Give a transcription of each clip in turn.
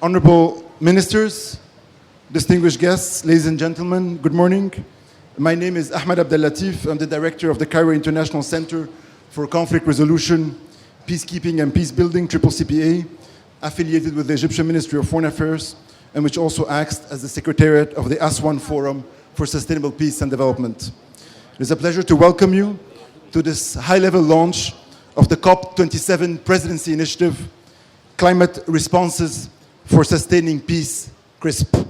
Honorable ministers, distinguished guests, ladies and gentlemen, good morning. My name is Ahmed Abdellatif. I'm the director of the Cairo International Center for Conflict Resolution, Peacekeeping and Peacebuilding, CCPA, affiliated with the Egyptian Ministry of Foreign Affairs, and which also acts as the secretariat of the Aswan Forum for Sustainable Peace and Development. It is a pleasure to welcome you to this high-level launch of the COP27 Presidency Initiative, Climate Responses for Sustaining Peace, CRSP.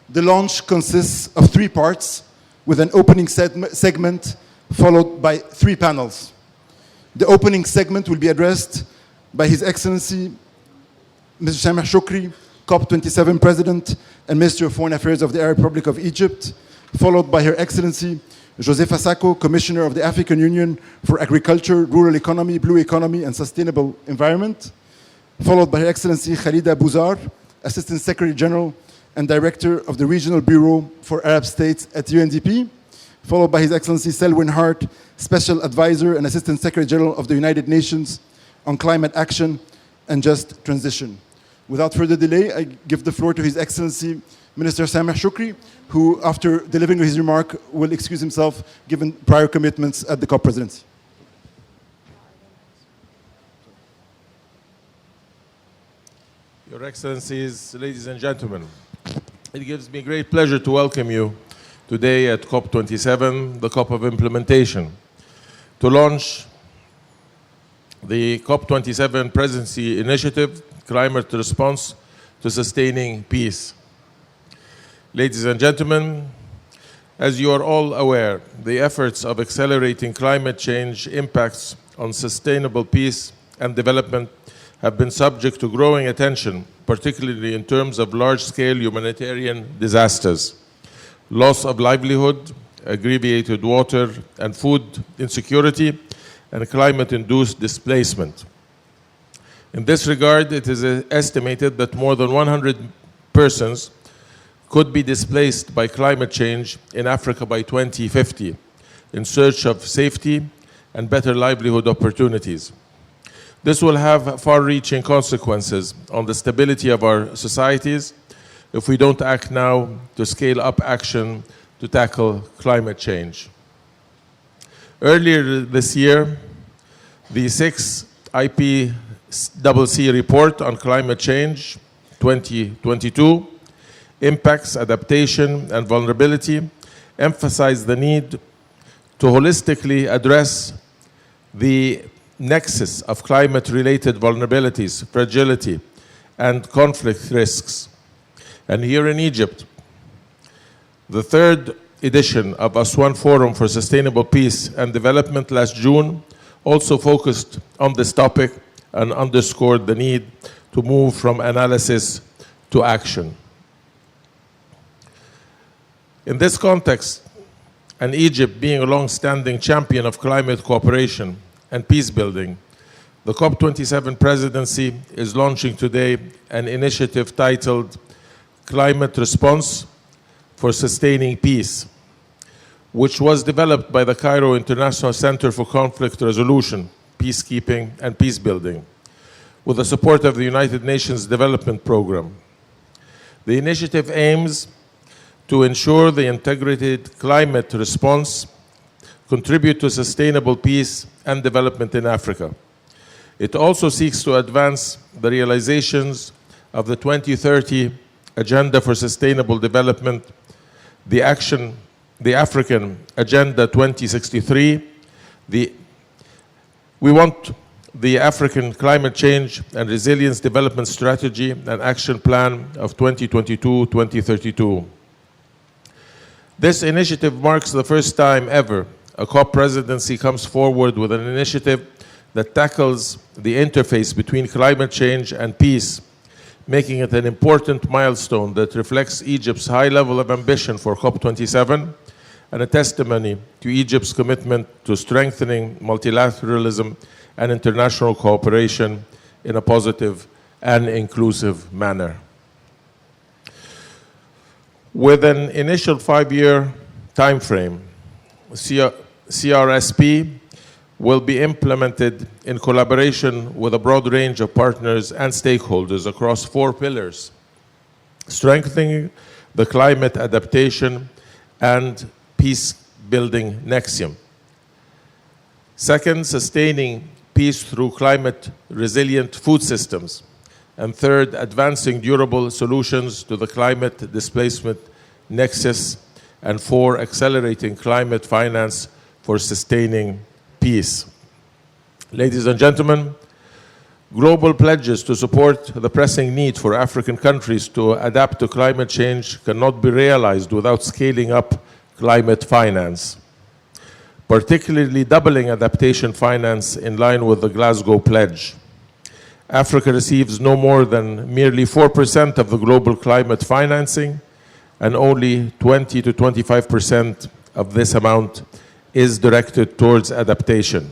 The launch consists of 3 parts, with an opening segment followed by 3 panels. The opening segment will be addressed by His Excellency Mr. Sameh Shoukry, COP27 President and Minister of Foreign Affairs of the Arab Republic of Egypt, followed by Her Excellency Josepha Sako, Commissioner of the African Union for Agriculture, Rural Economy, Blue Economy and Sustainable Environment, followed by Her Excellency Khalida Bouzar, Assistant Secretary General and Director of the Regional Bureau for Arab States at UNDP, followed by His Excellency Selwyn Hart, Special Advisor and Assistant Secretary General of the United Nations on Climate Action and Just Transition. Without further delay, I give the floor to His Excellency Minister Sameh Shoukry, who, after delivering his remark, will excuse himself given prior commitments at the COP presidency. Your Excellencies, ladies and gentlemen, it gives me great pleasure to welcome you today at COP27, the COP of implementation, to launch the COP27 Presidency Initiative, Climate Response to Sustaining Peace. Ladies and gentlemen, as you are all aware, the efforts of accelerating climate change impacts on sustainable peace and development have been subject to growing attention, particularly in terms of large-scale humanitarian disasters, loss of livelihood, aggravated water and food insecurity, and climate-induced displacement. In this regard, it is estimated that more than 100 persons could be displaced by climate change in Africa by 2050 in search of safety and better livelihood opportunities. This will have far-reaching consequences on the stability of our societies if we don't act now to scale up action to tackle climate change. Earlier this year, the 6th IPCC report on climate change 2022, Impacts, Adaptation, and Vulnerability, emphasized the need to holistically address the nexus of climate-related vulnerabilities, fragility, and conflict risks. And here in Egypt, the 3rd edition of Aswan Forum for Sustainable Peace and Development last June also focused on this topic and underscored the need to move from analysis to action. In this context, and Egypt being a long-standing champion of climate cooperation and peace building, the COP27 presidency is launching today an initiative titled Climate Response for Sustaining Peace, which was developed by the Cairo International Center for Conflict Resolution, Peacekeeping and Peacebuilding, with the support of the United Nations Development Program. The initiative aims to ensure the integrated climate response contribute to sustainable peace and development in Africa. It also seeks to advance the realizations of the 2030 Agenda for Sustainable Development, the African Agenda 2063, we want the African Climate Change and Resilience Development Strategy and Action Plan of 2022-2032. This initiative marks the first time ever a COP presidency comes forward with an initiative that tackles the interface between climate change and peace, making it an important milestone that reflects Egypt's high level of ambition for COP27 and a testimony to Egypt's commitment to strengthening multilateralism and international cooperation in a positive and inclusive manner. With an initial 5-year time frame, CRSP will be implemented in collaboration with a broad range of partners and stakeholders across 4 pillars: strengthening the climate adaptation and peace-building nexium. Second, sustaining peace through climate-resilient food systems. And third, advancing durable solutions to the climate displacement nexus. And four, accelerating climate finance for sustaining peace. Ladies and gentlemen, global pledges to support the pressing need for African countries to adapt to climate change cannot be realized without scaling up climate finance, particularly doubling adaptation finance in line with the Glasgow Pledge. Africa receives no more than merely 4% of the global climate financing, and only 20 to 25% of this amount is directed towards adaptation,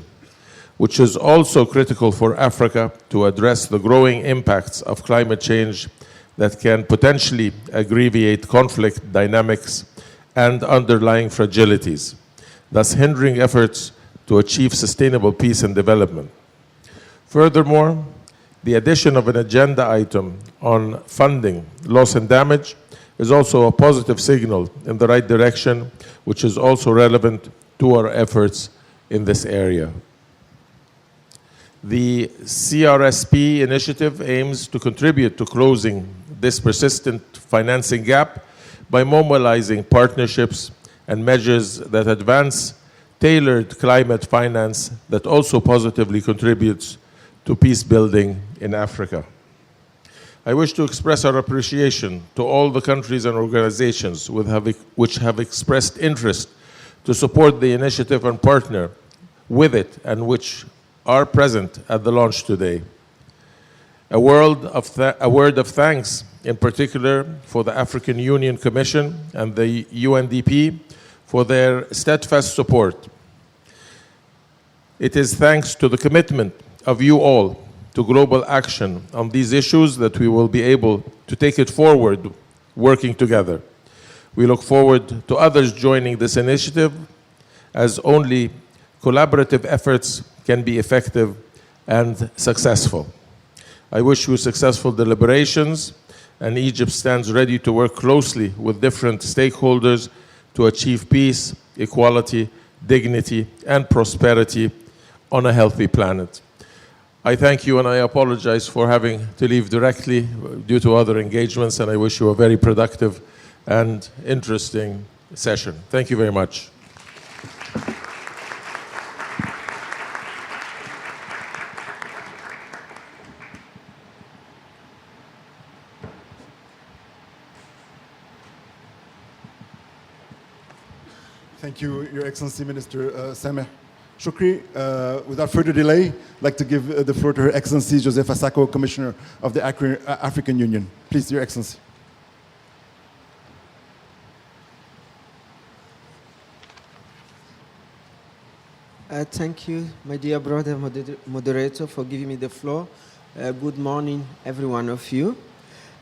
which is also critical for Africa to address the growing impacts of climate change that can potentially aggravate conflict dynamics and underlying fragilities, thus hindering efforts to achieve sustainable peace and development. Furthermore, the addition of an agenda item on funding loss and damage is also a positive signal in the right direction, which is also relevant to our efforts in this area. The CRSP initiative aims to contribute to closing this persistent financing gap by mobilizing partnerships and measures that advance tailored climate finance that also positively contributes to peace building in Africa. I wish to express our appreciation to all the countries and organizations which have expressed interest to support the initiative and partner with it, and which are present at the launch today. A word of thanks in particular for the African Union Commission and the UNDP for their steadfast support. It is thanks to the commitment of you all to global action on these issues that we will be able to take it forward working together. We look forward to others joining this initiative, as only collaborative efforts can be effective and successful. I wish you successful deliberations, and Egypt stands ready to work closely with different stakeholders to achieve peace, equality, dignity, and prosperity on a healthy planet. I thank you, and I apologize for having to leave directly due to other engagements, and I wish you a very productive and interesting session. Thank you very much. Thank you, Your Excellency, Minister Sameh Shukri. Without further delay, I'd like to give the floor to Her Excellency Josepha Sako, Commissioner of the African Union. Please, Your Excellency. Thank you, my dear brother moderator, for giving me the floor. Good morning, every one of you.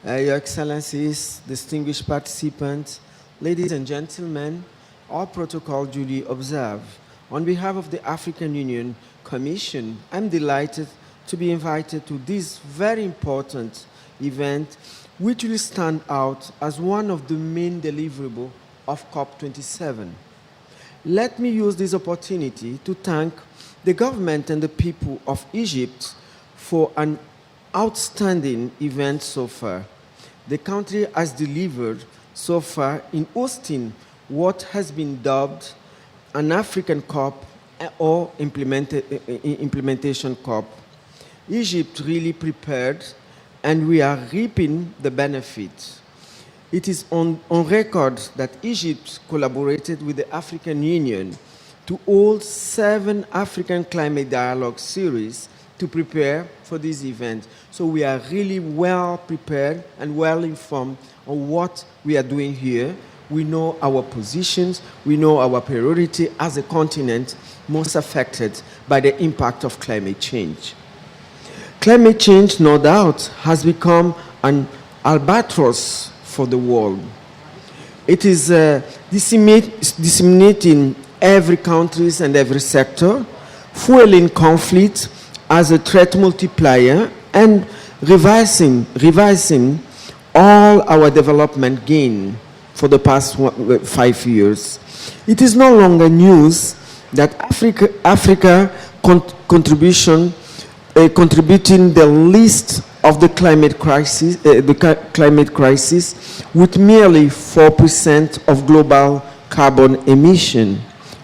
Your Excellencies, distinguished participants, ladies and gentlemen, all protocol duly observed. On behalf of the African Union Commission, I'm delighted to be invited to this very important event, which will stand out as one of the main deliverables of COP27. Let me use this opportunity to thank the government and the people of Egypt for an outstanding event so far. The country has delivered so far in hosting what has been dubbed an African COP or implementation COP. Egypt really prepared, and we are reaping the benefits. It is on record that Egypt collaborated with the African Union to hold 7 African Climate Dialogue series to prepare for this event. So we are really well prepared and well informed on what we are doing here. We know our positions, we know our priority as a continent most affected by the impact of climate change. Climate change, no doubt, has become an albatross for the world. It is disseminating every country and every sector, fueling conflict as a threat multiplier, and revising all our development gain for the past 5 years. It is no longer news that Africa contributing the least of the climate crisis, with merely 4% of global carbon emission.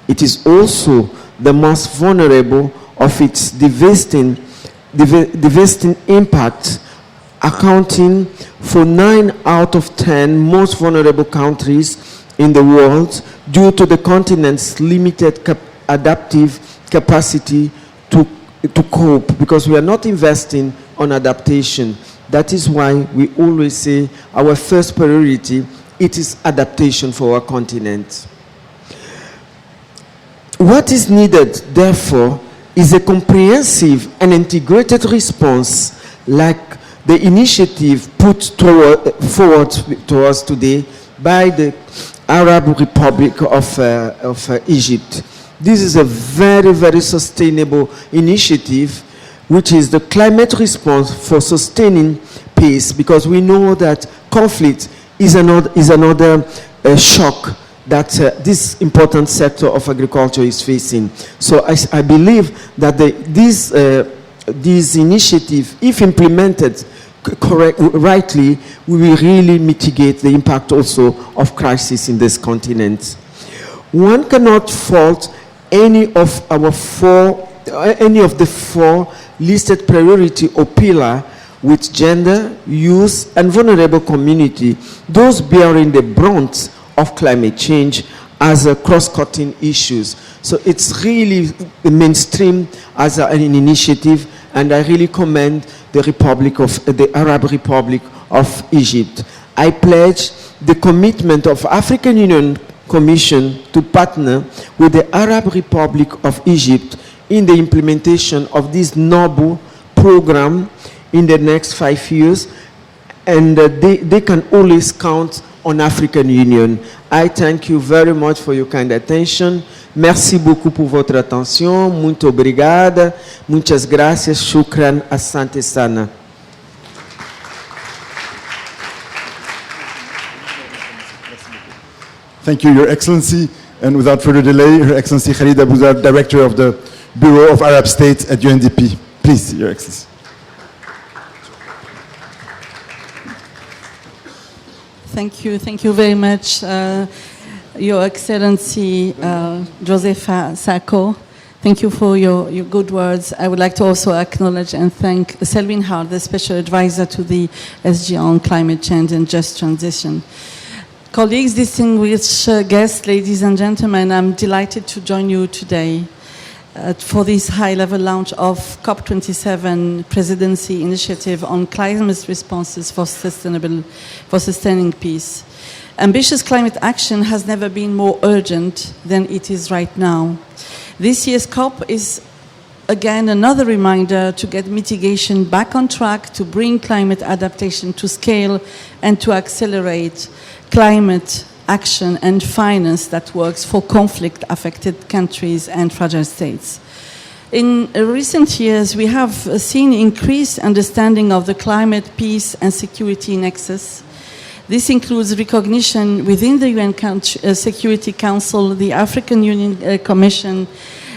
It is also the most vulnerable of its devastating impact, accounting for 9 out of 10 most vulnerable countries in the world due to the continent's limited adaptive capacity to cope, because we are not investing on adaptation. That is why we always say our first priority, it is adaptation for our continent. What is needed, therefore, is a comprehensive and integrated response like the initiative put forward to us today by the Arab Republic of Egypt. This is a very, very sustainable initiative, which is the climate response for sustaining peace, because we know that conflict is another shock that this important sector of agriculture is facing. So I believe that this initiative, if implemented rightly, we will really mitigate the impact also of crisis in this continent. One cannot fault any of the 4 listed priority or pillar with gender, youth, and vulnerable community, those bearing the brunt of climate change as a cross-cutting issues. So it's really mainstream as an initiative, and I really commend the Arab Republic of Egypt. I pledge the commitment of African Union Commission to partner with the Arab Republic of Egypt in the implementation of this noble program in the next 5 years, and they can always count on African Union. I thank you very much for your kind attention. Merci beaucoup pour votre attention. Muito obrigada. Muitas gracias. Shukran. Asante sana. Thank you, Your Excellency. And without further delay, Her Excellency Khalid Abouzar, Director of the Bureau of Arab States at UNDP. Please, Your Excellency. Thank you very much, Your Excellency Josefa Sako. Thank you for your good words. I would like to also acknowledge and thank Selwyn Hart, the Special Advisor to the SG on Climate Change and Just Transition. Colleagues, distinguished guests, ladies and gentlemen, I'm delighted to join you today for this high-level launch of COP27 Presidency Initiative on Climate Responses for Sustaining Peace. Ambitious climate action has never been more urgent than it is right now. This year's COP is again another reminder to get mitigation back on track, to bring climate adaptation to scale, and to accelerate climate action and finance that works for conflict-affected countries and fragile states. In recent years, we have seen increased understanding of the climate, peace, and security nexus. This includes recognition within the UN Security Council, the African Union Commission,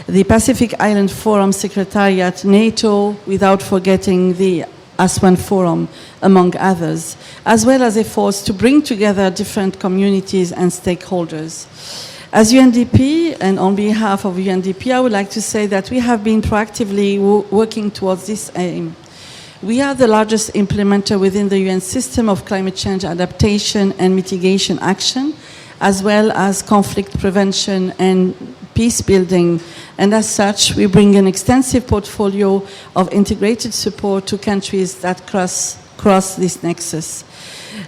the Pacific Island Forum Secretariat, NATO, without forgetting the ASWAN Forum, among others, as well as efforts to bring together different communities and stakeholders. As UNDP, and on behalf of UNDP, I would like to say that we have been proactively working towards this aim. We are the largest implementer within the UN system of climate change adaptation and mitigation action, as well as conflict prevention and peace building. And as such, we bring an extensive portfolio of integrated support to countries that cross this nexus.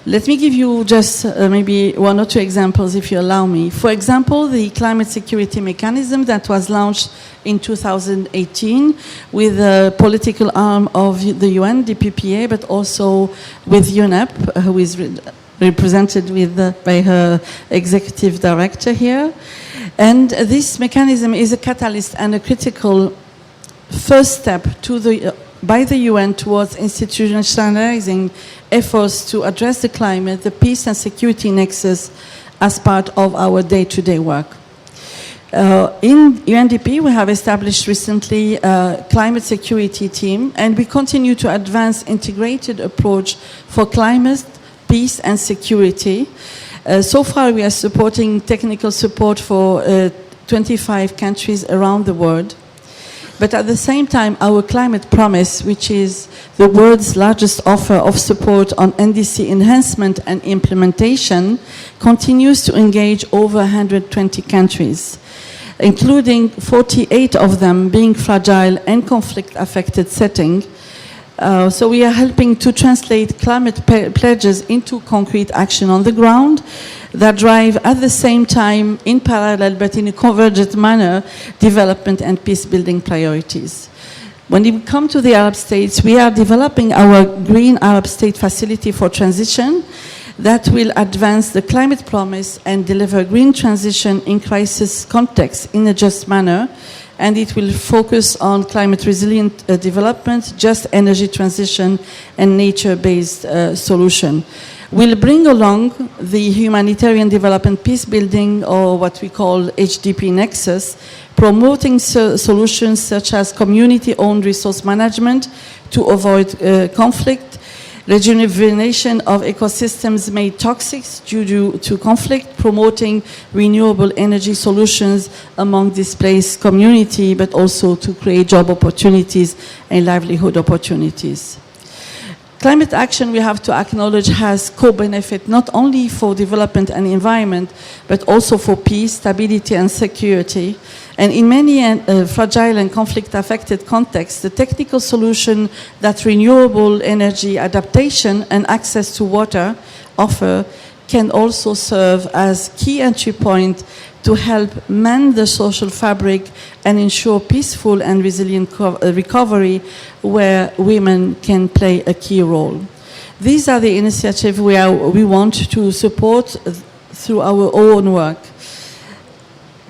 Let me give you just maybe 1 or 2 examples, if you allow me. For example, the climate security mechanism that was launched in 2018 with the political arm of the UN, the PPA, but also with UNEP, who is represented by her executive director here. And this mechanism is a catalyst and a critical first step to the by the UN towards institutionalizing efforts to address the climate, the peace and security nexus as part of our day-to-day work. In UNDP, we have established recently a climate security team, and we continue to advance integrated approach for climate, peace and security. So far, we are supporting technical support for 25 countries around the world. But at the same time, our climate promise, which is the world's largest offer of support on NDC enhancement and implementation, continues to engage over 120 countries, including 48 of them being fragile and conflict-affected settings. So we are helping to translate climate pledges into concrete action on the ground that drive at the same time, in parallel but in a convergent manner, development and peace-building priorities. When we come to the Arab states, we are developing our Green Arab State Facility for Transition that will advance the climate promise and deliver green transition in crisis context in a just manner. And it will focus on climate resilient development, just energy transition, and nature-based solution. We'll bring along the humanitarian development peace building, or what we call HDP Nexus, promoting solutions such as community-owned resource management to avoid conflict, rejuvenation of ecosystems made toxic due to conflict, promoting renewable energy solutions among displaced community, but also to create job opportunities and livelihood opportunities. Climate action, we have to acknowledge, has co-benefit not only for development and environment, but also for peace, stability, and security. And in many fragile and conflict-affected contexts, the technical solution that renewable energy adaptation and access to water offer can also serve as key entry point to help mend the social fabric and ensure peaceful and resilient recovery where women can play a key role. These are the initiatives we want to support through our own work.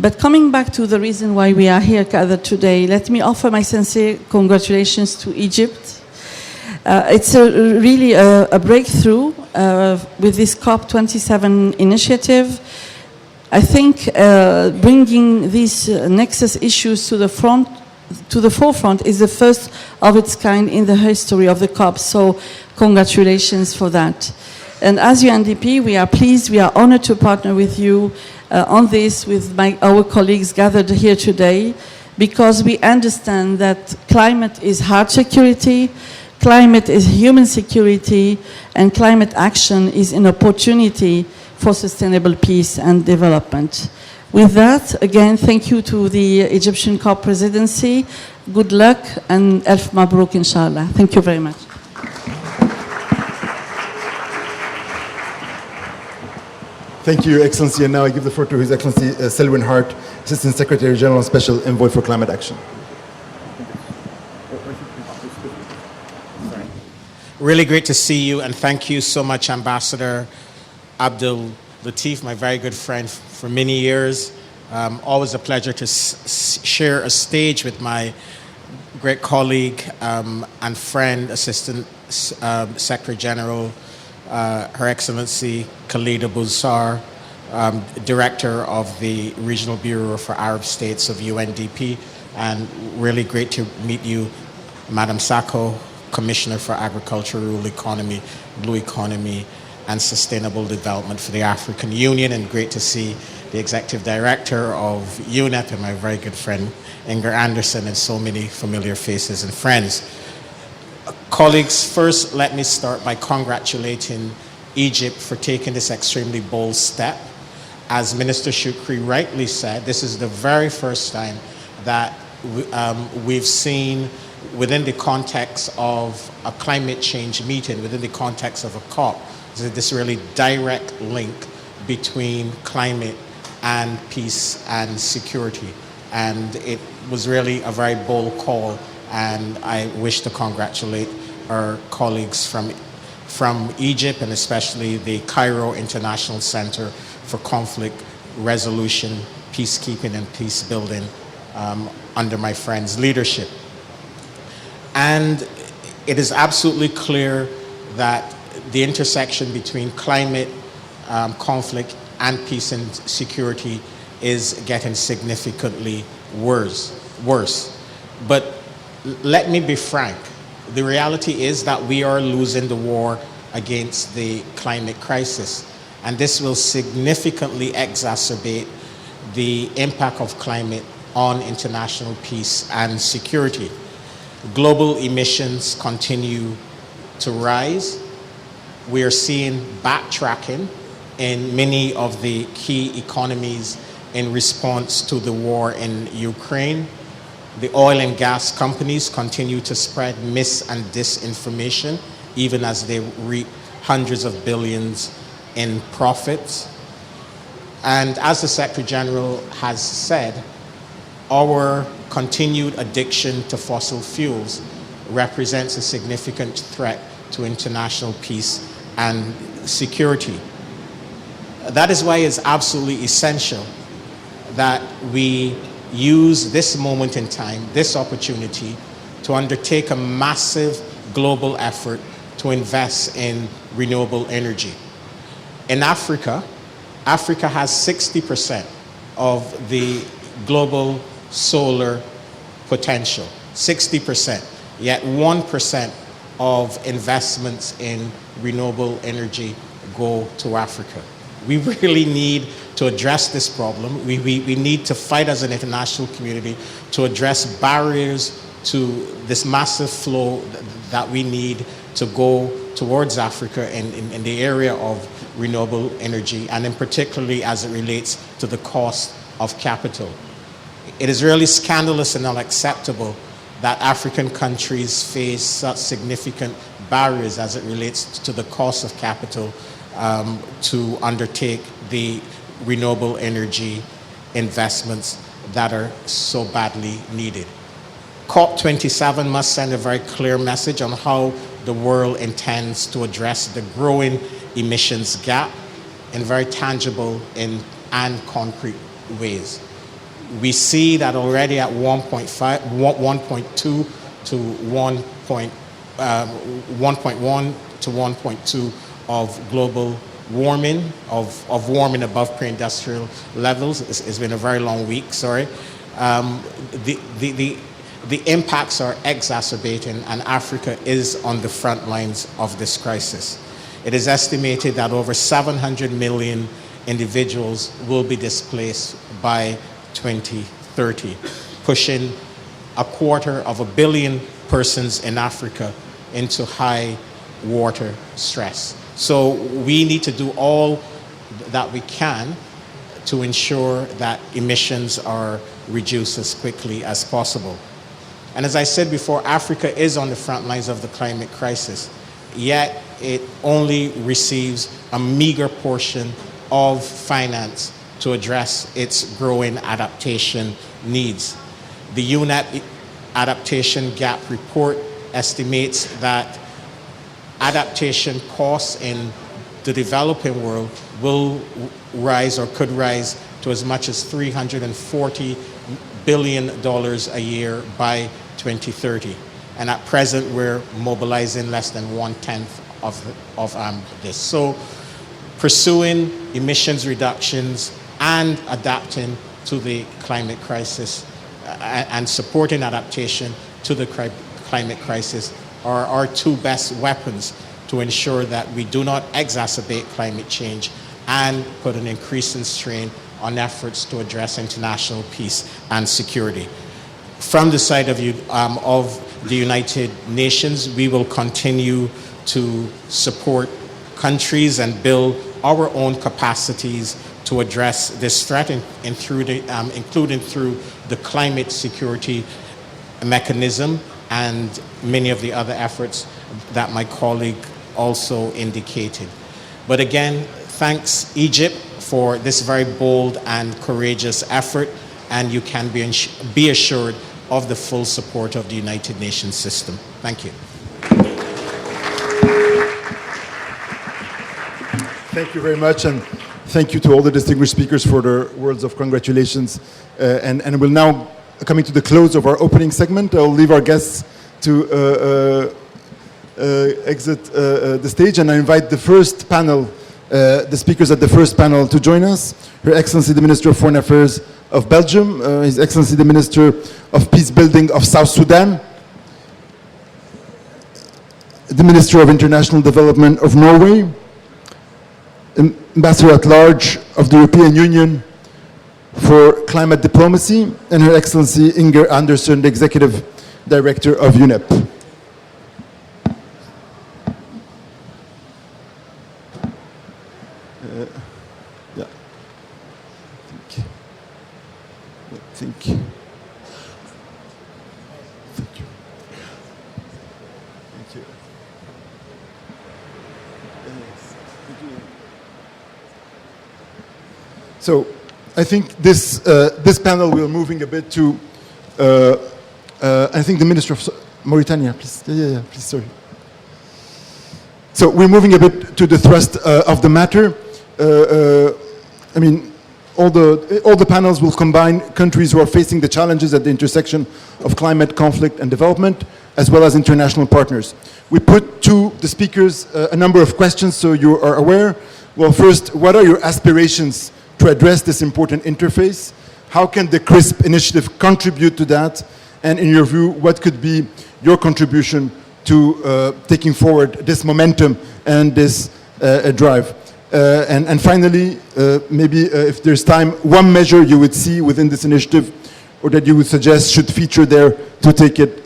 But coming back to the reason why we are here gathered today, let me offer my sincere congratulations to Egypt. It's really a breakthrough with this COP27 initiative. I think bringing these nexus issues to the forefront is the first of its kind in the history of the COP, so congratulations for that. And as UNDP, we are pleased, we are honored to partner with you on this with our colleagues gathered here today, because we understand that climate is hard security, climate is human security, and climate action is an opportunity for sustainable peace and development. With that, again, thank you to the Egyptian COP presidency. Good luck and Elf Mabruk, inshallah. Thank you very much. Thank you, Your Excellency. And now I give the floor to His Excellency Selwyn Hart, Assistant Secretary General and Special Envoy for Climate Action. Really great to see you, and thank you so much, Ambassador Abdul Latif, my very good friend for many years. Always a pleasure to share a stage with my great colleague and friend, Assistant Secretary General, Her Excellency Khalida Boussar, Director of the Regional Bureau for Arab States of UNDP, and really great to meet you, Madam Sacco, Commissioner for Agriculture, Rural Economy, Blue Economy, and Sustainable Development for the African Union, and great to see the Executive Director of UNEP and my very good friend Inger Anderson, and so many familiar faces and friends. Colleagues, first let me start by congratulating Egypt for taking this extremely bold step. As Minister Shukri rightly said, this is the very first time that we've seen, within the context of a climate change meeting, within the context of a COP, this really direct link between climate and peace and security. And it was really a very bold call, and I wish to congratulate our colleagues from Egypt, and especially the Cairo International Center for Conflict Resolution, Peacekeeping and Peace Building under my friend's leadership. And it is absolutely clear that the intersection between climate conflict and peace and security is getting significantly worse. But let me be frank. The reality is that we are losing the war against the climate crisis, and this will significantly exacerbate the impact of climate on international peace and security. Global emissions continue to rise. We are seeing backtracking in many of the key economies in response to the war in Ukraine. The oil and gas companies continue to spread mis and disinformation, even as they reap hundreds of billions in profits. And as the Secretary General has said, our continued addiction to fossil fuels represents a significant threat to international peace and security. That is why it's absolutely essential that we use this moment in time, this opportunity, to undertake a massive global effort to invest in renewable energy. In Africa, Africa has 60% of the global solar potential, 60%, yet 1% of investments in renewable energy go to Africa. We really need to address this problem. We need to fight as an international community to address barriers to this massive flow that we need to go towards Africa in the area of renewable energy, and in particularly as it relates to the cost of capital. It is really scandalous and unacceptable that African countries face such significant barriers as it relates to the cost of capital to undertake the renewable energy investments that are so badly needed. COP27 must send a very clear message on how the world intends to address the growing emissions gap in very tangible and concrete ways. We see that already at 1.2 to 1.1 to 1.2 of global warming, of warming above pre-industrial levels. It's been a very long week, sorry. The impacts are exacerbating, and Africa is on the front lines of this crisis. It is estimated that over 700 million individuals will be displaced by 2030, pushing 250 million persons in Africa into high water stress. So we need to do all that we can to ensure that emissions are reduced as quickly as possible. And as I said before, Africa is on the front lines of the climate crisis, yet it only receives a meager portion of finance to address its growing adaptation needs. The UNEP Adaptation Gap Report estimates that adaptation costs in the developing world will rise or could rise to as much as $340 billion a year by 2030. And at present, we're mobilizing less than 1/10 of this. So pursuing emissions reductions and adapting to the climate crisis and supporting adaptation to the climate crisis are our two best weapons to ensure that we do not exacerbate climate change and put an increasing strain on efforts to address international peace and security. From the side of the United Nations, we will continue to support countries and build our own capacities to address this threat, including through the climate security mechanism and many of the other efforts that my colleague also indicated. But again, thanks Egypt for this very bold and courageous effort, and you can be assured of the full support of the United Nations system. Thank you. Thank you very much, and thank you to all the distinguished speakers for their words of congratulations. And we'll now, coming to the close of our opening segment, I'll leave our guests to exit the stage, and I invite the first panel, the speakers at the first panel to join us. Her Excellency the Minister of Foreign Affairs of Belgium, His Excellency the Minister of Peace Building of South Sudan, the Minister of International Development of Norway, Ambassador at Large of the European Union for Climate Diplomacy, and Her Excellency Inger Andersen, the Executive Director of UNEP. Yeah. Thank you. Thank you. Thank you. So, I think this panel we're moving a bit to. I think the Minister of Mauritania, please. Yeah, please. Sorry. So we're moving a bit to the thrust of the matter. I mean, all the panels will combine countries who are facing the challenges at the intersection of climate, conflict, and development, as well as international partners. We put to the speakers a number of questions, so you are aware. Well, first, what are your aspirations to address this important interface? How can the CRSP initiative contribute to that? And in your view, what could be your contribution to taking forward this momentum and this drive? And finally, maybe if there's time, one measure you would see within this initiative or that you would suggest should feature there to take it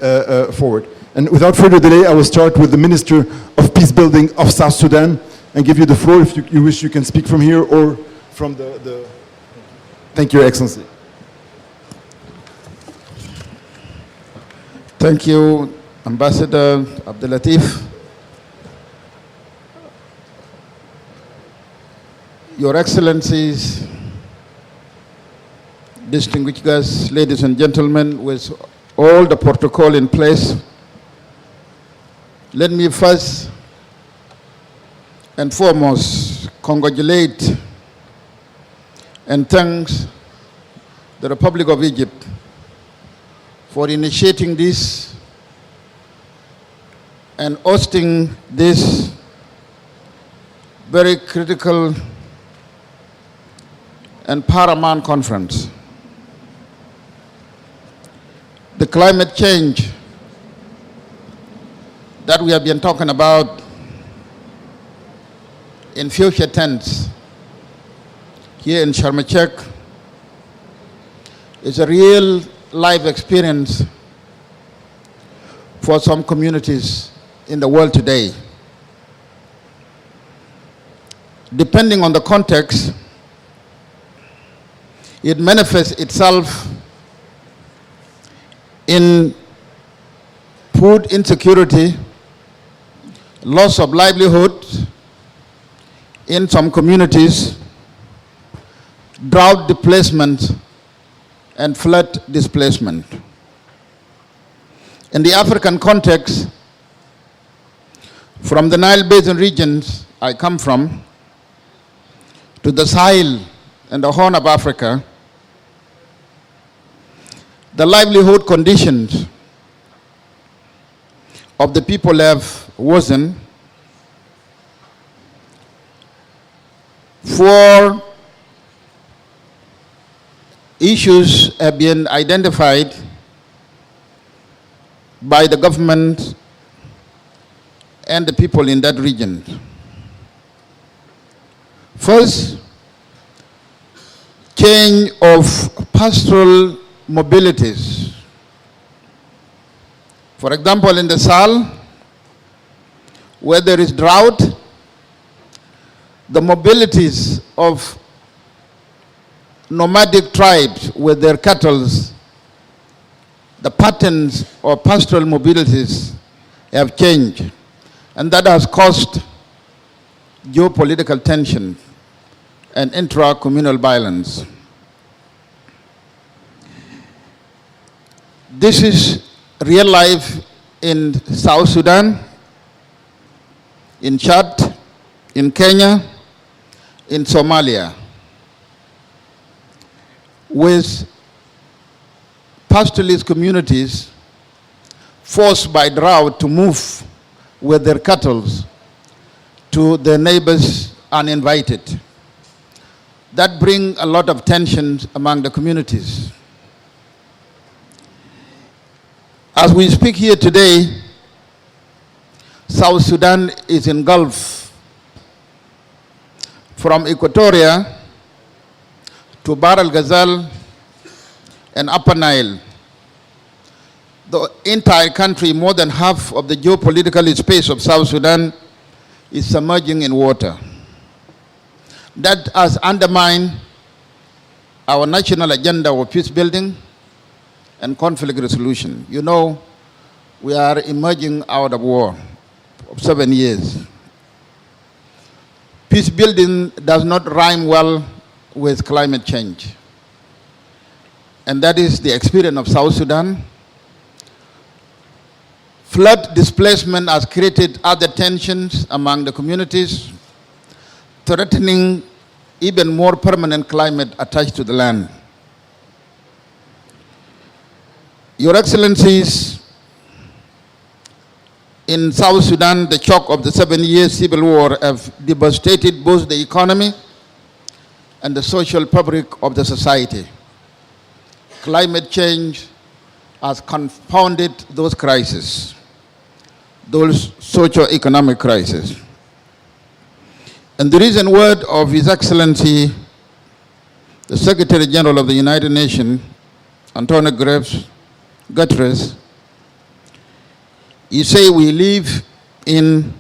forward. And without further delay, I will start with the Minister of Peace Building of South Sudan and give you the floor. If you wish, you can speak from here or from the... Thank you, Your Excellency. Thank you, Ambassador Abdelatif. Your Excellencies, distinguished guests, ladies and gentlemen, with all the protocol in place, let me first and foremost congratulate and thank the Republic of Egypt for initiating this and hosting this very critical and paramount conference. The climate change that we have been talking about in future tense here in Sharm el-Sheikh is a real life experience for some communities in the world today. Depending on the context, it manifests itself in food insecurity, loss of livelihood in some communities, drought displacement, and flood displacement. In the African context, from the Nile Basin regions I come from, to the Sahel and the Horn of Africa, the livelihood conditions of the people have worsened. 4 issues have been identified by the government and the people in that region. First, change of pastoral mobilities. For example, in the Sahel, where there is drought, the mobilities of nomadic tribes with their cattle, the patterns of pastoral mobilities have changed, and that has caused geopolitical tension and intra-communal violence. This is real life in South Sudan, in Chad, in Kenya, in Somalia, with pastoralist communities forced by drought to move with their cattle to their neighbors uninvited. That brings a lot of tensions among the communities. As we speak here today, South Sudan is engulfed from Equatoria to Bahr el-Ghazal and Upper Nile. The entire country, more than half of the geopolitical space of South Sudan, is submerging in water. That has undermined our national agenda of peace building and conflict resolution. You know, we are emerging out of war of 7 years. Peace building does not rhyme well with climate change. And that is the experience of South Sudan. Flood displacement has created other tensions among the communities, threatening even more permanent climate attached to the land. Your Excellencies, in South Sudan, the shock of the 7-year civil war have devastated both the economy and the social fabric of the society. Climate change has confounded those crises, those socio-economic crises. And the recent word of His Excellency, the Secretary General of the United Nations, Antonio Guterres, he say we live in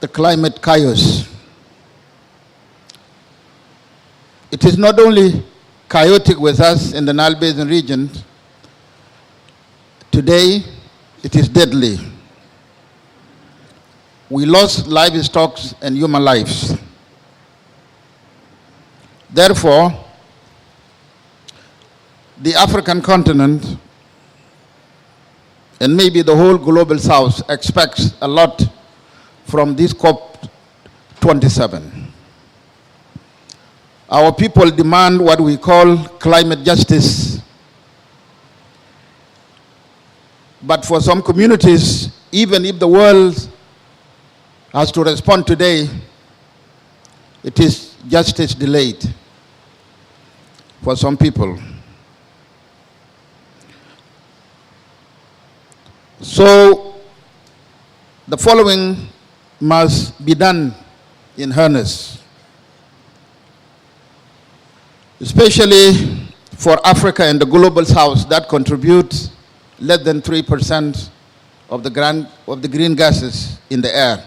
the climate chaos. It is not only chaotic with us in the Nile Basin region, today it is deadly. We lost livestock and human lives. Therefore, the African continent and maybe the whole global South expects a lot from this COP27. Our people demand what we call climate justice. But for some communities, even if the world has to respond today, it is justice delayed for some people. So the following must be done in earnest, especially for Africa and the global South that contribute less than 3% of the green gases in the air.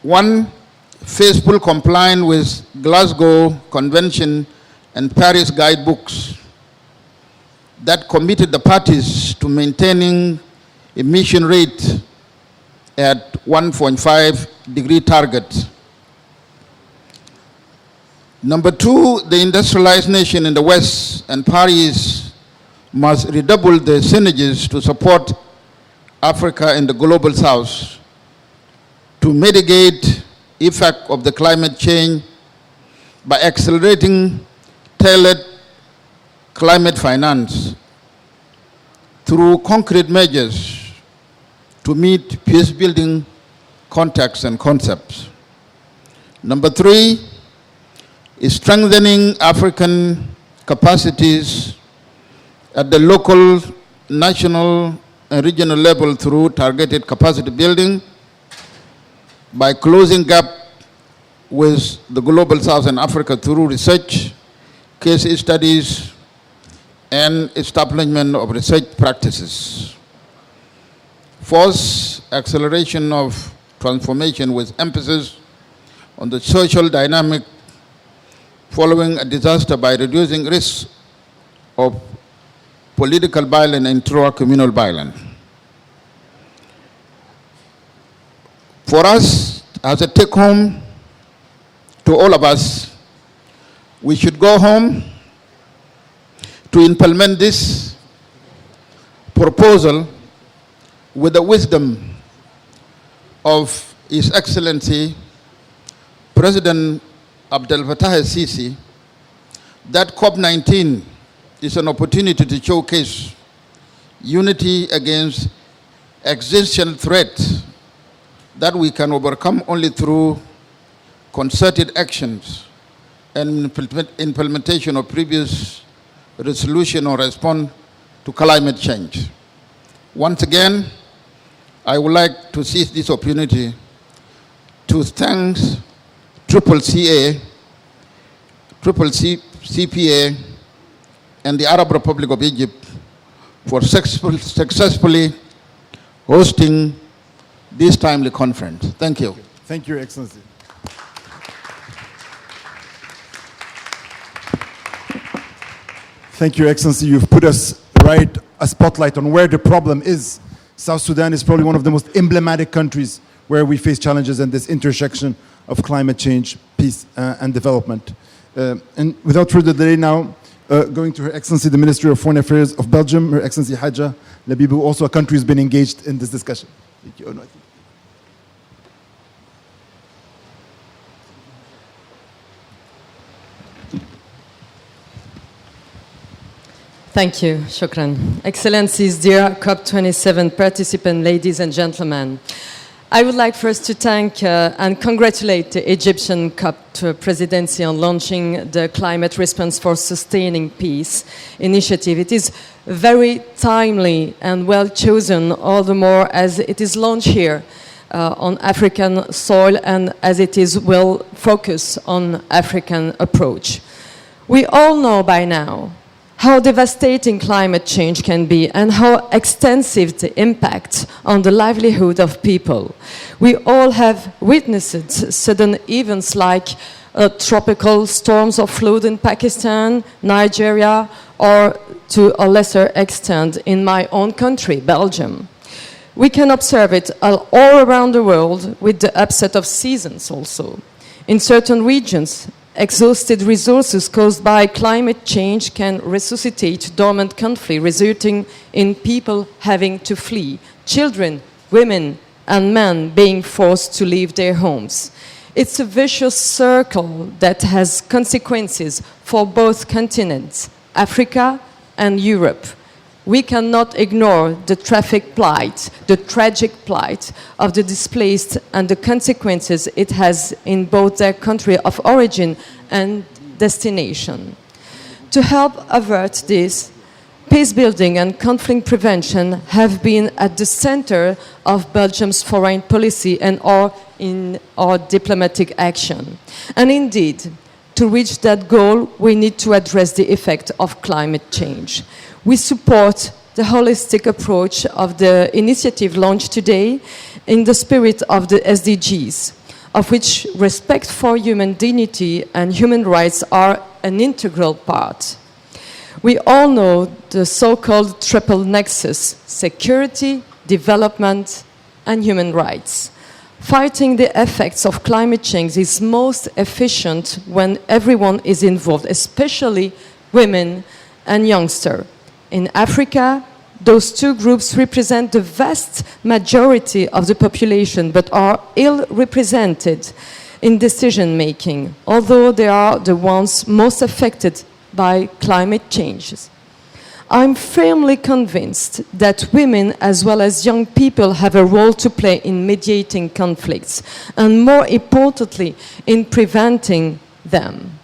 One, faithful compliance with Glasgow Convention and Paris guidebooks that committed the parties to maintaining emission rate at 1.5 degree target. Number two, the industrialized nation in the West and Paris must redouble their synergies to support Africa and the global South to mitigate effect of the climate change by accelerating tailored climate finance through concrete measures to meet peace-building contexts and concepts. Number three is strengthening African capacities at the local, national, and regional level through targeted capacity building by closing gap with the global South and Africa through research, case studies, and establishment of research practices. Fourth, acceleration of transformation with emphasis on the social dynamic following a disaster by reducing risks of political violence and intra-communal violence. For us, as a take-home to all of us, we should go home to implement this proposal with the wisdom of His Excellency President Abdel Fattah el-Sisi, that COP19 is an opportunity to showcase unity against existential threats that we can overcome only through concerted actions and implementation of previous resolution or response to climate change. Once again, I would like to seize this opportunity to thank CPA, and the Arab Republic of Egypt for successfully hosting this timely conference. Thank you. Thank you, Your Excellency. Thank you, Your Excellency. You've put us right a spotlight on where the problem is. South Sudan is probably one of the most emblematic countries where we face challenges in this intersection of climate change, peace, and development. And without further delay now, going to Her Excellency, the Minister of Foreign Affairs of Belgium, Her Excellency Haja Labibu, also a country who's been engaged in this discussion. Thank you. Thank you, Shukran. Excellencies, dear COP27 participants, ladies and gentlemen. I would like first to thank and congratulate the Egyptian COP presidency on launching the Climate Response for Sustaining Peace initiative. It is very timely and well chosen, all the more as it is launched here on African soil and as it is well focused on African approach. We all know by now how devastating climate change can be and how extensive the impact on the livelihood of people. We all have witnessed sudden events like tropical storms or flood in Pakistan, Nigeria, or to a lesser extent in my own country, Belgium. We can observe it all around the world with the upset of seasons also. In certain regions, exhausted resources caused by climate change can resuscitate dormant conflict, resulting in people having to flee, children, women, and men being forced to leave their homes. It's a vicious circle that has consequences for both continents, Africa and Europe. We cannot ignore the tragic plight of the displaced and the consequences it has in both their country of origin and destination. To help avert this, peace building and conflict prevention have been at the center of Belgium's foreign policy and in our diplomatic action. And indeed, to reach that goal, we need to address the effect of climate change. We support the holistic approach of the initiative launched today in the spirit of the SDGs, of which respect for human dignity and human rights are an integral part. We all know the so-called triple nexus: security, development, and human rights. Fighting the effects of climate change is most efficient when everyone is involved, especially women and youngsters. In Africa, those two groups represent the vast majority of the population, but are ill represented in decision-making, although they are the ones most affected by climate changes. I'm firmly convinced that women as well as young people have a role to play in mediating conflicts, and more importantly, in preventing them.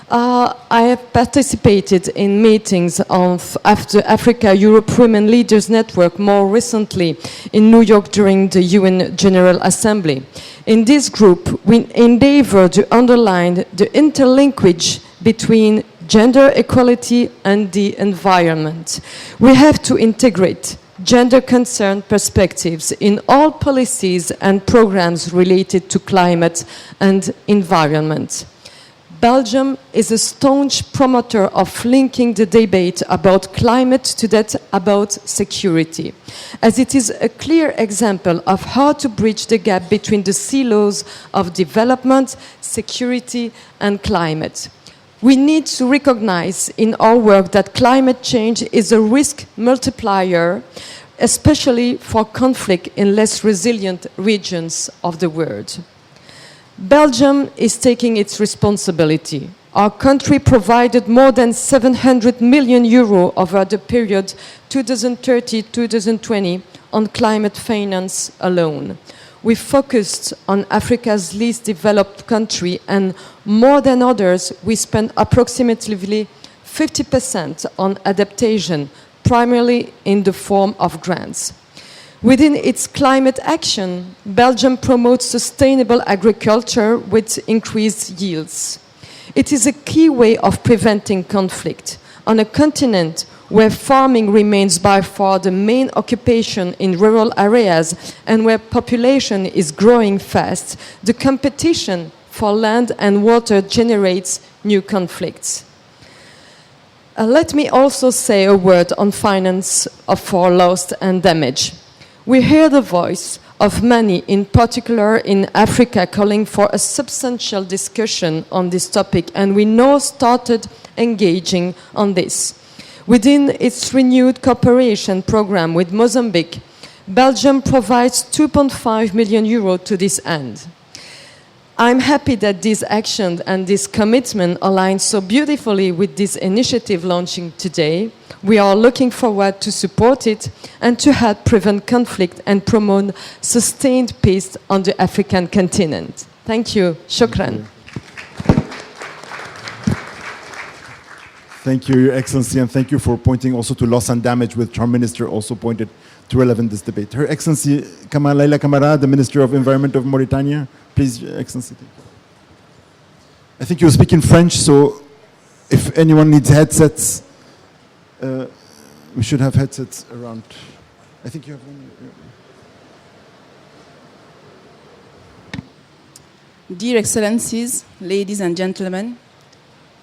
I have participated in meetings of Africa-Europe Women Leaders Network, more recently in New York during the UN General Assembly. In this group, we endeavor to underline the interlinkage between gender equality and the environment. We have to integrate gender-concerned perspectives in all policies and programs related to climate and environment. Belgium is a staunch promoter of linking the debate about climate to that about security, as it is a clear example of how to bridge the gap between the silos of development, security, and climate. We need to recognize in our work that climate change is a risk multiplier, especially for conflict in less resilient regions of the world. Belgium is taking its responsibility. our country provided more than 700 million euro over the period 2030-2020 on climate finance alone. We focused on Africa's least developed country, and more than others, we spent approximately 50% on adaptation, primarily in the form of grants. Within its climate action, Belgium promotes sustainable agriculture with increased yields. It is a key way of preventing conflict. On a continent where farming remains by far the main occupation in rural areas and where population is growing fast, the competition for land and water generates new conflicts. Let me also say a word on finance for loss and damage. We hear the voice of many, in particular in Africa, calling for a substantial discussion on this topic, and we now started engaging on this. Within its renewed cooperation program with Mozambique, Belgium provides 2.5 million euros to this end. I'm happy that this action and this commitment align so beautifully with this initiative launching today. We are looking forward to support it and to help prevent conflict and promote sustained peace on the African continent. Thank you. Shukran. Thank you, Your Excellency, and thank you for pointing also to loss and damage, which our minister also pointed to relevant this debate. Her Excellency Laila Camara, the Minister of Environment of Mauritania. Please, Your Excellency. Thank you. I think you speak in French, so if anyone needs headsets, we should have headsets around. I think you have one. Dear Excellencies, ladies and gentlemen,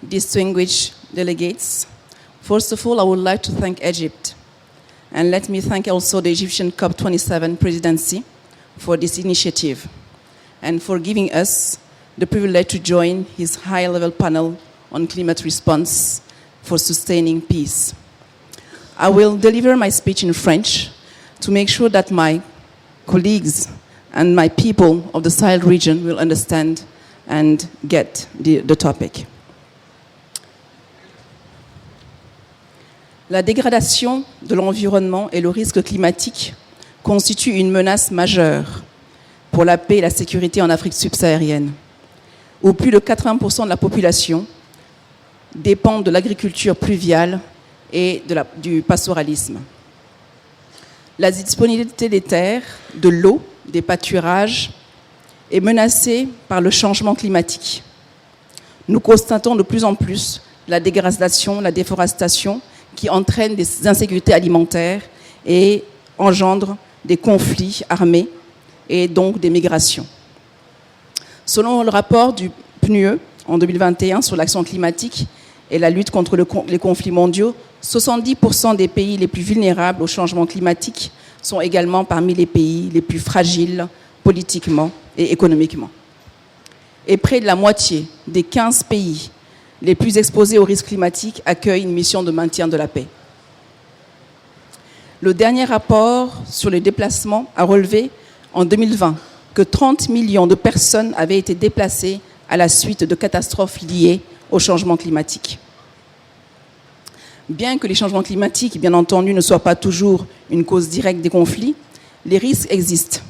distinguished delegates, first of all, I would like to thank Egypt. And let me thank also the Egyptian COP27 presidency for this initiative and for giving us the privilege to join his high-level panel on climate response for sustaining peace. I will deliver my speech in French to make sure that my colleagues and my people of the Sahel region will understand and get the topic. La dégradation de l'environnement et le risque climatique constituent une menace majeure pour la paix et la sécurité en Afrique subsaharienne, où plus de 80% de la population dépend de l'agriculture pluviale et du pastoralisme. La disponibilité des terres, de l'eau, des pâturages est menacée par le changement climatique. Nous constatons de plus en plus la dégradation, la déforestation qui entraînent des insécurités alimentaires et engendrent des conflits armés et donc des migrations. Selon le rapport du PNUE en 2021 sur l'action climatique et la lutte contre les conflits mondiaux, 70% des pays les plus vulnérables au changement climatique sont également parmi les pays les plus fragiles politiquement et économiquement. Et près de la moitié des 15 pays les plus exposés aux risques climatiques accueillent une mission de maintien de la paix. Le dernier rapport sur les déplacements a relevé en 2020 que 30 millions de personnes avaient été déplacées à la suite de catastrophes liées au changement climatique. Bien que les changements climatiques, bien entendu, ne soient pas toujours une cause directe des conflits, les risques existent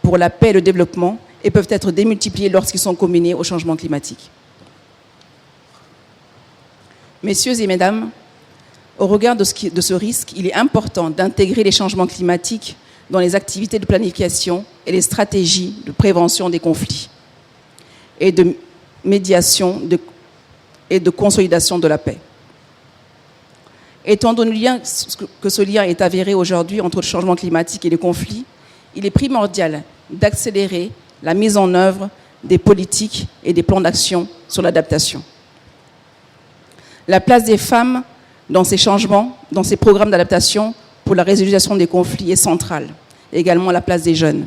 pour la paix et le développement et peuvent être démultipliés lorsqu'ils sont combinés au changement climatique. Messieurs et mesdames, au regard de ce risque, il est important d'intégrer les changements climatiques dans les activités de planification et les stratégies de prévention des conflits et de médiation et de consolidation de la paix. Étant donné que ce lien est avéré aujourd'hui entre le changement climatique et les conflits, il est primordial d'accélérer la mise en œuvre des politiques et des plans d'action sur l'adaptation. La place des femmes dans ces changements, dans ces programmes d'adaptation pour la résolution des conflits est centrale, et également la place des jeunes.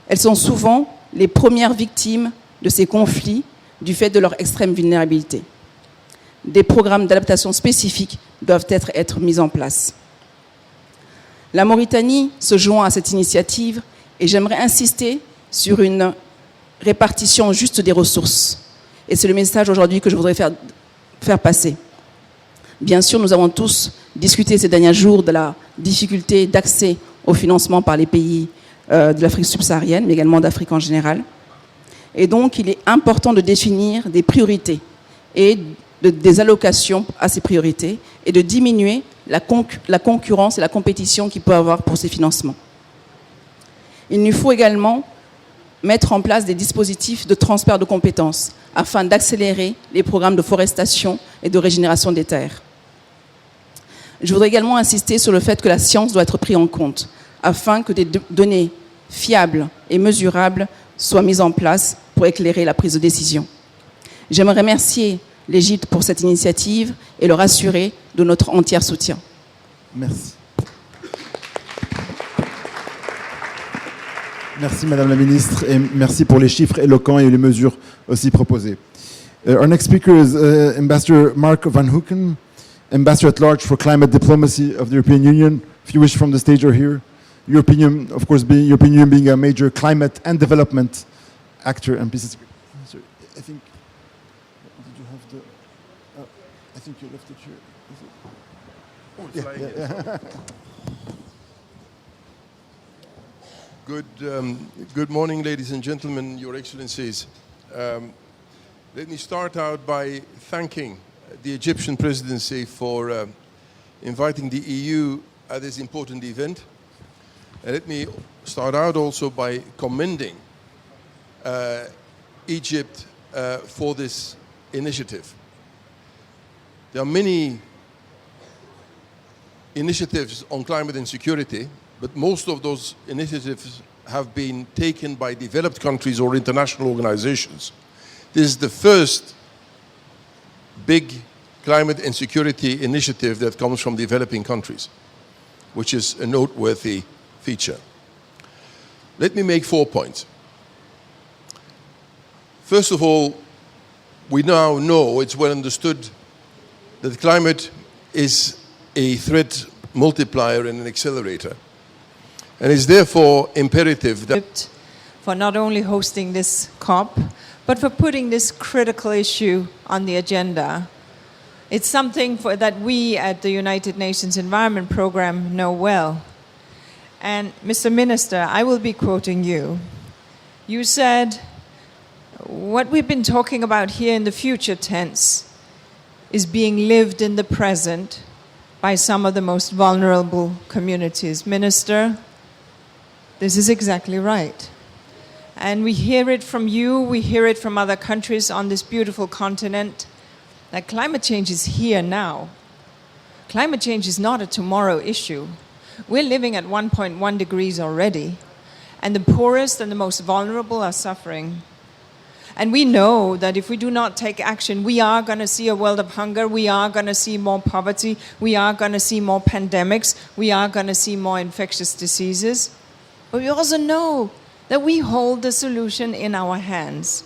Elles sont souvent les premières victimes de ces conflits du fait de leur extrême vulnérabilité. Des programmes d'adaptation spécifiques doivent être mis en place. La Mauritanie se joint à cette initiative et j'aimerais insister sur une répartition juste des ressources, Et c'est le message aujourd'hui que je voudrais faire passer. Bien sûr, nous avons tous discuté ces derniers jours de la difficulté d'accès au financement par les pays de l'Afrique subsaharienne, mais également d'Afrique en général. Et donc, il est important de définir des priorités et des allocations à ces priorités et de diminuer la concurrence et la compétition qu'il peut y avoir pour ces financements. Il nous faut également mettre en place des dispositifs de transfert de compétences afin d'accélérer les programmes de forestation et de régénération des terres. Je voudrais également insister sur le fait que la science doit être prise en compte afin que des données fiables et mesurables soient mises en place pour éclairer la prise de décision. J'aimerais remercier l'Égypte pour cette initiative et leur assurer de notre entier soutien. Merci. Merci Madame la Ministre et merci pour les chiffres éloquents et les mesures aussi proposées. Our next speaker is Ambassador Mark Van Hoeken, Ambassador at Large for Climate Diplomacy of the European Union. If you wish from the stage or here. European Union, of course, European Union being a major climate and development actor and business. Sorry, I think. Did you have the? I think you left the chair. Yeah. Good morning, ladies and gentlemen, Your Excellencies. Let me start out by thanking the Egyptian presidency for inviting the EU at this important event. And let me start out also by commending Egypt for this initiative. There are many initiatives on climate and security, but most of those initiatives have been taken by developed countries or international organizations. This is the first big climate and security initiative that comes from developing countries, which is a noteworthy feature. Let me make 4 points. First of all, we now know, it's well understood, that climate is a threat multiplier and an accelerator. And it's therefore imperative that for not only hosting this COP, but for putting this critical issue on the agenda. It's something that we at the United Nations Environment Programme know well. And Mr. Minister, I will be quoting you. You said, what we've been talking about here in the future tense is being lived in the present by some of the most vulnerable communities. Minister, this is exactly right. And we hear it from you, we hear it from other countries on this beautiful continent, that climate change is here now. Climate change is not a tomorrow issue. We're living at 1.1 degrees already, and the poorest and the most vulnerable are suffering. And we know that if we do not take action, we are going to see a world of hunger, we are going to see more poverty, we are going to see more pandemics, we are going to see more infectious diseases. But we also know that we hold the solution in our hands.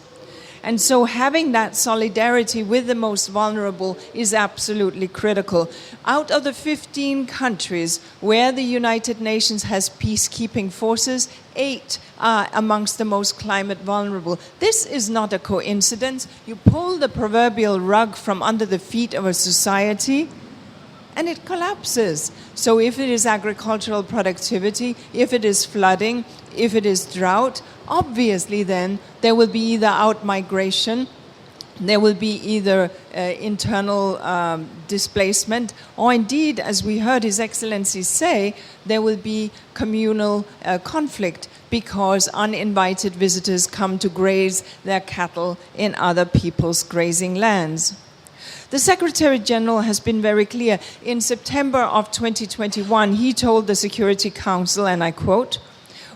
And so having that solidarity with the most vulnerable is absolutely critical. Out of the 15 countries where the United Nations has peacekeeping forces, 8 are amongst the most climate vulnerable. This is not a coincidence. You pull the proverbial rug from under the feet of a society and it collapses. So if it is agricultural productivity, if it is flooding, if it is drought, obviously then there will be either out-migration, there will be either internal displacement, or indeed, as we heard His Excellency say, there will be communal conflict because uninvited visitors come to graze their cattle in other people's grazing lands. The Secretary General has been very clear. In September of 2021, he told the Security Council, and I quote,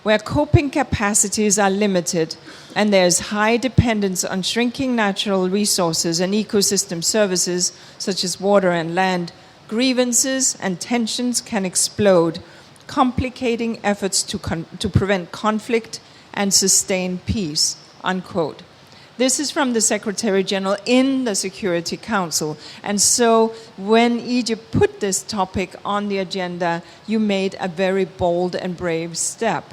"Where coping capacities are limited and there's high dependence on shrinking natural resources and ecosystem services, such as water and land, grievances and tensions can explode, complicating efforts to prevent conflict and sustain peace," unquote. This is from the Secretary General in the Security Council. And so when Egypt put this topic on the agenda, you made a very bold and brave step.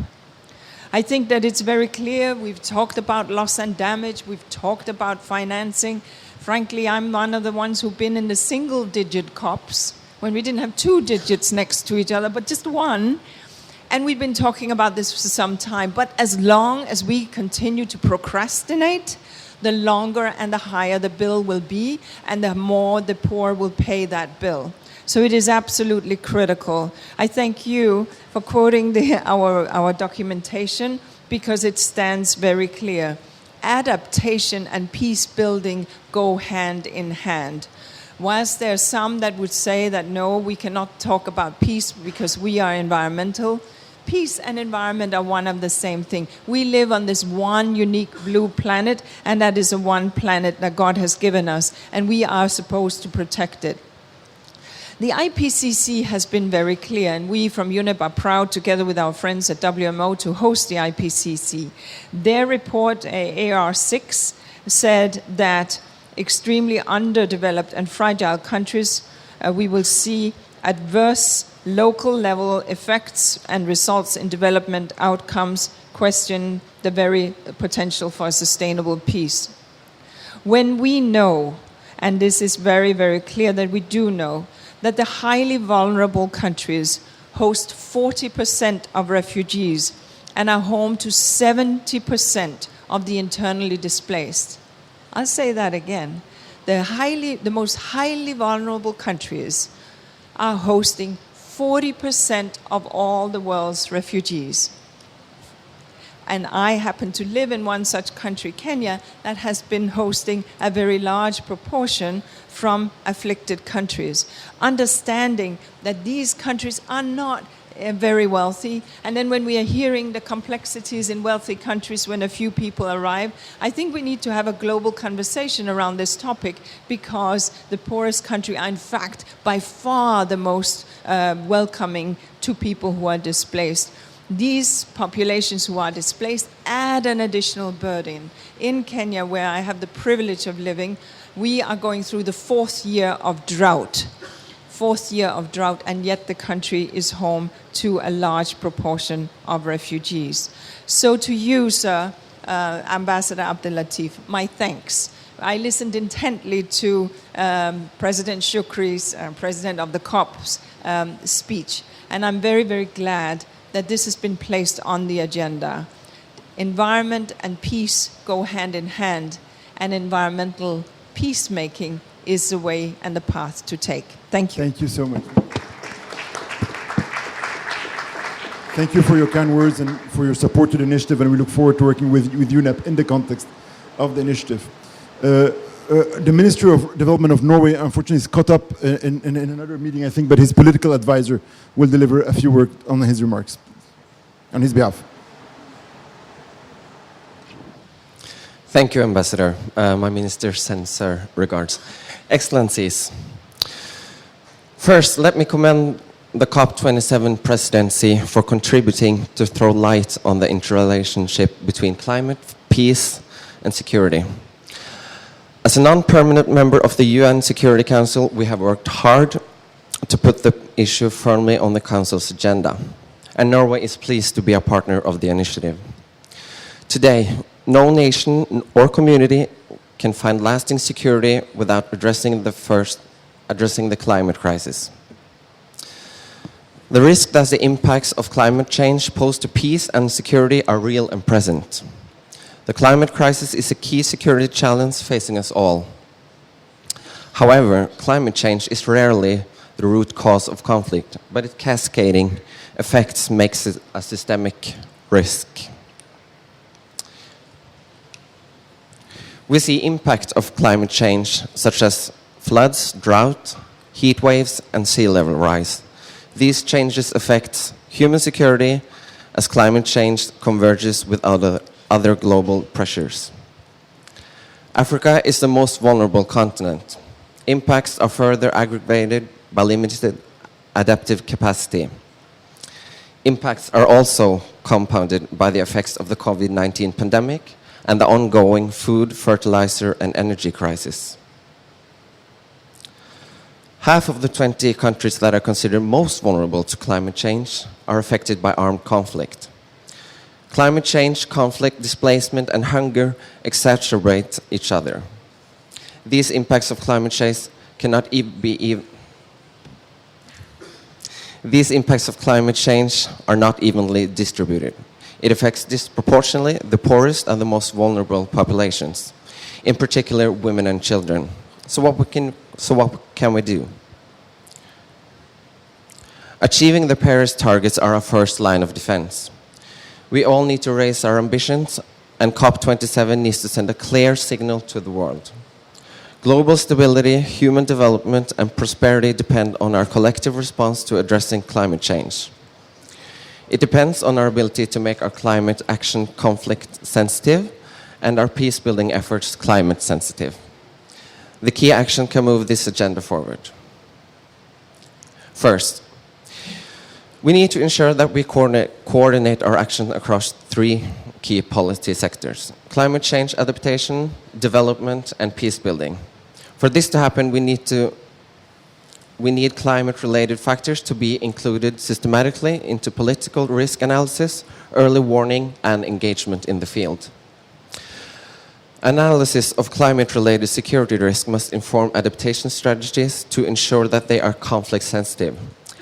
I think that it's very clear. We've talked about loss and damage. We've talked about financing. Frankly, I'm one of the ones who've been in the single-digit COPs when we didn't have 2 digits next to each other, but just one. And we've been talking about this for some time. But as long as we continue to procrastinate, the longer and the higher the bill will be, and the more the poor will pay that bill. So it is absolutely critical. I thank you for quoting our documentation, because it stands very clear. Adaptation and peace building go hand in hand. Whilst there are some that would say that no, we cannot talk about peace because we are environmental, peace and environment are one of the same thing. We live on this one unique blue planet, and that is the one planet that God has given us, and we are supposed to protect it. The IPCC has been very clear, and we from UNEP are proud, together with our friends at WMO, to host the IPCC. Their report, AR6, said that extremely underdeveloped and fragile countries, we will see adverse local level effects and results in development outcomes question the very potential for sustainable peace. When we know, and this is very, very clear that we do know, that the highly vulnerable countries host 40% of refugees and are home to 70% of the internally displaced. I'll say that again. The most highly vulnerable countries are hosting 40% of all the world's refugees. And I happen to live in one such country, Kenya, that has been hosting a very large proportion from afflicted countries. Understanding that these countries are not very wealthy, and then when we are hearing the complexities in wealthy countries when a few people arrive, I think we need to have a global conversation around this topic, because the poorest country are in fact by far the most welcoming to people who are displaced. These populations who are displaced add an additional burden. In Kenya, where I have the privilege of living, we are going through the 4th year of drought. 4th year of drought, and yet the country is home to a large proportion of refugees. So to you, sir, Ambassador Abdel Latif, my thanks. I listened intently to President Shukri's, President of the COP's speech, and I'm very, very glad that this has been placed on the agenda. Environment and peace go hand in hand, and environmental peacemaking is the way and the path to take. Thank you. Thank you so much. Thank you for your kind words and for your support to the initiative, and we look forward to working with UNEP in the context of the initiative. The Minister of Development of Norway, unfortunately, is caught up in another meeting, I think, but his political advisor will deliver a few words on his remarks on his behalf. Thank you, Ambassador. My minister sends her regards. Excellencies, first, let me commend the COP27 presidency for contributing to throw light on the interrelationship between climate, peace, and security. As a non-permanent member of the UN Security Council, we have worked hard to put the issue firmly on the Council's agenda, and Norway is pleased to be a partner of the initiative. Today, no nation or community can find lasting security without addressing the climate crisis. The risk that the impacts of climate change pose to peace and security are real and present. The climate crisis is a key security challenge facing us all. However, climate change is rarely the root cause of conflict, but its cascading effects makes it a systemic risk. We see impact of climate change such as floods, drought, heat waves, and sea level rise. These changes affect human security as climate change converges with other global pressures. Africa is the most vulnerable continent. Impacts are further aggravated by limited adaptive capacity. Impacts are also compounded by the effects of the COVID-19 pandemic and the ongoing food, fertilizer, and energy crisis. Half of the 20 countries that are considered most vulnerable to climate change are affected by armed conflict. Climate change, conflict, displacement, and hunger exacerbate each other. These impacts of climate change cannot These impacts of climate change are not evenly distributed. It affects disproportionately the poorest and the most vulnerable populations, in particular women and children. So what can we do? Achieving the Paris targets are our first line of defense. We all need to raise our ambitions, and COP27 needs to send a clear signal to the world. Global stability, human development, and prosperity depend on our collective response to addressing climate change. It depends on our ability to make our climate action conflict sensitive and our peace-building efforts climate sensitive. The key action can move this agenda forward. First, we need to ensure that we coordinate our action across three key policy sectors: climate change adaptation, development, and peace building. For this to happen, we need climate-related factors to be included systematically into political risk analysis, early warning, and engagement in the field. Analysis of climate-related security risk must inform adaptation strategies to ensure that they are conflict-sensitive.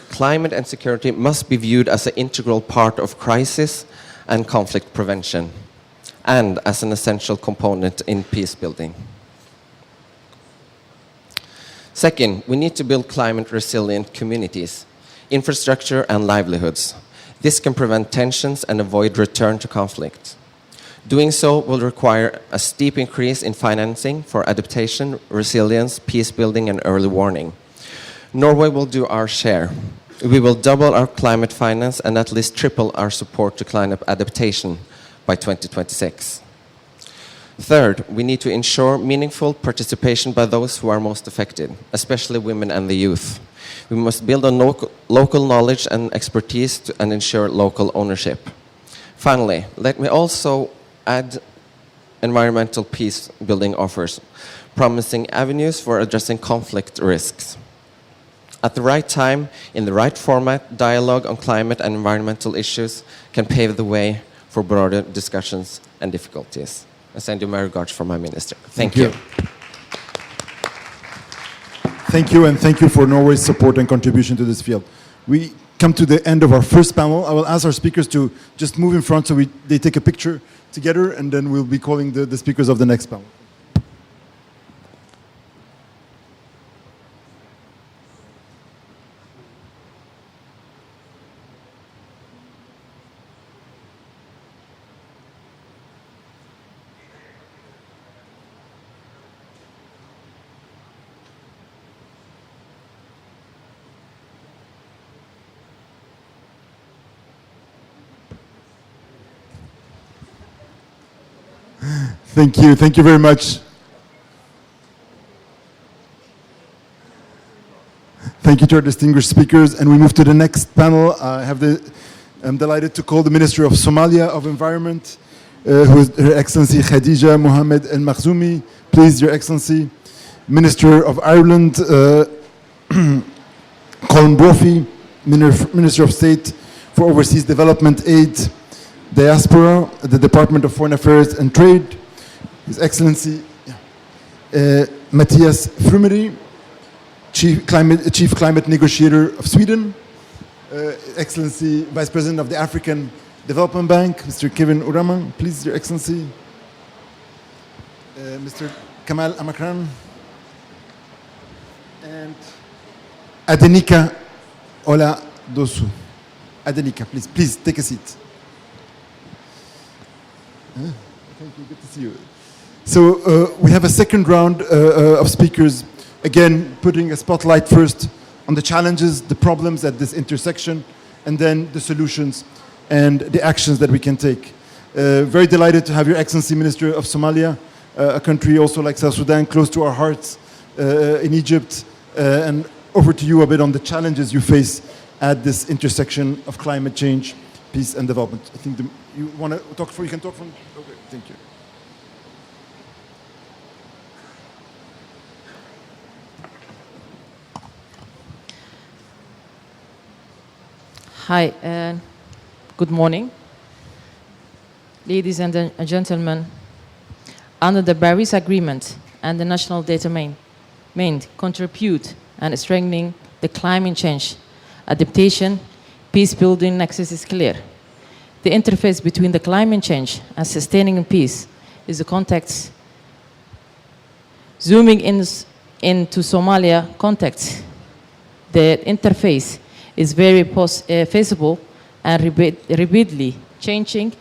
Climate and security must be viewed as an integral part of crisis and conflict prevention, and as an essential component in peace building. Second, we need to build climate-resilient communities, infrastructure, and livelihoods. This can prevent tensions and avoid return to conflict. Doing so will require a steep increase in financing for adaptation, resilience, peace building, and early warning. Norway will do our share. We will double our climate finance and at least triple our support to climate adaptation by 2026. Third, we need to ensure meaningful participation by those who are most affected, especially women and the youth. We must build on local knowledge and expertise and ensure local ownership. Finally, let me also add environmental peace building offers, promising avenues for addressing conflict risks. At the right time, in the right format, dialogue on climate and environmental issues can pave the way for broader discussions and difficulties. I send you my regards from my minister. Thank you. Thank you, and thank you for Norway's support and contribution to this field. We come to the end of our first panel. I will ask our speakers to just move in front so they take a picture together, and then we'll be calling the speakers of the next panel. Thank you very much. Thank you to our distinguished speakers, and we move to the next panel. I'm delighted to call the Minister of Somalia of Environment, who is Her Excellency Khadija Mohammed El Makhzoumi. Please, Your Excellency. Minister of Ireland, Colin Brophy, Minister of State for Overseas Development Aid, Diaspora, the Department of Foreign Affairs and Trade, His Excellency Matthias Frumery, Chief Climate Negotiator of Sweden, Excellency Vice President of the African Development Bank, Mr. Kevin Uraman, please, Your Excellency, Mr. Kamal Amakran, and Adenika Ola Dosu. Adenika, please take a seat. Thank you, good to see you. So we have a second round of speakers, again putting a spotlight first on the challenges, the problems at this intersection, and then the solutions and the actions that we can take. Very delighted to have Your Excellency Minister of Somalia, a country also like South Sudan, close to our hearts, in Egypt, and over to you a bit on the challenges you face at this intersection of climate change, peace and development. I think you want to talk you can talk from, okay, thank you. Hi, good morning. ladies and gentlemen, under the Paris Agreement and the national data main contribute and strengthening the climate change adaptation, peace building nexus is clear. The interface between the climate change and sustaining peace is the context. Zooming into Somalia context, the interface is very feasible and rapidly changing.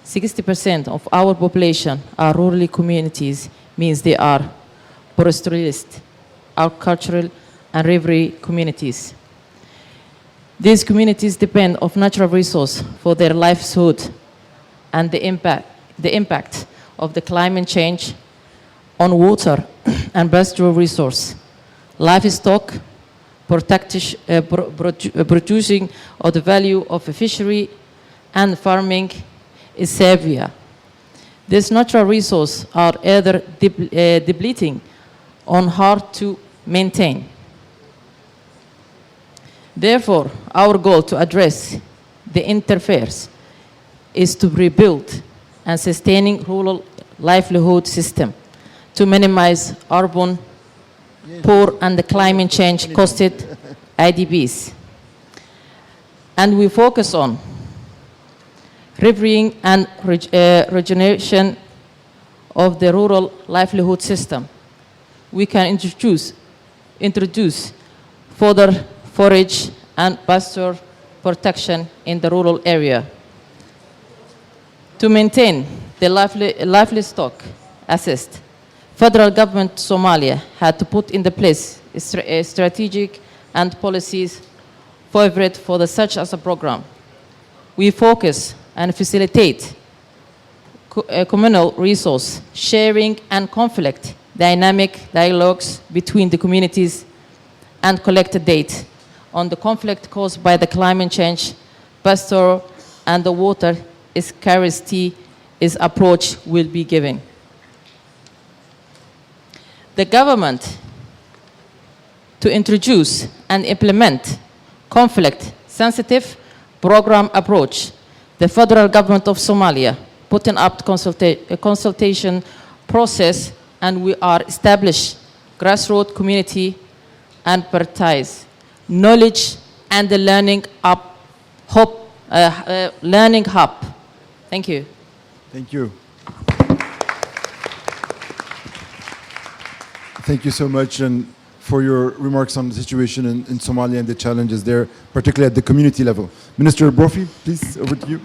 60% of our population are rural communities, means they are pastoralist, agricultural and river communities. These communities depend on natural resources for their livelihood, and the impact of the climate change on water and pastoral resource, livestock, producing of the value of a fishery and farming is severe. These natural resources are either depleting or hard to maintain. Therefore, our goal to address the interface is to rebuild and sustaining rural livelihood system to minimize urban poor and the climate change costed IDPs. And we focus on reviving and regeneration of the rural livelihood system. We can introduce further forage and pasture protection in the rural area. To maintain the livestock assist, federal government Somalia had to put into place strategic and policies favorite for such as a program. We focus and facilitate communal resource sharing and conflict dynamic dialogues between the communities and collect data on the conflict caused by the climate change, pasture, and the water scarcity is approach will be given. The government to introduce and implement conflict-sensitive program approach. The federal government of Somalia putting up a consultation process, and we are established grassroots community and prioritize knowledge and the learning hub. Thank you. Thank you. Thank you so much and for your remarks on the situation in Somalia and the challenges there, particularly at the community level. Minister Brophy, please, over to you.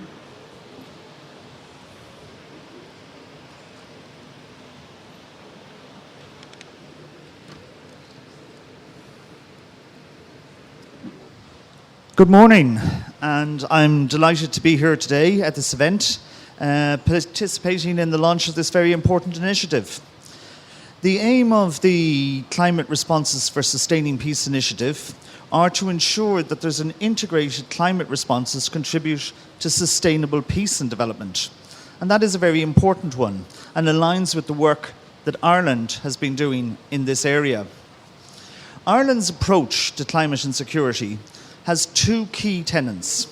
Good morning, and I'm delighted to be here today at this event, participating in the launch of this very important initiative. The aim of the Climate Responses for Sustaining Peace initiative are to ensure that there's an integrated climate responses contribute to sustainable peace and development. And that is a very important one and aligns with the work that Ireland has been doing in this area. Ireland's approach to climate and security has two key tenets.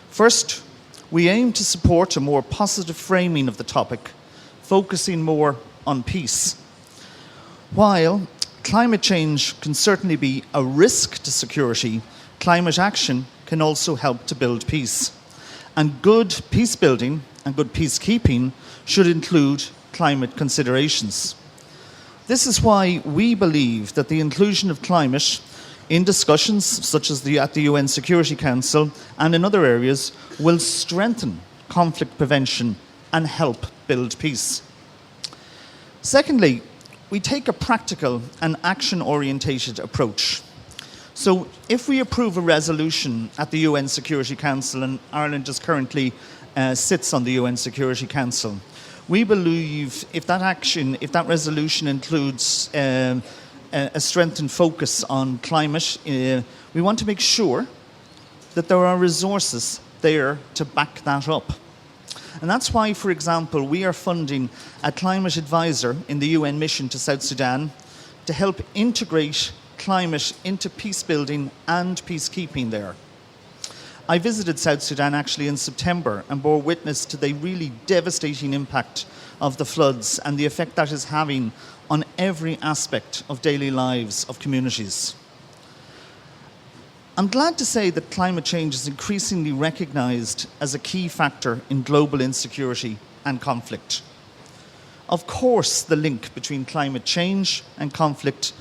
First, we aim to support a more positive framing of the topic, focusing more on peace. While climate change can certainly be a risk to security, climate action can also help to build peace. And good peace building and good peacekeeping should include climate considerations. This is why we believe that the inclusion of climate in discussions such as at the UN Security Council and in other areas will strengthen conflict prevention and help build peace. Secondly, we take a practical and action-orientated approach. So if we approve a resolution at the UN Security Council, and Ireland just currently sits on the UN Security Council, we believe if that resolution includes a strengthened focus on climate, we want to make sure that there are resources there to back that up. And that's why, for example, we are funding a climate advisor in the UN mission to South Sudan to help integrate climate into peace building and peacekeeping there. I visited South Sudan actually in September and bore witness to the really devastating impact of the floods and the effect that is having on every aspect of daily lives of communities. I'm glad to say that climate change is increasingly recognized as a key factor in global insecurity and conflict. Of course, the link between climate change and conflict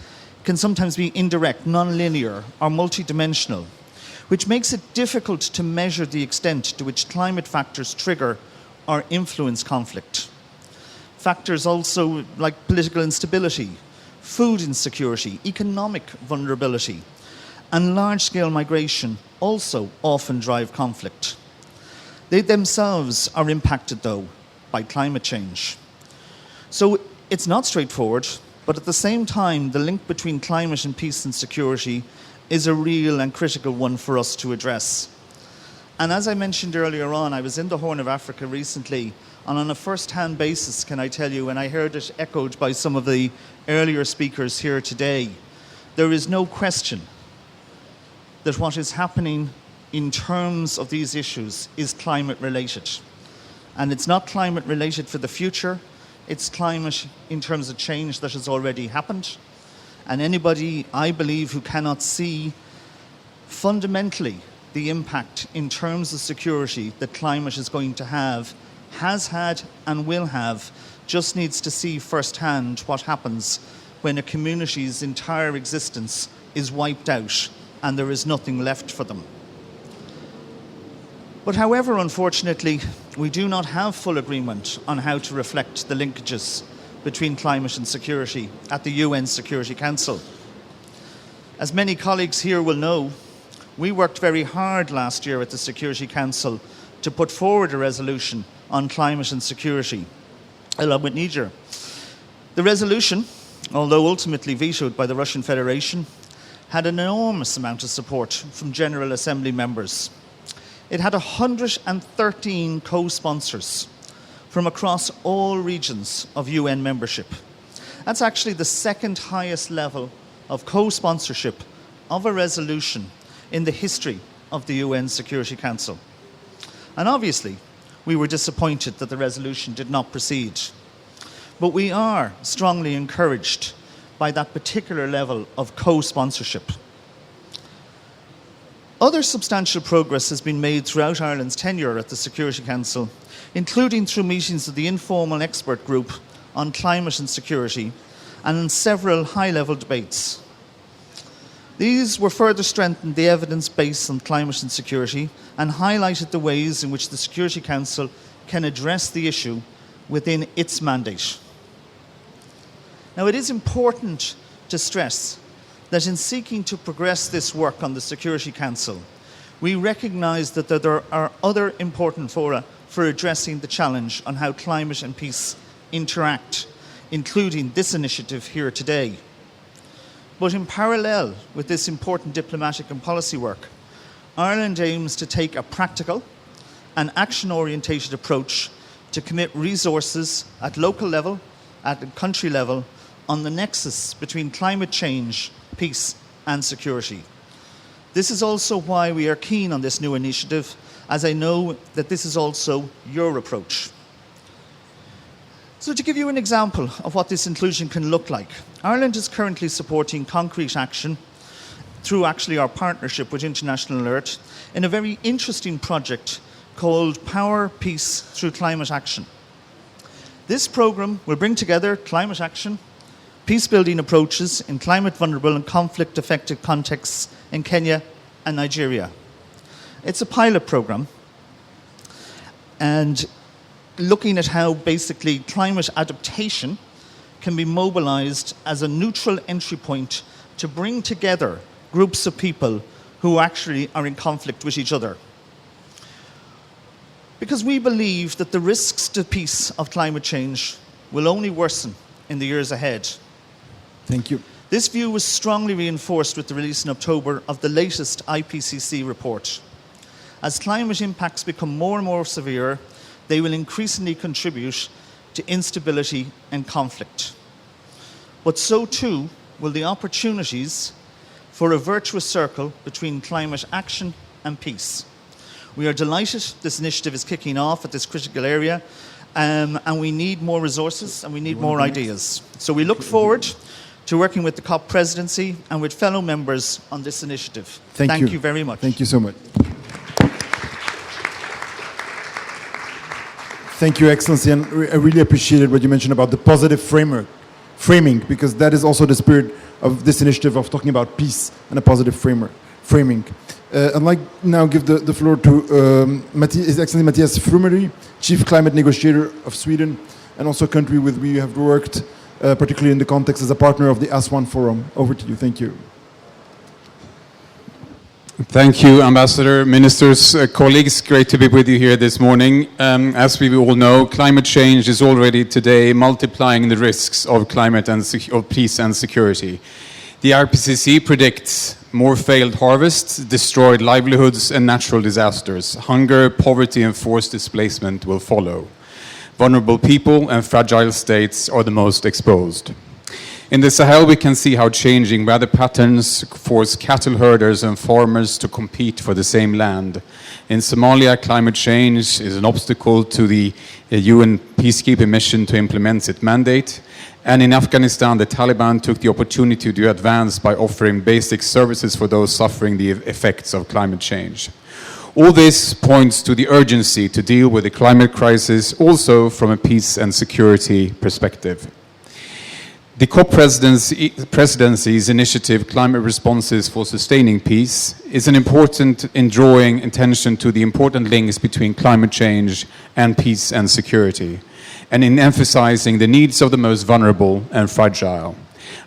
can sometimes be indirect, non-linear, or multidimensional, which makes it difficult to measure the extent to which climate factors trigger or influence conflict. Factors also like political instability, food insecurity, economic vulnerability, and large-scale migration also often drive conflict. They themselves are impacted, though, by climate change. So it's not straightforward, but at the same time, the link between climate and peace and security is a real and critical one for us to address. And as I mentioned earlier on, I was in the Horn of Africa recently, and on a first-hand basis, can I tell you, and I heard it echoed by some of the earlier speakers here today, there is no question that what is happening in terms of these issues is climate-related. And it's not climate-related for the future, it's climate in terms of change that has already happened. And anybody, I believe, who cannot see fundamentally the impact in terms of security that climate is going to have, has had and will have, just needs to see firsthand what happens when a community's entire existence is wiped out and there is nothing left for them. But however, unfortunately, we do not have full agreement on how to reflect the linkages between climate and security at the UN Security Council. As many colleagues here will know, we worked very hard last year at the Security Council to put forward a resolution on climate and security, along with Niger. The resolution, although ultimately vetoed by the Russian Federation, had an enormous amount of support from General Assembly members. It had 113 co-sponsors from across all regions of UN membership. That's actually the second highest level of co-sponsorship of a resolution in the history of the UN Security Council. And obviously, we were disappointed that the resolution did not proceed. But we are strongly encouraged by that particular level of co-sponsorship. Other substantial progress has been made throughout Ireland's tenure at the Security Council, including through meetings of the informal expert group on climate and security and in several high-level debates. These were further strengthened the evidence base on climate and security and highlighted the ways in which the Security Council can address the issue within its mandate. Now, it is important to stress that in seeking to progress this work on the Security Council, we recognise that there are other important fora for addressing the challenge on how climate and peace interact, including this initiative here today. But in parallel with this important diplomatic and policy work, Ireland aims to take a practical and action-orientated approach to commit resources at local level, at country level, on the nexus between climate change, peace and security. This is also why we are keen on this new initiative, as I know that this is also your approach. So to give you an example of what this inclusion can look like, Ireland is currently supporting concrete action through actually our partnership with International Alert in a very interesting project called Power Peace Through Climate Action. This programme will bring together climate action, peace-building approaches in climate-vulnerable and conflict-affected contexts in Kenya and Nigeria. It's a pilot programme, and looking at how basically climate adaptation can be mobilised as a neutral entry point to bring together groups of people who actually are in conflict with each other. Because we believe that the risks to peace of climate change will only worsen in the years ahead. Thank you. This view was strongly reinforced with the release in October of the latest IPCC report. As climate impacts become more and more severe, they will increasingly contribute to instability and conflict. But so too will the opportunities for a virtuous circle between climate action and peace. We are delighted this initiative is kicking off at this critical area, and we need more resources and we need more ideas. So we look forward to working with the COP presidency and with fellow members on this initiative. Thank you very much. Thank you so much. Thank you, Excellency, and I really appreciated what you mentioned about the positive framing, because that is also the spirit of this initiative of talking about peace and a positive framing. I'd like now give the floor to His Excellency Matthias Frumery, Chief Climate Negotiator of Sweden, and also a country with which you have worked, particularly in the context as a partner of the ASWAN Forum. Over to you. Thank you. Thank you, Ambassador, ministers, colleagues. Great to be with you here this morning. As we all know, climate change is already today multiplying the risks of climate and of peace and security. The IPCC predicts more failed harvests, destroyed livelihoods, and natural disasters. Hunger, poverty, and forced displacement will follow. Vulnerable people and fragile states are the most exposed. In the Sahel, we can see how changing weather patterns force cattle herders and farmers to compete for the same land. In Somalia, climate change is an obstacle to the UN peacekeeping mission to implement its mandate. And in Afghanistan, the Taliban took the opportunity to advance by offering basic services for those suffering the effects of climate change. All this points to the urgency to deal with the climate crisis, also from a peace and security perspective. The COP presidency's initiative, Climate Responses for Sustaining Peace, is an important in drawing attention to the important links between climate change and peace and security, and in emphasizing the needs of the most vulnerable and fragile.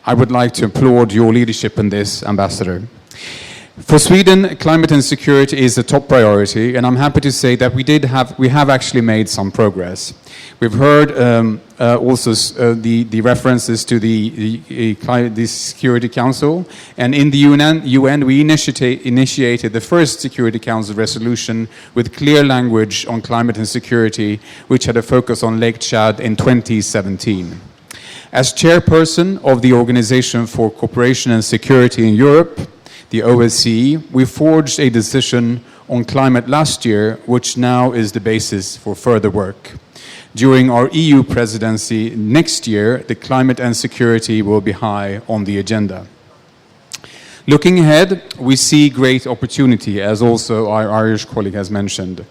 I would like to applaud your leadership in this, Ambassador. For Sweden, climate and security is a top priority, and I'm happy to say that we have actually made some progress. We've heard also the references to the Security Council, and in the UN we initiated the first Security Council resolution with clear language on climate and security, which had a focus on Lake Chad in 2017. As chairperson of the Organization for Cooperation and Security in Europe, the OSCE, we forged a decision on climate last year, which now is the basis for further work. During our EU presidency next year, the climate and security will be high on the agenda. Looking ahead, we see great opportunity, as also our Irish colleague has mentioned.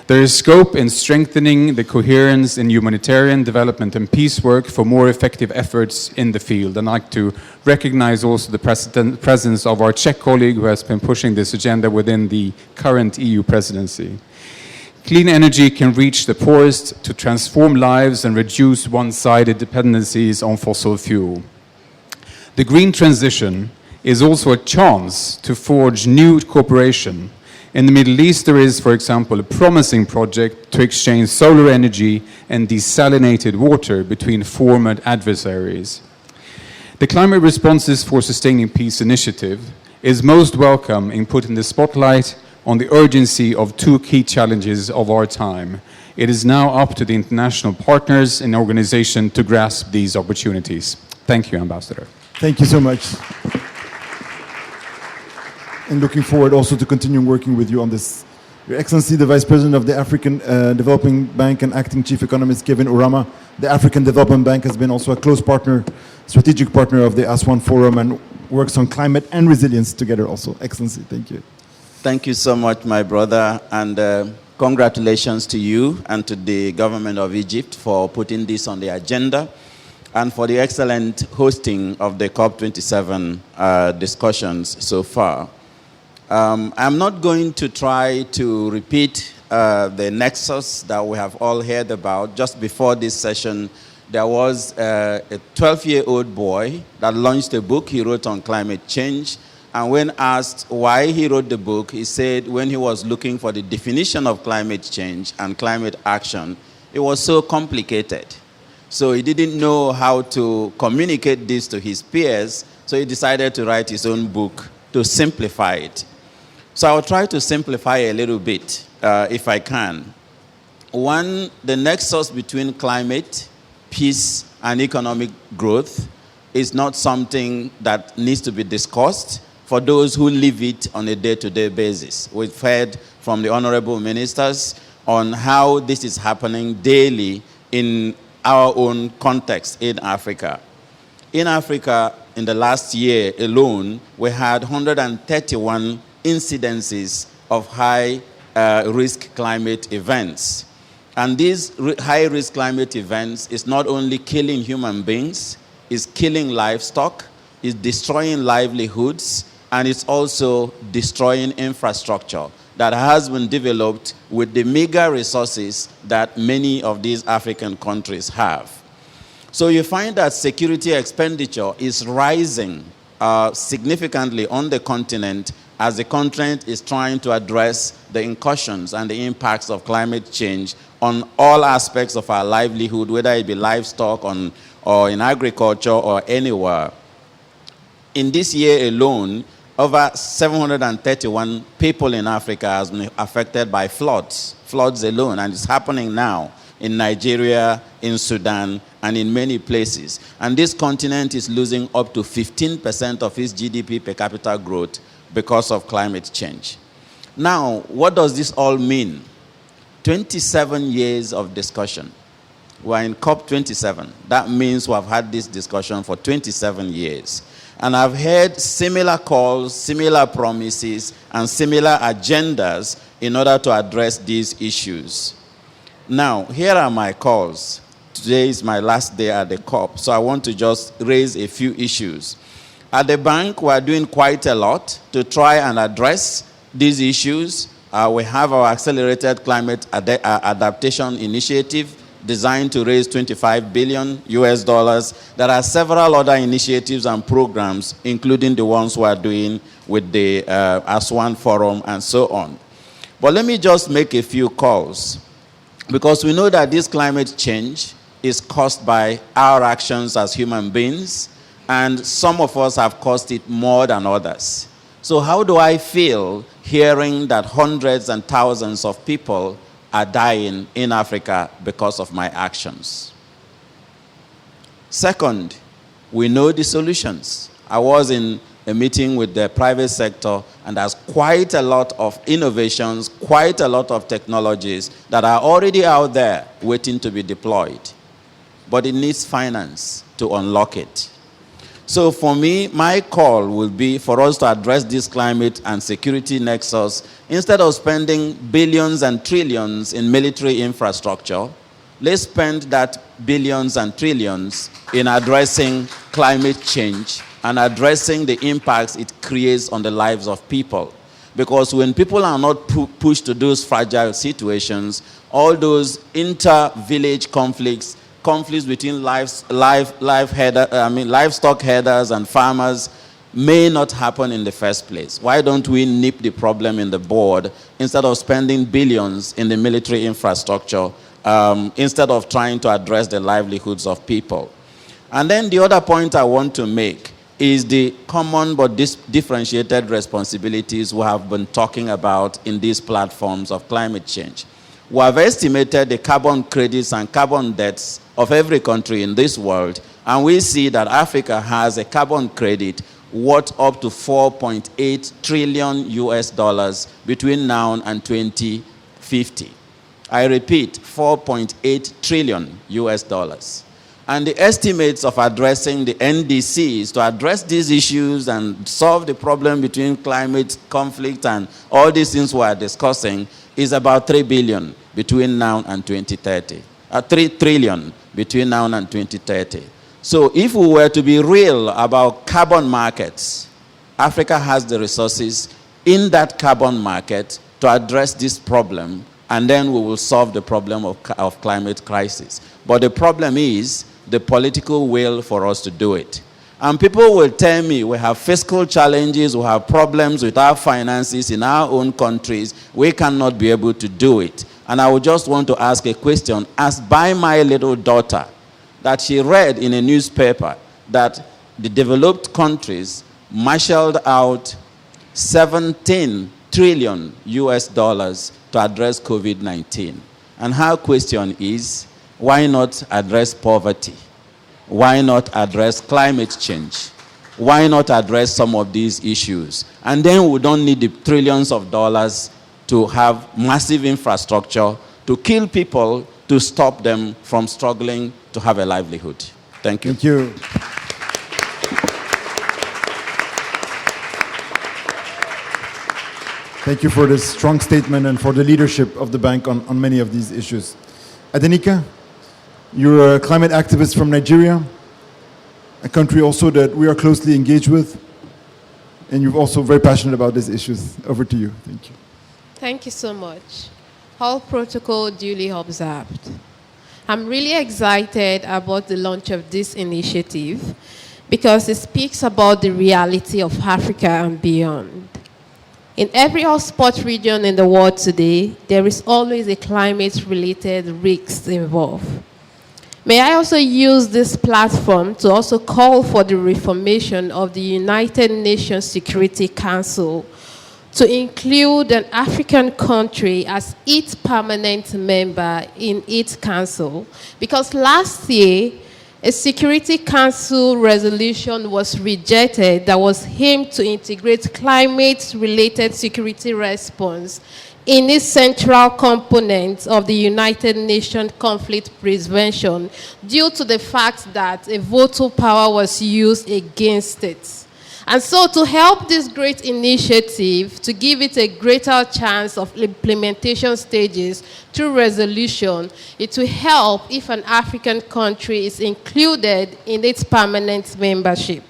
There is scope in strengthening the coherence in humanitarian development and peace work for more effective efforts in the field. And I'd like to recognize also the presence of our Czech colleague who has been pushing this agenda within the current EU presidency. Clean energy can reach the poorest to transform lives and reduce one-sided dependencies on fossil fuel. The green transition is also a chance to forge new cooperation. In the Middle East, there is, for example, a promising project to exchange solar energy and desalinated water between former adversaries. The Climate Responses for Sustaining Peace initiative is most welcome in putting the spotlight on the urgency of two key challenges of our time. It is now up to the international partners in the organization to grasp these opportunities. Thank you, Ambassador. Thank you so much. And looking forward also to continue working with you on this. Your Excellency, the Vice President of the African Development Bank and Acting Chief Economist, Kevin Urama, the African Development Bank has been also a close partner, strategic partner of the ASWAN Forum and works on climate and resilience together also. Excellency, thank you. Thank you so much, my brother, and congratulations to you and to the government of Egypt for putting this on the agenda and for the excellent hosting of the COP27 discussions so far. I'm not going to try to repeat the nexus that we have all heard about. Just before this session, there was a 12-year-old boy that launched a book he wrote on climate change. And when asked why he wrote the book, he said when he was looking for the definition of climate change and climate action, it was so complicated. So he didn't know how to communicate this to his peers, so he decided to write his own book to simplify it. So I'll try to simplify a little bit, if I can. One, the nexus between climate, peace, and economic growth is not something that needs to be discussed for those who live it on a day-to-day basis. We've heard from the honorable ministers on how this is happening daily in our own context in Africa. In Africa, in the last year alone, we had 131 incidences of high-risk climate events. And these high-risk climate events is not only killing human beings, it's killing livestock, it's destroying livelihoods, and it's also destroying infrastructure that has been developed with the meager resources that many of these African countries have. So you find that security expenditure is rising significantly on the continent as the continent is trying to address the incursions and the impacts of climate change on all aspects of our livelihood, whether it be livestock or in agriculture or anywhere. In this year alone, over 731 people in Africa have been affected by floods alone, and it's happening now in Nigeria, in Sudan, and in many places. And this continent is losing up to 15% of its GDP per capita growth because of climate change. Now, what does this all mean? 27 years of discussion. We're in COP27. That means we have had this discussion for 27 years. And I've heard similar calls, similar promises, and similar agendas in order to address these issues. Now, here are my calls. Today is my last day at the COP, so I want to just raise a few issues. At the bank, we're doing quite a lot to try and address these issues. We have our Accelerated Climate Adaptation Initiative designed to raise $25 billion. There are several other initiatives and programs, including the ones we are doing with the ASWAN Forum and so on. But let me just make a few calls, because we know that this climate change is caused by our actions as human beings, and some of us have caused it more than others. So how do I feel hearing that hundreds and thousands of people are dying in Africa because of my actions? Second, we know the solutions. I was in a meeting with the private sector, and there's quite a lot of innovations, quite a lot of technologies that are already out there waiting to be deployed. But it needs finance to unlock it. So for me, my call will be for us to address this climate and security nexus. Instead of spending billions and trillions in military infrastructure, let's spend that billions and trillions in addressing climate change and addressing the impacts it creates on the lives of people. Because when people are not pushed to those fragile situations, all those inter-village conflicts between livestock herders and farmers may not happen in the first place. Why don't we nip the problem in the bud instead of spending billions in the military infrastructure, instead of trying to address the livelihoods of people? And then the other point I want to make is the common but differentiated responsibilities we have been talking about in these platforms of climate change. We have estimated the carbon credits and carbon debts of every country in this world, and we see that Africa has a carbon credit worth up to $4.8 trillion between now and 2050. I repeat, $4.8 trillion. And the estimates of addressing the NDCs to address these issues and solve the problem between climate conflict and all these things we are discussing is about $3 billion between now and 2030. 3 trillion between now and 2030. So if we were to be real about carbon markets, Africa has the resources in that carbon market to address this problem, and then we will solve the problem of climate crisis. But the problem is the political will for us to do it. And people will tell me we have fiscal challenges, we have problems with our finances in our own countries, we cannot be able to do it. And I would just want to ask a question asked by my little daughter, that she read in a newspaper that the developed countries marshaled out $17 trillion to address COVID-19. And her question is, why not address poverty? Why not address climate change? Why not address some of these issues? And then we don't need the trillions of dollars to have massive infrastructure to kill people to stop them from struggling to have a livelihood. Thank you. Thank you. Thank you for this strong statement and for the leadership of the bank on many of these issues. Adenika, you're a climate activist from Nigeria, a country also that we are closely engaged with, and you're also very passionate about these issues. Over to you. Thank you. Thank you so much. All protocol duly observed. I'm really excited about the launch of this initiative because it speaks about the reality of Africa and beyond. In every hotspot region in the world today, there is always a climate-related risk involved. May I also use this platform to also call for the reformation of the United Nations Security Council to include an African country as its permanent member in its council. Because last year, a Security Council resolution was rejected that was aimed to integrate climate-related security response in its central component of the United Nations conflict prevention due to the fact that a veto power was used against it. And so to help this great initiative, to give it a greater chance of implementation stages through resolution, it will help if an African country is included in its permanent membership.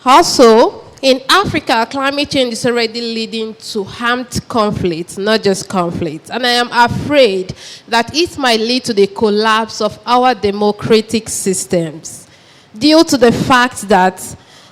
Also, in Africa, climate change is already leading to armed conflict, not just conflict. And I am afraid that it might lead to the collapse of our democratic systems, due to the fact that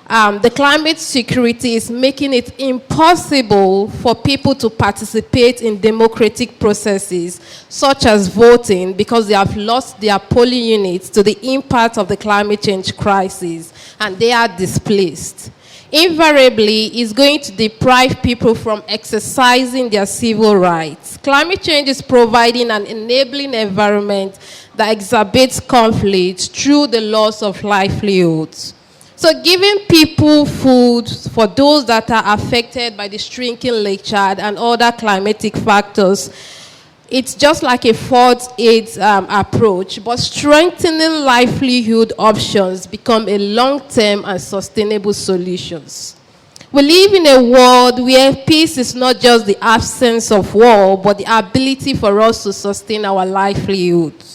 the climate security is making it impossible for people to participate in democratic processes, such as voting, because they have lost their polling units to the impact of the climate change crisis, and they are displaced. Invariably, it's going to deprive people from exercising their civil rights. Climate change is providing an enabling environment that exacerbates conflict through the loss of livelihoods. So giving people food for those that are affected by the shrinking Lake Chad and other climatic factors, it's just like a fourth aid approach, but strengthening livelihood options become a long-term and sustainable solutions. We live in a world where peace is not just the absence of war, but the ability for us to sustain our livelihoods.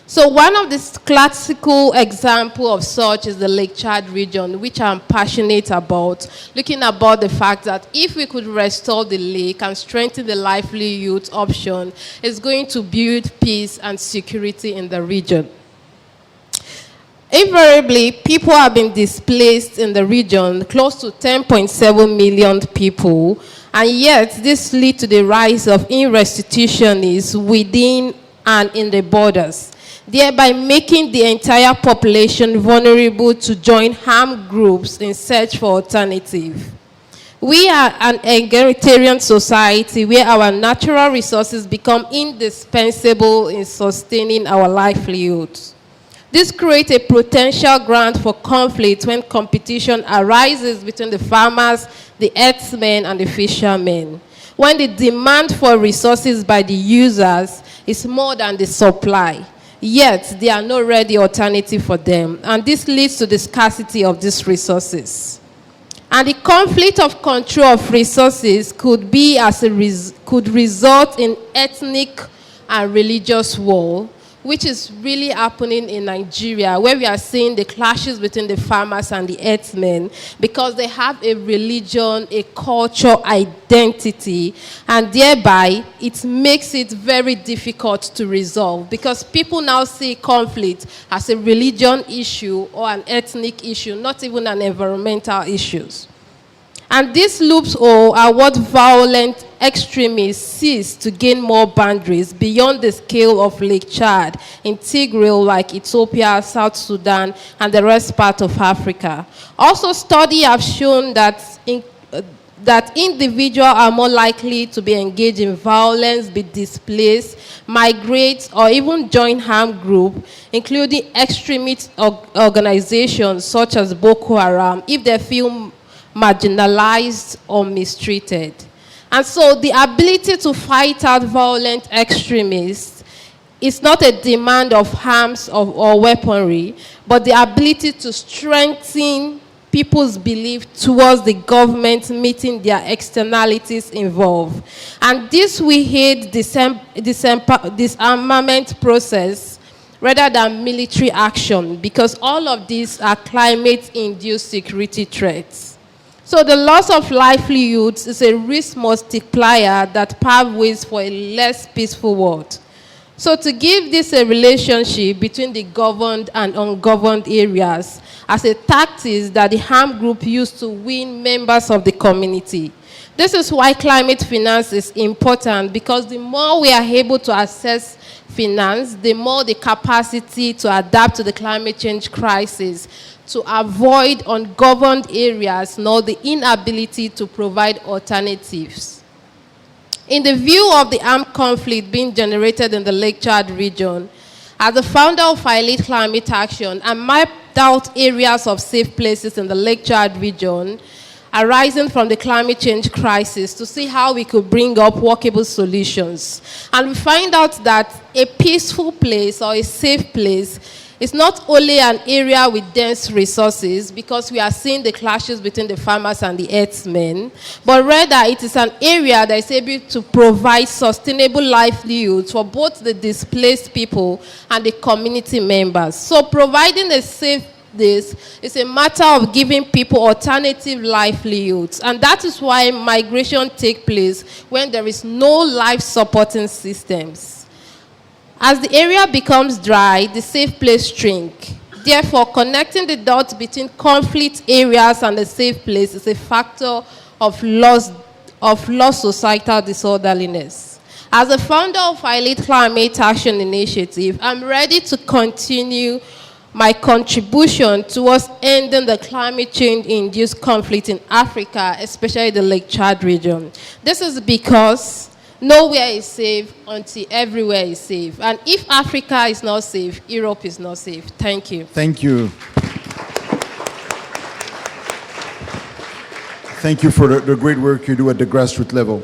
So one of the classical examples of such is the Lake Chad region, which I'm passionate about, looking about the fact that if we could restore the lake and strengthen the livelihood option, it's going to build peace and security in the region. Invariably, people have been displaced in the region, close to 10.7 million people, and yet this leads to the rise of in-restitutionists within and in the borders, thereby making the entire population vulnerable to join armed groups in search for alternative. We are an egalitarian society where our natural resources become indispensable in sustaining our livelihoods. This creates a potential ground for conflict when competition arises between the farmers, the herdsmen, and the fishermen, when the demand for resources by the users is more than the supply. Yet, there are no ready alternative for them, and this leads to the scarcity of these resources. And the conflict of control of resources could result in ethnic and religious war, which is really happening in Nigeria, where we are seeing the clashes between the farmers and the herdsmen because they have a religion, a culture, identity, and thereby it makes it very difficult to resolve because people now see conflict as a religion issue or an ethnic issue, not even an environmental issue. And these loops are what violent extremists seize to gain more boundaries beyond the scale of Lake Chad, integral like Ethiopia, South Sudan, and the rest part of Africa. Also, studies have shown that individuals are more likely to be engaged in violence, be displaced, migrate, or even join armed groups, including extremist organizations such as Boko Haram, if they feel marginalized or mistreated. And so the ability to fight out violent extremists is not a demand of arms or weaponry, but the ability to strengthen people's belief towards the government meeting their externalities involved. And this will aid disarmament process rather than military action, because all of these are climate-induced security threats. So the loss of livelihoods is a risk multiplier that paves ways for a less peaceful world. So to give this a relationship between the governed and ungoverned areas as a tactic that the armed group used to win members of the community. This is why climate finance is important, because the more we are able to access finance, the more the capacity to adapt to the climate change crisis, to avoid ungoverned areas, nor the inability to provide alternatives. In the view of the armed conflict being generated in the Lake Chad region, as the founder of Elite Climate Action, I mapped out areas of safe places in the Lake Chad region arising from the climate change crisis to see how we could bring up workable solutions. And we find out that a peaceful place or a safe place is not only an area with dense resources, because we are seeing the clashes between the farmers and the herdsmen, but rather it is an area that is able to provide sustainable livelihoods for both the displaced people and the community members. So providing a safe place is a matter of giving people alternative livelihoods. And that is why migration takes place when there is no life supporting systems. As the area becomes dry, the safe place shrinks. Therefore, connecting the dots between conflict areas and the safe place is a factor of lost societal disorderliness. As a founder of Elite Climate Action Initiative, I'm ready to continue my contribution towards ending the climate change-induced conflict in Africa, especially the Lake Chad region. This is because nowhere is safe until everywhere is safe. And if Africa is not safe, Europe is not safe. Thank you. Thank you. Thank you for the great work you do at the grassroots level.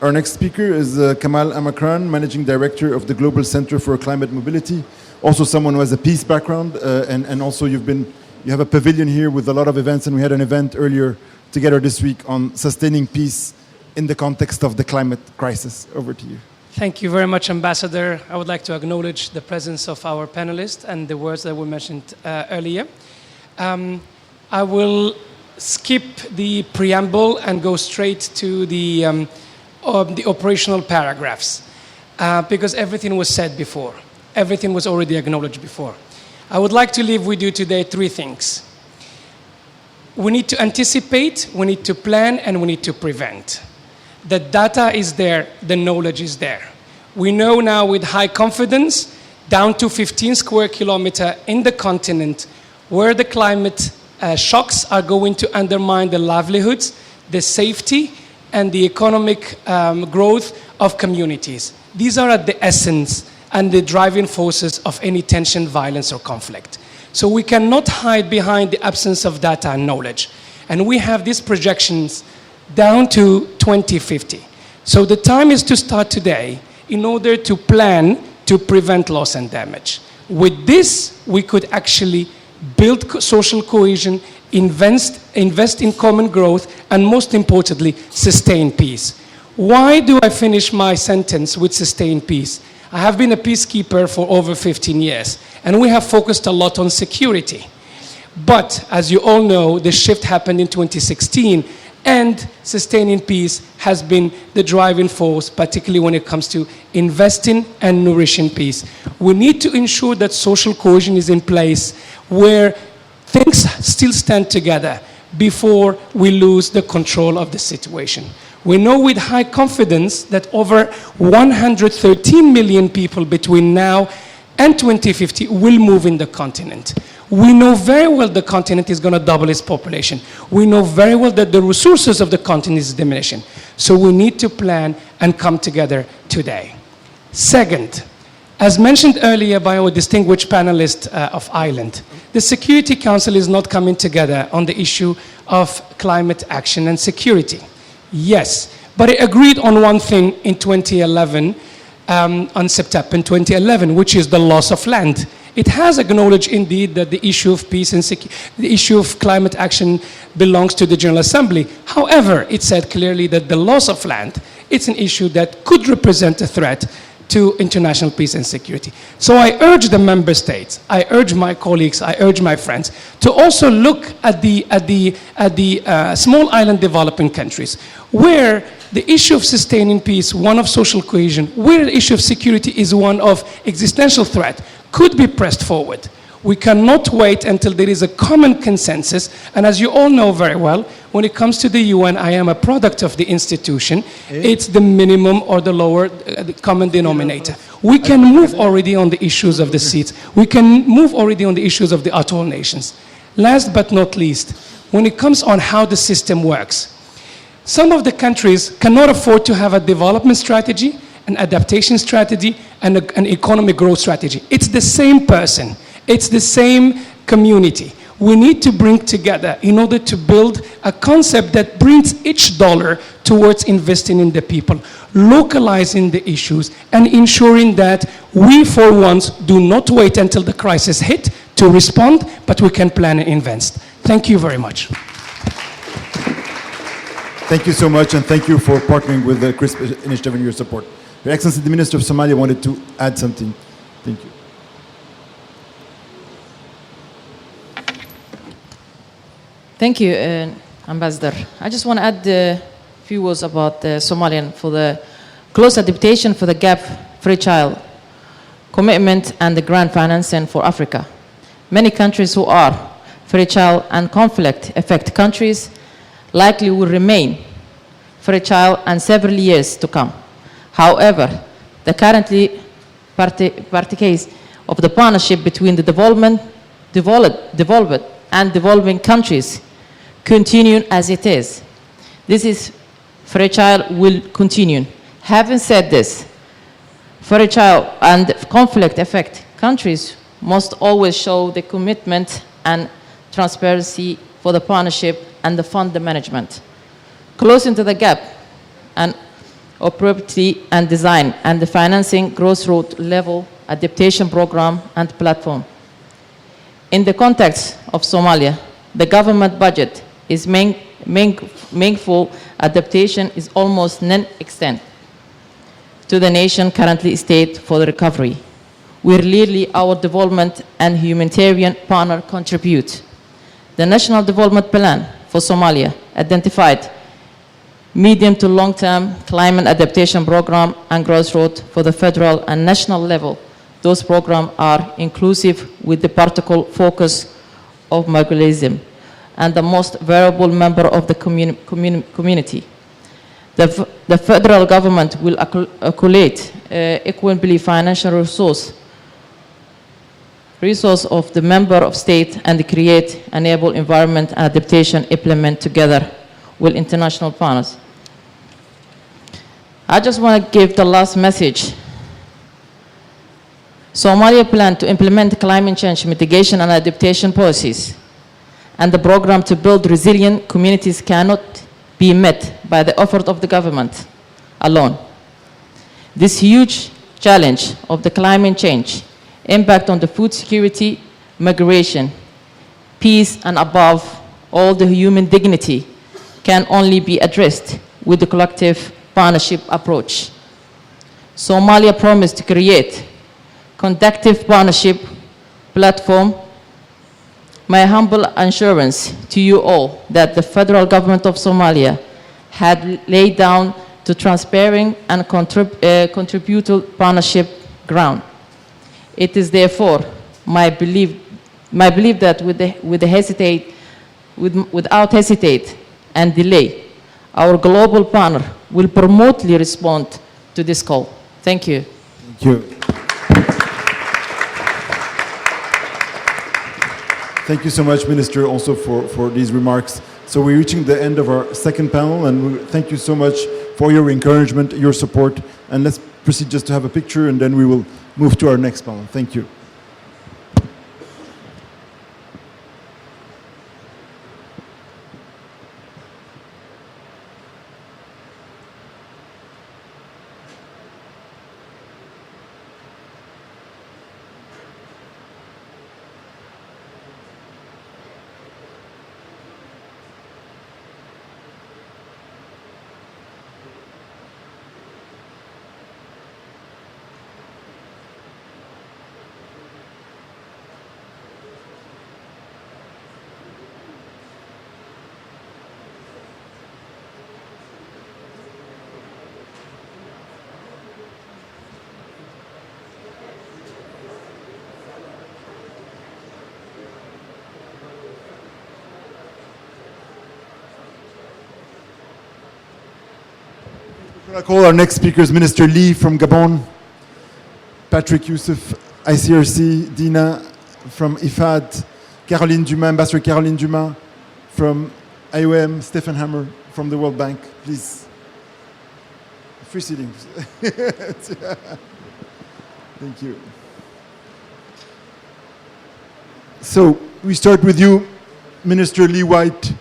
Our next speaker is Kamal Amakran, Managing Director of the Global Center for Climate Mobility. Also someone who has a peace background, and also you have a pavilion here with a lot of events, and we had an event earlier together this week on sustaining peace in the context of the climate crisis. Over to you. Thank you very much, Ambassador. I would like to acknowledge the presence of our panelists and the words that were mentioned earlier. I will skip the preamble and go straight to the operational paragraphs because everything was said before. Everything was already acknowledged before. I would like to leave with you today three things. We need to anticipate, we need to plan, and we need to prevent. The data is there, the knowledge is there. We know now with high confidence, down to 15 square kilometers in the continent, where the climate shocks are going to undermine the livelihoods, the safety, and the economic growth of communities. These are at the essence and the driving forces of any tension, violence, or conflict. So we cannot hide behind the absence of data and knowledge. And we have these projections down to 2050. So the time is to start today in order to plan to prevent loss and damage. With this, we could actually build social cohesion, invest in common growth, and most importantly, sustain peace. Why do I finish my sentence with sustain peace? I have been a peacekeeper for over 15 years, and we have focused a lot on security. But as you all know, the shift happened in 2016, and sustaining peace has been the driving force, particularly when it comes to investing and nourishing peace. We need to ensure that social cohesion is in place where things still stand together before we lose the control of the situation. We know with high confidence that over 113 million people between now and 2050 will move in the continent. We know very well the continent is going to double its population. We know very well that the resources of the continent is diminishing. So we need to plan and come together today. Second, as mentioned earlier by our distinguished panelist of Ireland, the Security Council is not coming together on the issue of climate action and security. Yes, But it agreed on one thing in 2011, on September 2011, which is the loss of land. It has acknowledged indeed that the issue of peace and the issue of climate action belongs to the General Assembly. However, it said clearly that the loss of land, it's an issue that could represent a threat to international peace and security. So I urge the member states, I urge my colleagues, I urge my friends to also look at the small island developing countries, where the issue of sustaining peace, one of social cohesion, where the issue of security is one of existential threat, could be pressed forward. We cannot wait until there is a common consensus. And as you all know very well, when it comes to the UN, I am a product of the institution. It's the minimum or the lower common denominator. We can move already on the issues of the seats. We can move already on the issues of the atoll nations. Last but not least, when it comes on how the system works, some of the countries cannot afford to have a development strategy, an adaptation strategy, and an economic growth strategy. It's the same person. It's the same community. We need to bring together in order to build a concept that brings each dollar towards investing in the people, localizing the issues, and ensuring that we, for once, do not wait until the crisis hit to respond, but we can plan and invest. Thank you very much. Thank you so much, and thank you for partnering with the CRSP initiative and your support. Your Excellency, the Minister of Somalia wanted to add something. Thank you. Thank you, Ambassador. I just want to add a few words about the Somalian for the close adaptation for the gap, free child, commitment, and the grant financing for Africa. Many countries who are free child and conflict affect countries likely will remain free child and several years to come. However, the currently party case of the partnership between the developed and developing countries continue as it is. This is free child will continue. Having said this, free child and conflict affect countries must always show the commitment and transparency for the partnership and the fund management. Closing to the gap and appropriately and design and the financing grassroots level adaptation program and platform. In the context of Somalia, the government budget is meaningful adaptation is almost non-extent to the nation currently state for the recovery, where clearly our development and humanitarian partner contribute. The National Development Plan for Somalia identified medium to long-term climate adaptation program and grassroots for the federal and national level. Those programs are inclusive with the particular focus of marginalism and the most vulnerable member of the community. The federal government will accumulate equitably financial resource of the member of state and create enable environment adaptation implement together with international partners. I just want to give the last message. Somalia plan to implement climate change mitigation and adaptation policies, and the program to build resilient communities cannot be met by the effort of the government alone. This huge challenge of the climate change, impact on the food security, migration, peace, and above all the human dignity can only be addressed with the collective partnership approach. Somalia promised to create conducive partnership platform. My humble assurance to you all that the federal government of Somalia had laid down to transparent and contributory partnership ground. It is therefore my belief that without hesitate and delay, our global partner will promptly respond to this call. Thank you. Thank you. Thank you so much, Minister, also for these remarks. So we're reaching the end of our second panel, and thank you so much for your encouragement, your support. And let's proceed just to have a picture, and then we will move to our next panel. Thank you. I call our next speakers Minister Lee from Gabon, Patrick Youssef, ICRC, Dina from IFAD, Caroline Dumas, Ambassador Caroline Dumas from IOM, Stephen Hammer from the World Bank. Please. Free seating. Thank you. So we start with you, Minister Lee White,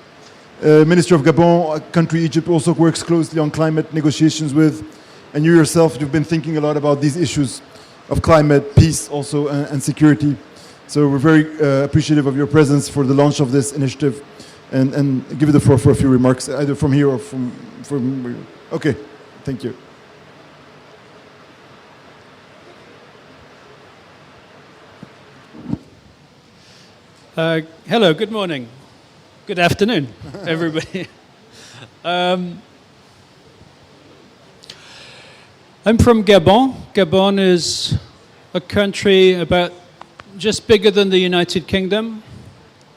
Minister of Gabon, a country Egypt also works closely on climate negotiations with, and you yourself, you've been thinking a lot about these issues of climate, peace also, and security. So we're very appreciative of your presence for the launch of this initiative, and give you the floor for a few remarks, either from here or from okay, thank you. Hello, good morning. Good afternoon, everybody. I'm from Gabon. Gabon is a country about just bigger than the United Kingdom,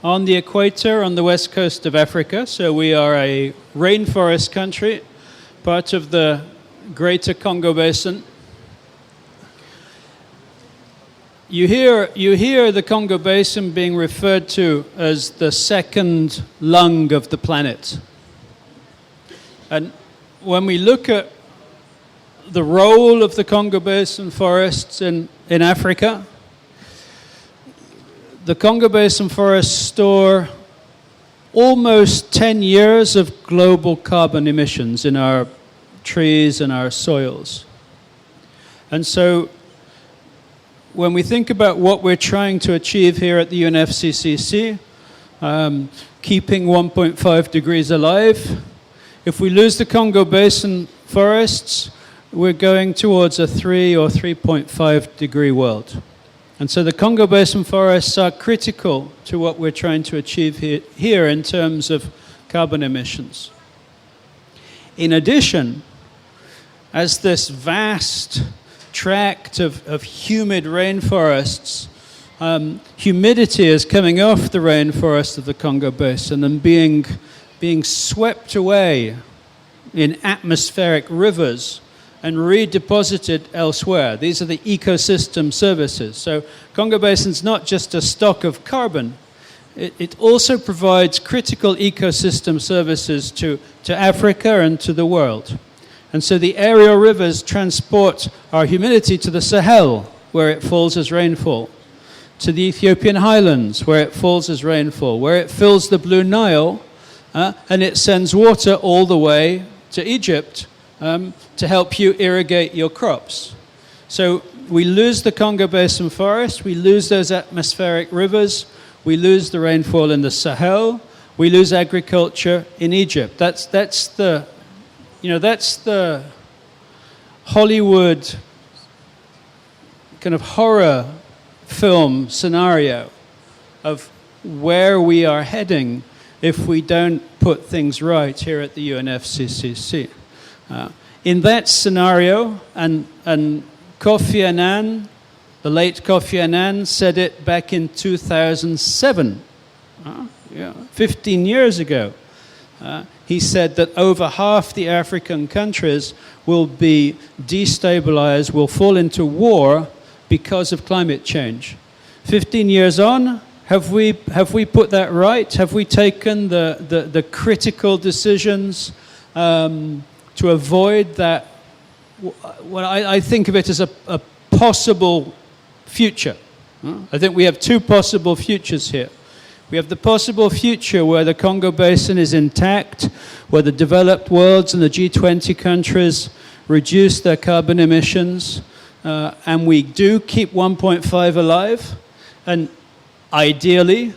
on the equator on the west coast of Africa. So we are a rainforest country, part of the greater Congo Basin. You hear the Congo Basin being referred to as the second lung of the planet. And when we look at the role of the Congo Basin forests in Africa, the Congo Basin forests store almost 10 years of global carbon emissions in our trees and our soils. And so when we think about what we're trying to achieve here at the UNFCCC, keeping 1.5 degrees alive, if we lose the Congo Basin forests, we're going towards a 3 or 3.5 degree world. And so the Congo Basin forests are critical to what we're trying to achieve here in terms of carbon emissions. In addition, as this vast tract of humid rainforests, humidity is coming off the rainforest of the Congo Basin and being swept away in atmospheric rivers and redeposited elsewhere. These are the ecosystem services. So Congo Basin's not just a stock of carbon, it also provides critical ecosystem services to Africa and to the world. And so the aerial rivers transport our humidity to the Sahel, where it falls as rainfall, to the Ethiopian highlands, where it falls as rainfall, where it fills the Blue Nile, and it sends water all the way to Egypt to help you irrigate your crops. So we lose the Congo Basin forest, we lose those atmospheric rivers, we lose the rainfall in the Sahel, we lose agriculture in Egypt. That's the Hollywood kind of horror film scenario of where we are heading if we don't put things right here at the UNFCCC. In that scenario, and Kofi Annan, the late Kofi Annan, said it back in 2007, 15 years ago. He said that over half the African countries will be destabilized, will fall into war because of climate change. 15 years on, have we put that right? Have we taken the critical decisions to avoid that? Well, I think of it as a possible future. I think we have two possible futures here. We have the possible future where the Congo Basin is intact, where the developed worlds and the G20 countries reduce their carbon emissions, and we do keep 1.5 alive. And ideally,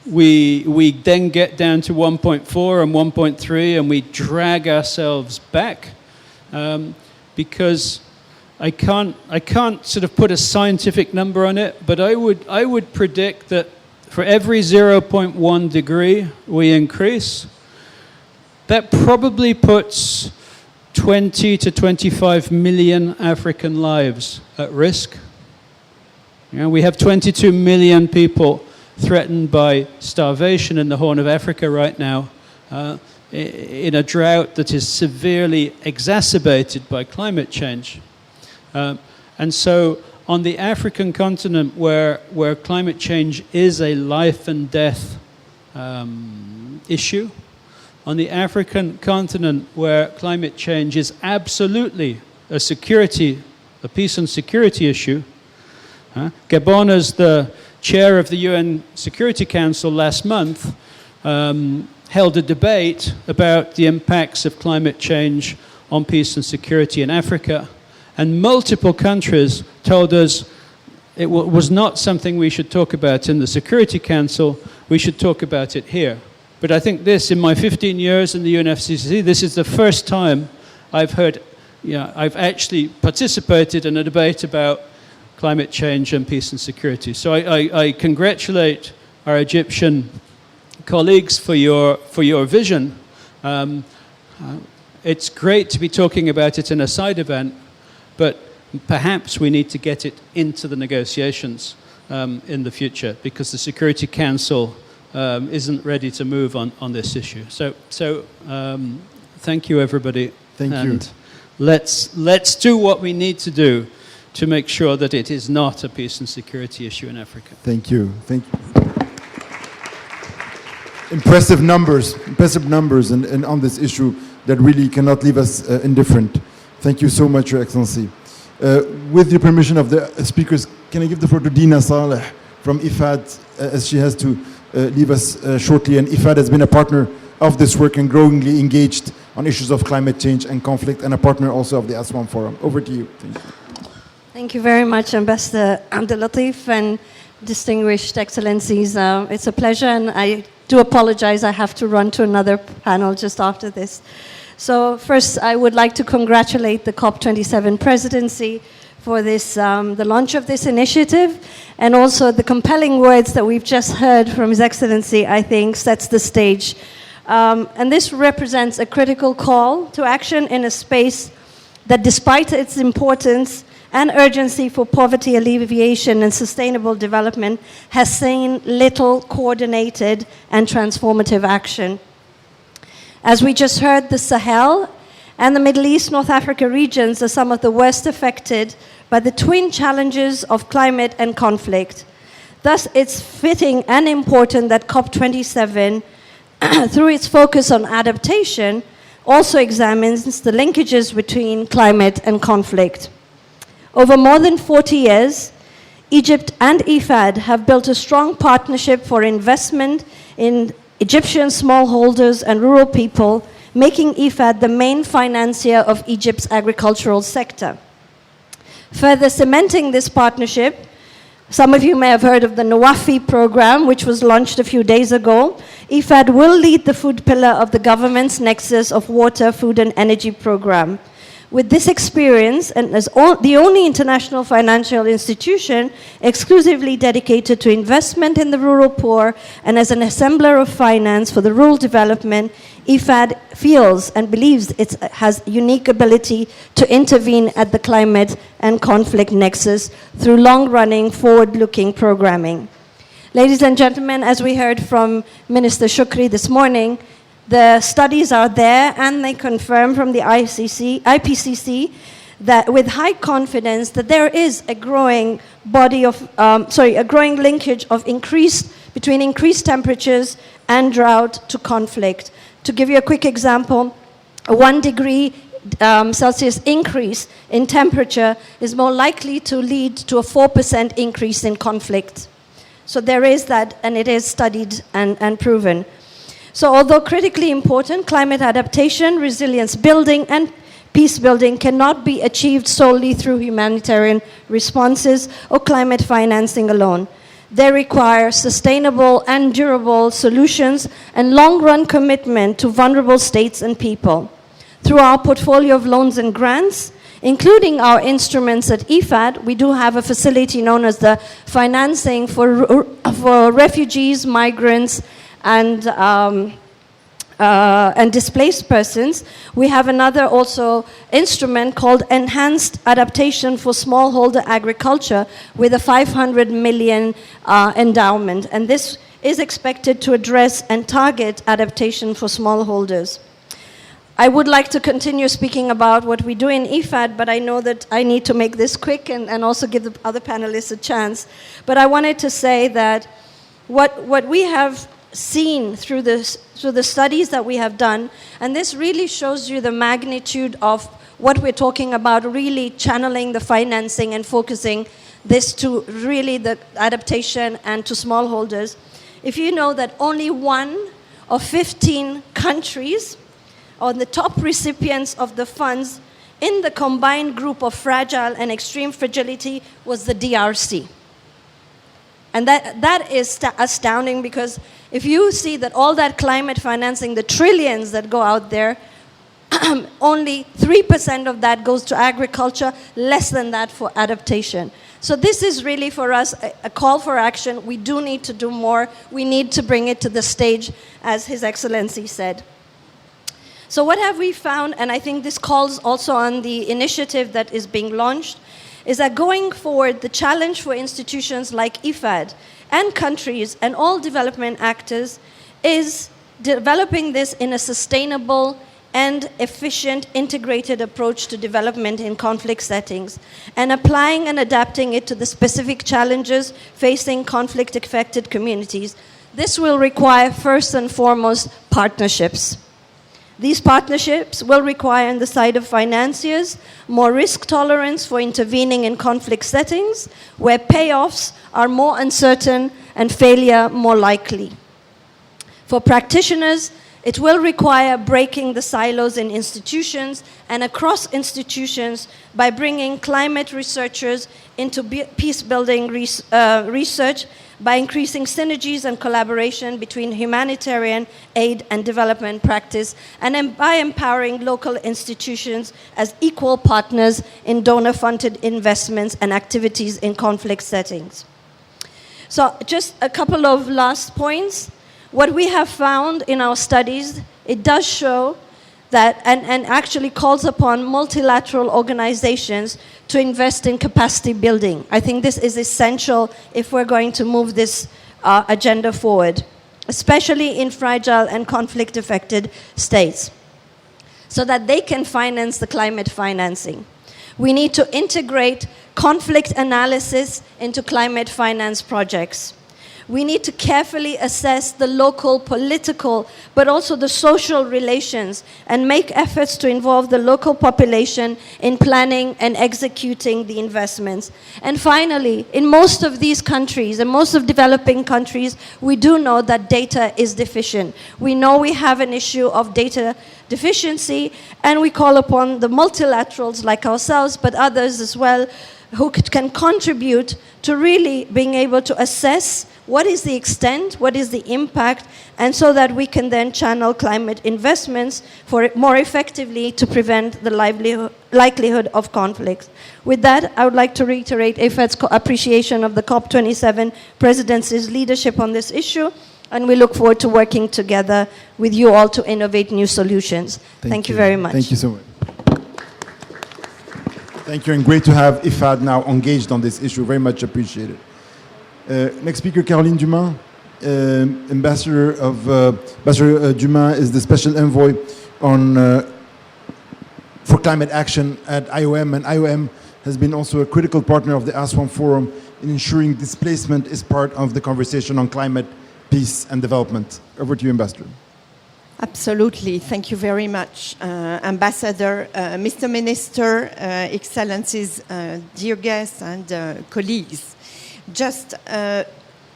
we then get down to 1.4 and 1.3, and we drag ourselves back, because I can't sort of put a scientific number on it, but I would predict that for every 0.1 degree we increase, that probably puts 20 to 25 million African lives at risk. We have 22 million people threatened by starvation in the Horn of Africa right now. in a drought that is severely exacerbated by climate change. And so on the African continent, where climate change is a life and death issue, on the African continent where climate change is absolutely a peace and security issue. Gabon, as the chair of the UN Security Council last month, held a debate about the impacts of climate change on peace and security in Africa. And multiple countries told us it was not something we should talk about in the Security Council, we should talk about it here. But I think this, in my 15 years in the UNFCCC, this is the first time I've actually participated in a debate about climate change and peace and security. So I congratulate our Egyptian colleagues for your vision. It's great to be talking about it in a side event, but perhaps we need to get it into the negotiations in the future, because the Security Council isn't ready to move on this issue. So thank you, everybody. Thank you. And let's do what we need to do to make sure that it is not a peace and security issue in Africa. Thank you. Thank you. Impressive numbers and on this issue that really cannot leave us indifferent. Thank you so much, Your Excellency. With the permission of the speakers, can I give the floor to Dina Saleh from IFAD, as she has to leave us shortly. And IFAD has been a partner of this work and growingly engaged on issues of climate change and conflict, and a partner also of the Aswan Forum. Over to you. Thank you. Thank you very much, Ambassador Abdel Latif and distinguished excellencies. It's a pleasure, and I do apologize. I have to run to another panel just after this. So first, I would like to congratulate the COP27 presidency for this, the launch of this initiative, and also the compelling words that we've just heard from His Excellency, I think, sets the stage. And this represents a critical call to action in a space that, despite its importance and urgency for poverty alleviation and sustainable development, has seen little coordinated and transformative action. As we just heard, the Sahel and the Middle East, North Africa regions are some of the worst affected by the twin challenges of climate and conflict. Thus, it's fitting and important that COP27, through its focus on adaptation, also examines the linkages between climate and conflict. Over more than 40 years, Egypt and IFAD have built a strong partnership for investment in Egyptian smallholders and rural people, making IFAD the main financier of Egypt's agricultural sector. Further cementing this partnership, some of you may have heard of the Nawafi program, which was launched a few days ago. IFAD will lead the food pillar of the government's nexus of water, food, and energy program. With this experience, and as the only international financial institution exclusively dedicated to investment in the rural poor, and as an assembler of finance for the rural development, IFAD feels and believes it has unique ability to intervene at the climate and conflict nexus through long-running, forward-looking programming. Ladies and gentlemen, as we heard from Minister Shukri this morning, the studies are there, and they confirm from the IPCC that with high confidence that there is a growing body of, a growing linkage of between increased temperatures and drought to conflict. To give you a quick example, a 1 degree Celsius increase in temperature is more likely to lead to a 4% increase in conflict. So there is that, and it is studied and proven. So although critically important, climate adaptation, resilience building, and peace building cannot be achieved solely through humanitarian responses or climate financing alone. They require sustainable and durable solutions and long-run commitment to vulnerable states and people. Through our portfolio of loans and grants, including our instruments at IFAD, we do have a facility known as the Financing for Refugees, Migrants, and displaced persons. We have another also instrument called Enhanced Adaptation for Smallholder Agriculture with a 500 million endowment. And this is expected to address and target adaptation for smallholders. I would like to continue speaking about what we do in IFAD, but I know that I need to make this quick and also give the other panelists a chance. But I wanted to say that what we have seen through the studies that we have done, and this really shows you the magnitude of what we're talking about, really channeling the financing and focusing this to really the adaptation and to smallholders. If you know that only 1 of 15 countries are the top recipients of the funds in the combined group of fragile and extreme fragility was the DRC. And that is astounding, because if you see that all that climate financing, the trillions that go out there, only 3% of that goes to agriculture, less than that for adaptation. So this is really for us a call for action. We do need to do more. We need to bring it to the stage, as His Excellency said. So what have we found, and I think this calls also on the initiative that is being launched, is that going forward, the challenge for institutions like IFAD and countries and all development actors is developing this in a sustainable and efficient integrated approach to development in conflict settings, and applying and adapting it to the specific challenges facing conflict-affected communities. This will require, first and foremost, partnerships. These partnerships will require, on the side of financiers, more risk tolerance for intervening in conflict settings where payoffs are more uncertain and failure more likely. For practitioners, it will require breaking the silos in institutions and across institutions by bringing climate researchers into peace-building research, by increasing synergies and collaboration between humanitarian aid and development practice, and by empowering local institutions as equal partners in donor-funded investments and activities in conflict settings. So just a couple of last points. What we have found in our studies, it does show that, and actually calls upon multilateral organizations to invest in capacity building. I think this is essential if we're going to move this agenda forward, especially in fragile and conflict-affected states, so that they can finance the climate financing. We need to integrate conflict analysis into climate finance projects. We need to carefully assess the local political, but also the social relations, and make efforts to involve the local population in planning and executing the investments. And finally, in most of these countries, and most of developing countries, we do know that data is deficient. We know we have an issue of data deficiency, and we call upon the multilaterals like ourselves, but others as well, who can contribute to really being able to assess what is the extent, what is the impact, and so that we can then channel climate investments for more effectively to prevent the likelihood of conflicts. With that, I would like to reiterate IFAD's appreciation of the COP27 presidency's leadership on this issue, and we look forward to working together with you all to innovate new solutions. Thank you very much. Thank you so much. Thank you, and great to have IFAD now engaged on this issue. Very much appreciated. Next speaker, Caroline Dumas. Ambassador Dumas is the special envoy for climate action at IOM, and IOM has been also a critical partner of the ASWAM Forum in ensuring displacement is part of the conversation on climate, peace, and development. Over to you, Ambassador. Absolutely. Thank you very much, Ambassador, Mr. Minister, Excellencies, dear guests and colleagues. Just a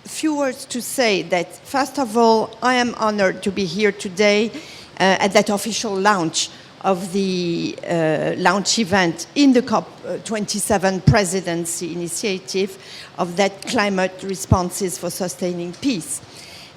few words to say that, first of all, I am honored to be here today at that official launch of the launch event in the COP27 presidency initiative of that climate responses for sustaining peace.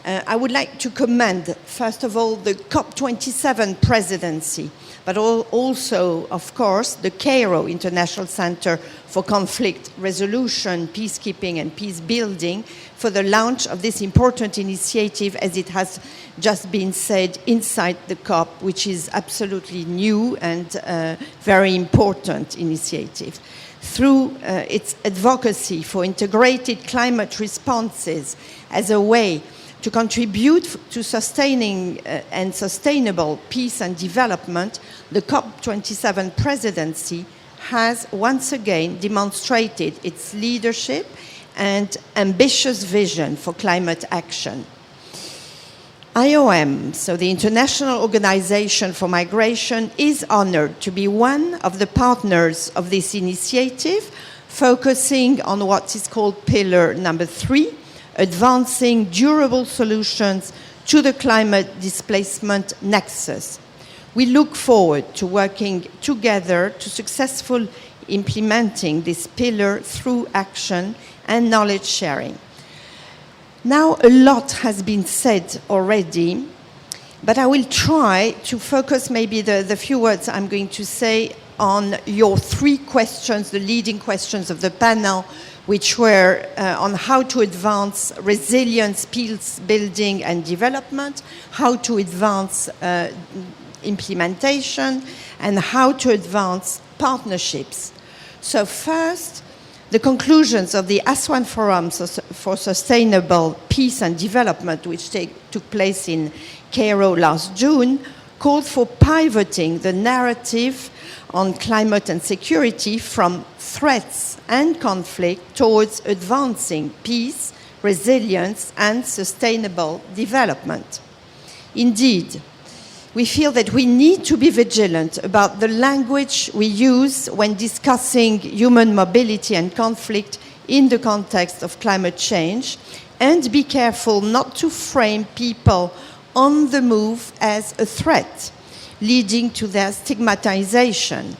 I would like to commend, first of all, the COP27 presidency, but also, of course, the Cairo International Center for Conflict Resolution, Peacekeeping and Peace Building for the launch of this important initiative, as it has just been said, inside the COP, which is absolutely new and very important initiative. Through its advocacy for integrated climate responses as a way To contribute to sustaining and sustainable peace and development, the COP27 presidency has once again demonstrated its leadership and ambitious vision for climate action. IOM, so the International Organization for Migration, is honored to be one of the partners of this initiative, focusing on what is called pillar number 3, advancing durable solutions to the climate displacement nexus. We look forward to working together to successfully implementing this pillar through action and knowledge sharing. Now, a lot has been said already, but I will try to focus maybe the few words I'm going to say on your 3 questions, the leading questions of the panel, which were on how to advance resilience, peace building and development, how to advance implementation, and how to advance partnerships. So first, the conclusions of the Aswan Forum for Sustainable Peace and Development, which took place in Cairo last June, called for pivoting the narrative on climate and security from threats and conflict towards advancing peace, resilience, and sustainable development. Indeed, we feel that we need to be vigilant about the language we use when discussing human mobility and conflict in the context of climate change, and be careful not to frame people on the move as a threat, leading to their stigmatization.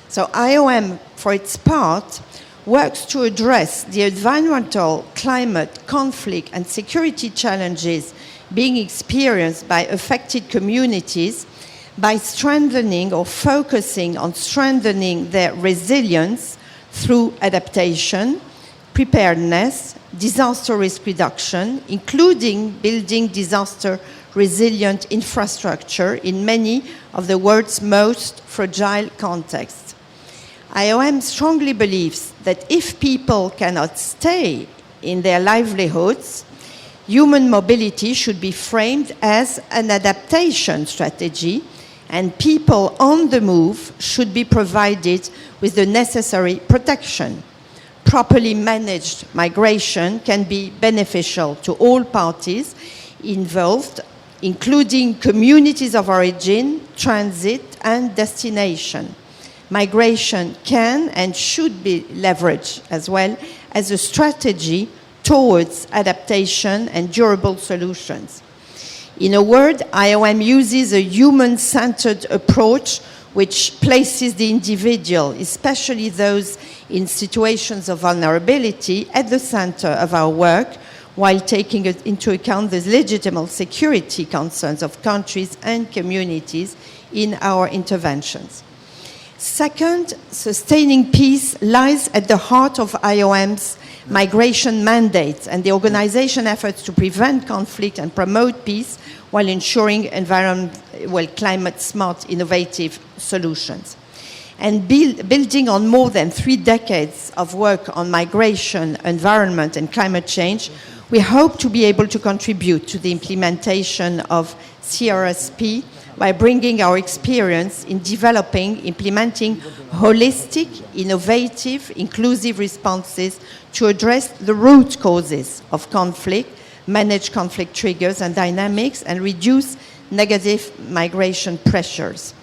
So IOM, for its part, works to address the environmental, climate, conflict, and security challenges being experienced by affected communities by strengthening or focusing on strengthening their resilience through adaptation, preparedness, disaster risk reduction, including building disaster resilient infrastructure in many of the world's most fragile contexts. IOM strongly believes that if people cannot stay in their livelihoods, human mobility should be framed as an adaptation strategy, and people on the move should be provided with the necessary protection. Properly managed migration can be beneficial to all parties involved, including communities of origin, transit, and destination. Migration can and should be leveraged as well as a strategy towards adaptation and durable solutions. In a word, IOM uses a human-centered approach which places the individual, especially those in situations of vulnerability, at the center of our work, while taking into account the legitimate security concerns of countries and communities in our interventions. Second, sustaining peace lies at the heart of IOM's migration mandates and the organization efforts to prevent conflict and promote peace while ensuring climate-smart, innovative solutions. And building on more than 3 decades of work on migration, environment, and climate change, we hope to be able to contribute to the implementation of CRSP by bringing our experience in implementing holistic, innovative, inclusive responses to address the root causes of conflict, manage conflict triggers and dynamics, and reduce negative migration pressures.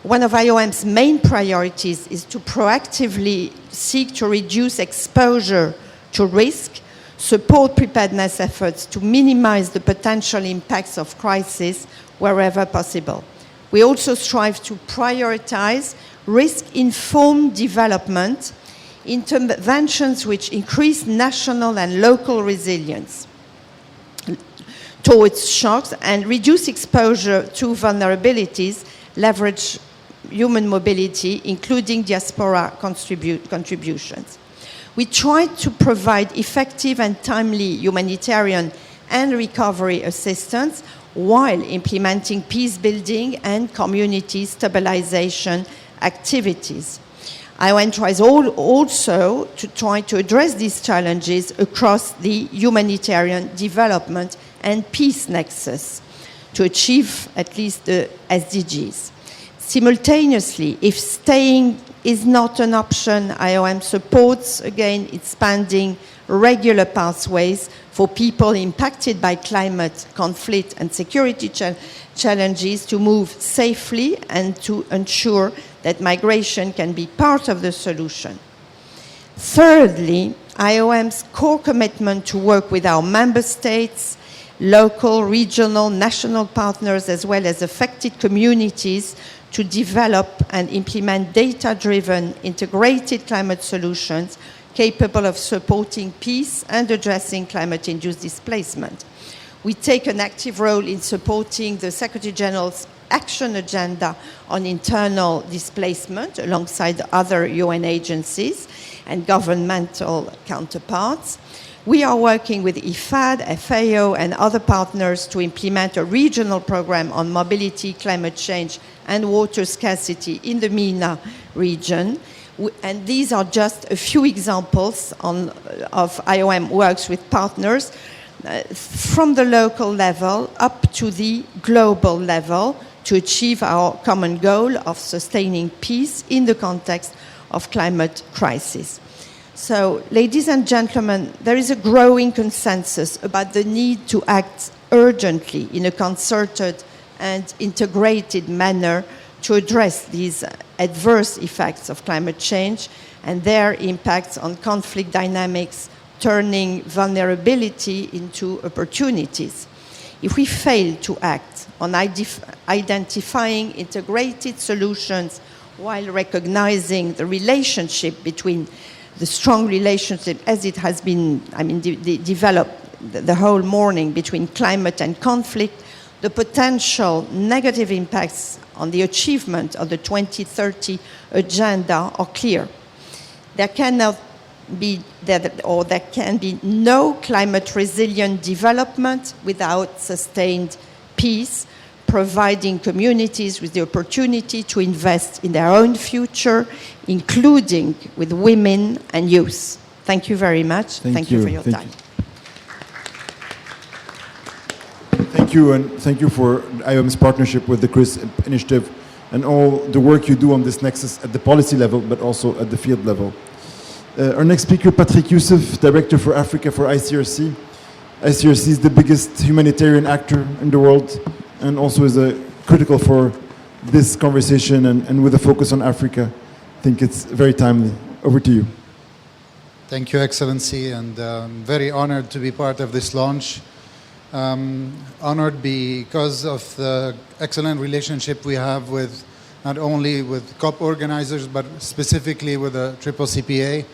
One of IOM's main priorities is to proactively seek to reduce exposure to risk, support preparedness efforts to minimize the potential impacts of crisis wherever possible. We also strive to prioritize risk-informed development, interventions which increase national and local resilience towards shocks and reduce exposure to vulnerabilities, leverage human mobility, including diaspora contributions. We try to provide effective and timely humanitarian and recovery assistance while implementing peace building and community stabilization activities. IOM tries also to address these challenges across the humanitarian development and peace nexus to achieve at least the SDGs. Simultaneously, if staying is not an option, IOM supports, again, expanding regular pathways for people impacted by climate conflict and security challenges to move safely and to ensure that migration can be part of the solution. Thirdly, IOM's core commitment to work with our member states, local, regional, national partners, as well as affected communities to develop and implement data-driven integrated climate solutions capable of supporting peace and addressing climate-induced displacement. We take an active role in supporting the Secretary General's action agenda on internal displacement alongside other UN agencies and governmental counterparts. We are working with IFAD, FAO, and other partners to implement a regional program on mobility, climate change, and water scarcity in the MENA region. And these are just a few examples of IOM works with partners from the local level up to the global level to achieve our common goal of sustaining peace in the context of climate crisis. So, ladies and gentlemen, there is a growing consensus about the need to act urgently in a concerted and integrated manner to address these adverse effects of climate change and their impacts on conflict dynamics, turning vulnerability into opportunities. If we fail to act on identifying integrated solutions while recognizing the relationship between the strong relationship as it has been, developed the whole morning between climate and conflict, the potential negative impacts on the achievement of the 2030 agenda are clear. There can be no climate resilient development without sustained peace, providing communities with the opportunity to invest in their own future, including with women and youth. Thank you very much. Thank you for your time. Thank you, and thank you for IOM's partnership with the CRSP initiative and all the work you do on this nexus at the policy level, but also at the field level. Our next speaker, Patrick Youssef, Director for Africa for ICRC. ICRC is the biggest humanitarian actor in the world and also is critical for this conversation and with a focus on Africa. I think it's very timely. Over to you. Thank you, Excellency, and I'm very honored to be part of this launch. Honored because of the excellent relationship we have with not only with COP organizers, but specifically with the CCCPA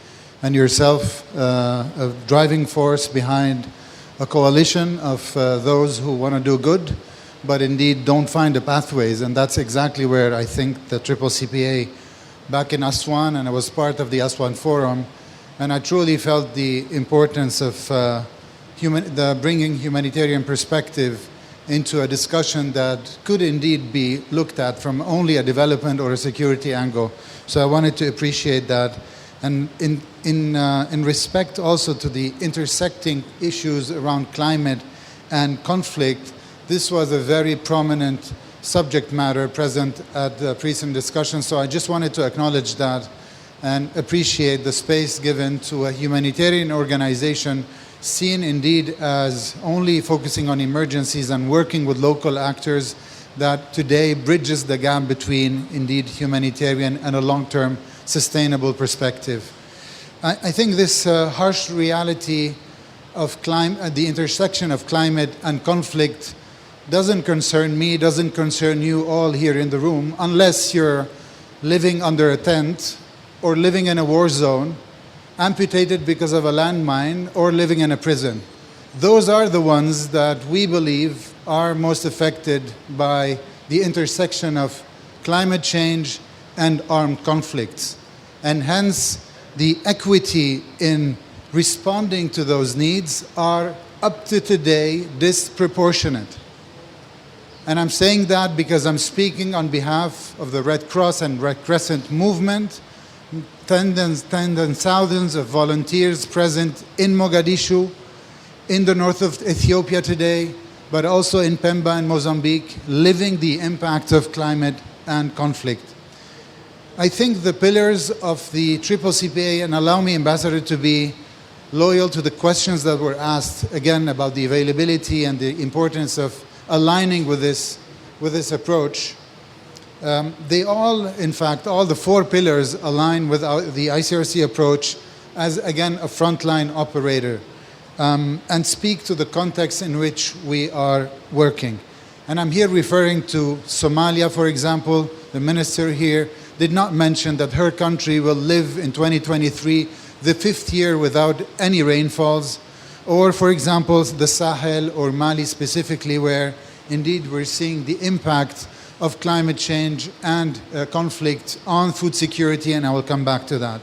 and yourself, a driving force behind a coalition of those who want to do good, but indeed don't find the pathways. And that's exactly where I think the CCCPA back in Aswan, and I was part of the Aswan Forum, and I truly felt the importance of bringing humanitarian perspective into a discussion that could indeed be looked at from only a development or a security angle. So I wanted to appreciate that. And in respect also to the intersecting issues around climate and conflict, this was a very prominent subject matter present at the recent discussion. So I just wanted to acknowledge that and appreciate the space given to a humanitarian organization seen indeed as only focusing on emergencies and working with local actors that today bridges the gap between indeed humanitarian and a long-term sustainable perspective. I think this harsh reality of the intersection of climate and conflict doesn't concern me, doesn't concern you all here in the room, unless you're living under a tent or living in a war zone, amputated because of a landmine, or living in a prison. Those are the ones that we believe are most affected by the intersection of climate change and armed conflicts. And hence, the equity in responding to those needs are, up to today, disproportionate. And I'm saying that because I'm speaking on behalf of the Red Cross and Red Crescent movement, tens and thousands of volunteers present in Mogadishu, in the north of Ethiopia today, but also in Pemba and Mozambique, living the impact of climate and conflict. I think the pillars of the CCCPA, and allow me, Ambassador, to be loyal to the questions that were asked, again, about the availability and the importance of aligning with this approach. They all, in fact, all the 4 pillars align with the ICRC approach as, again, a frontline operator, and speak to the context in which we are working. And I'm here referring to Somalia, for example. The minister here did not mention that her country will live in 2023, the 5th year without any rainfalls. Or, for example, the Sahel or Mali specifically, where indeed we're seeing the impact of climate change and conflict on food security, and I will come back to that.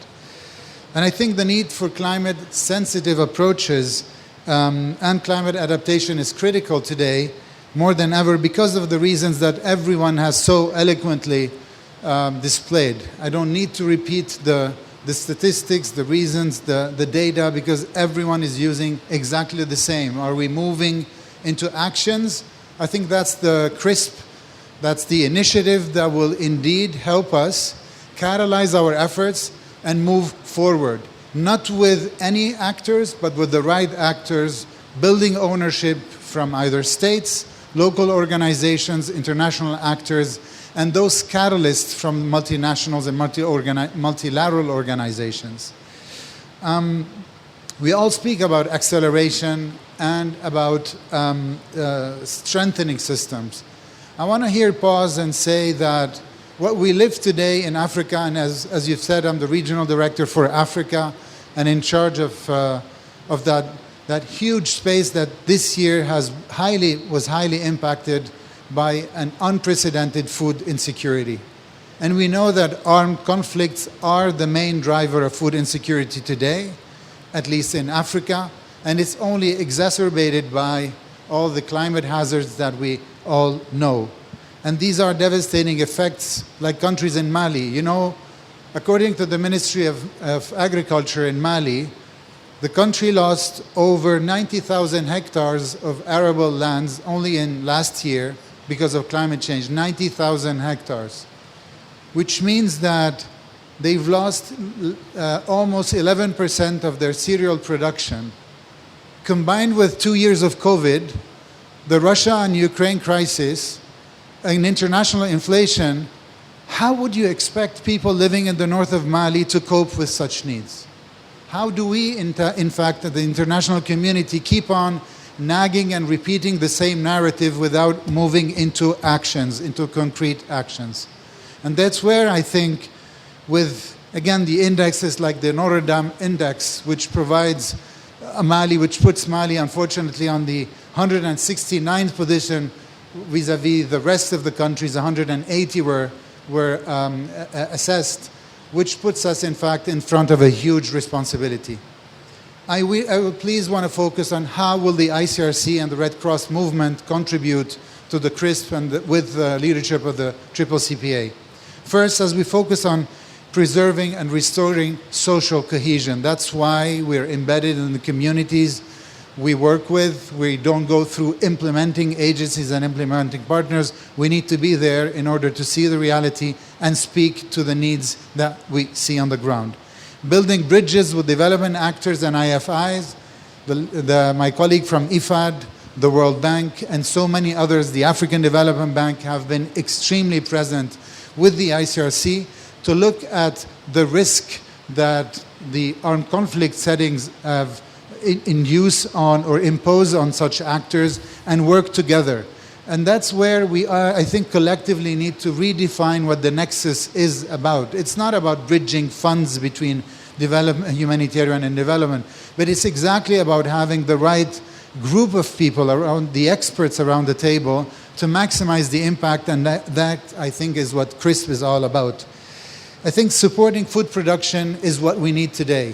And I think the need for climate-sensitive approaches and climate adaptation is critical today, more than ever, because of the reasons that everyone has so eloquently displayed. I don't need to repeat the statistics, the reasons, the data, because everyone is using exactly the same. Are we moving into actions? I think that's the CRSP, that's the initiative that will indeed help us catalyze our efforts and move forward, not with any actors, but with the right actors, building ownership from either states, local organizations, international actors, and those catalysts from multinationals and multilateral organizations. We all speak about acceleration and about strengthening systems. I want to here pause and say that what we live today in Africa, and as you've said, I'm the regional director for Africa and in charge of that huge space that this year was highly impacted by an unprecedented food insecurity. And we know that armed conflicts are the main driver of food insecurity today, at least in Africa, and it's only exacerbated by all the climate hazards that we all know. And these are devastating effects, like countries in Mali. You know, according to the Ministry of Agriculture in Mali, the country lost over 90,000 hectares of arable lands only in last year because of climate change, 90,000 hectares, which means that they've lost almost 11% of their cereal production. Combined with 2 years of COVID, the Russia and Ukraine crisis, and international inflation, how would you expect people living in the north of Mali to cope with such needs? How do we, in fact, the international community, keep on nagging and repeating the same narrative without moving into actions, into concrete actions? And that's where I think with, again, the indexes like the Notre Dame Index, which provides Mali, which puts Mali, unfortunately, on the 169th position vis-a-vis the rest of the countries, 180 were assessed, which puts us, in fact, in front of a huge responsibility. I will please want to focus on how will the ICRC and the Red Cross movement contribute to the CRSP and with the leadership of the CCCPA. First, as we focus on preserving and restoring social cohesion. That's why we're embedded in the communities we work with. We don't go through implementing agencies and implementing partners. We need to be there in order to see the reality and speak to the needs that we see on the ground. Building bridges with development actors and IFIs, my colleague from IFAD, the World Bank, and so many others, the African Development Bank, have been extremely present with the ICRC to look at the risk that the armed conflict settings have induce on or impose on such actors and work together. And that's where we are, I think, collectively need to redefine what the nexus is about. It's not about bridging funds between development, humanitarian and development, but it's exactly about having the right group of people around, the experts around the table, to maximize the impact, and that I think is what CRSP is all about. I think supporting food production is what we need today.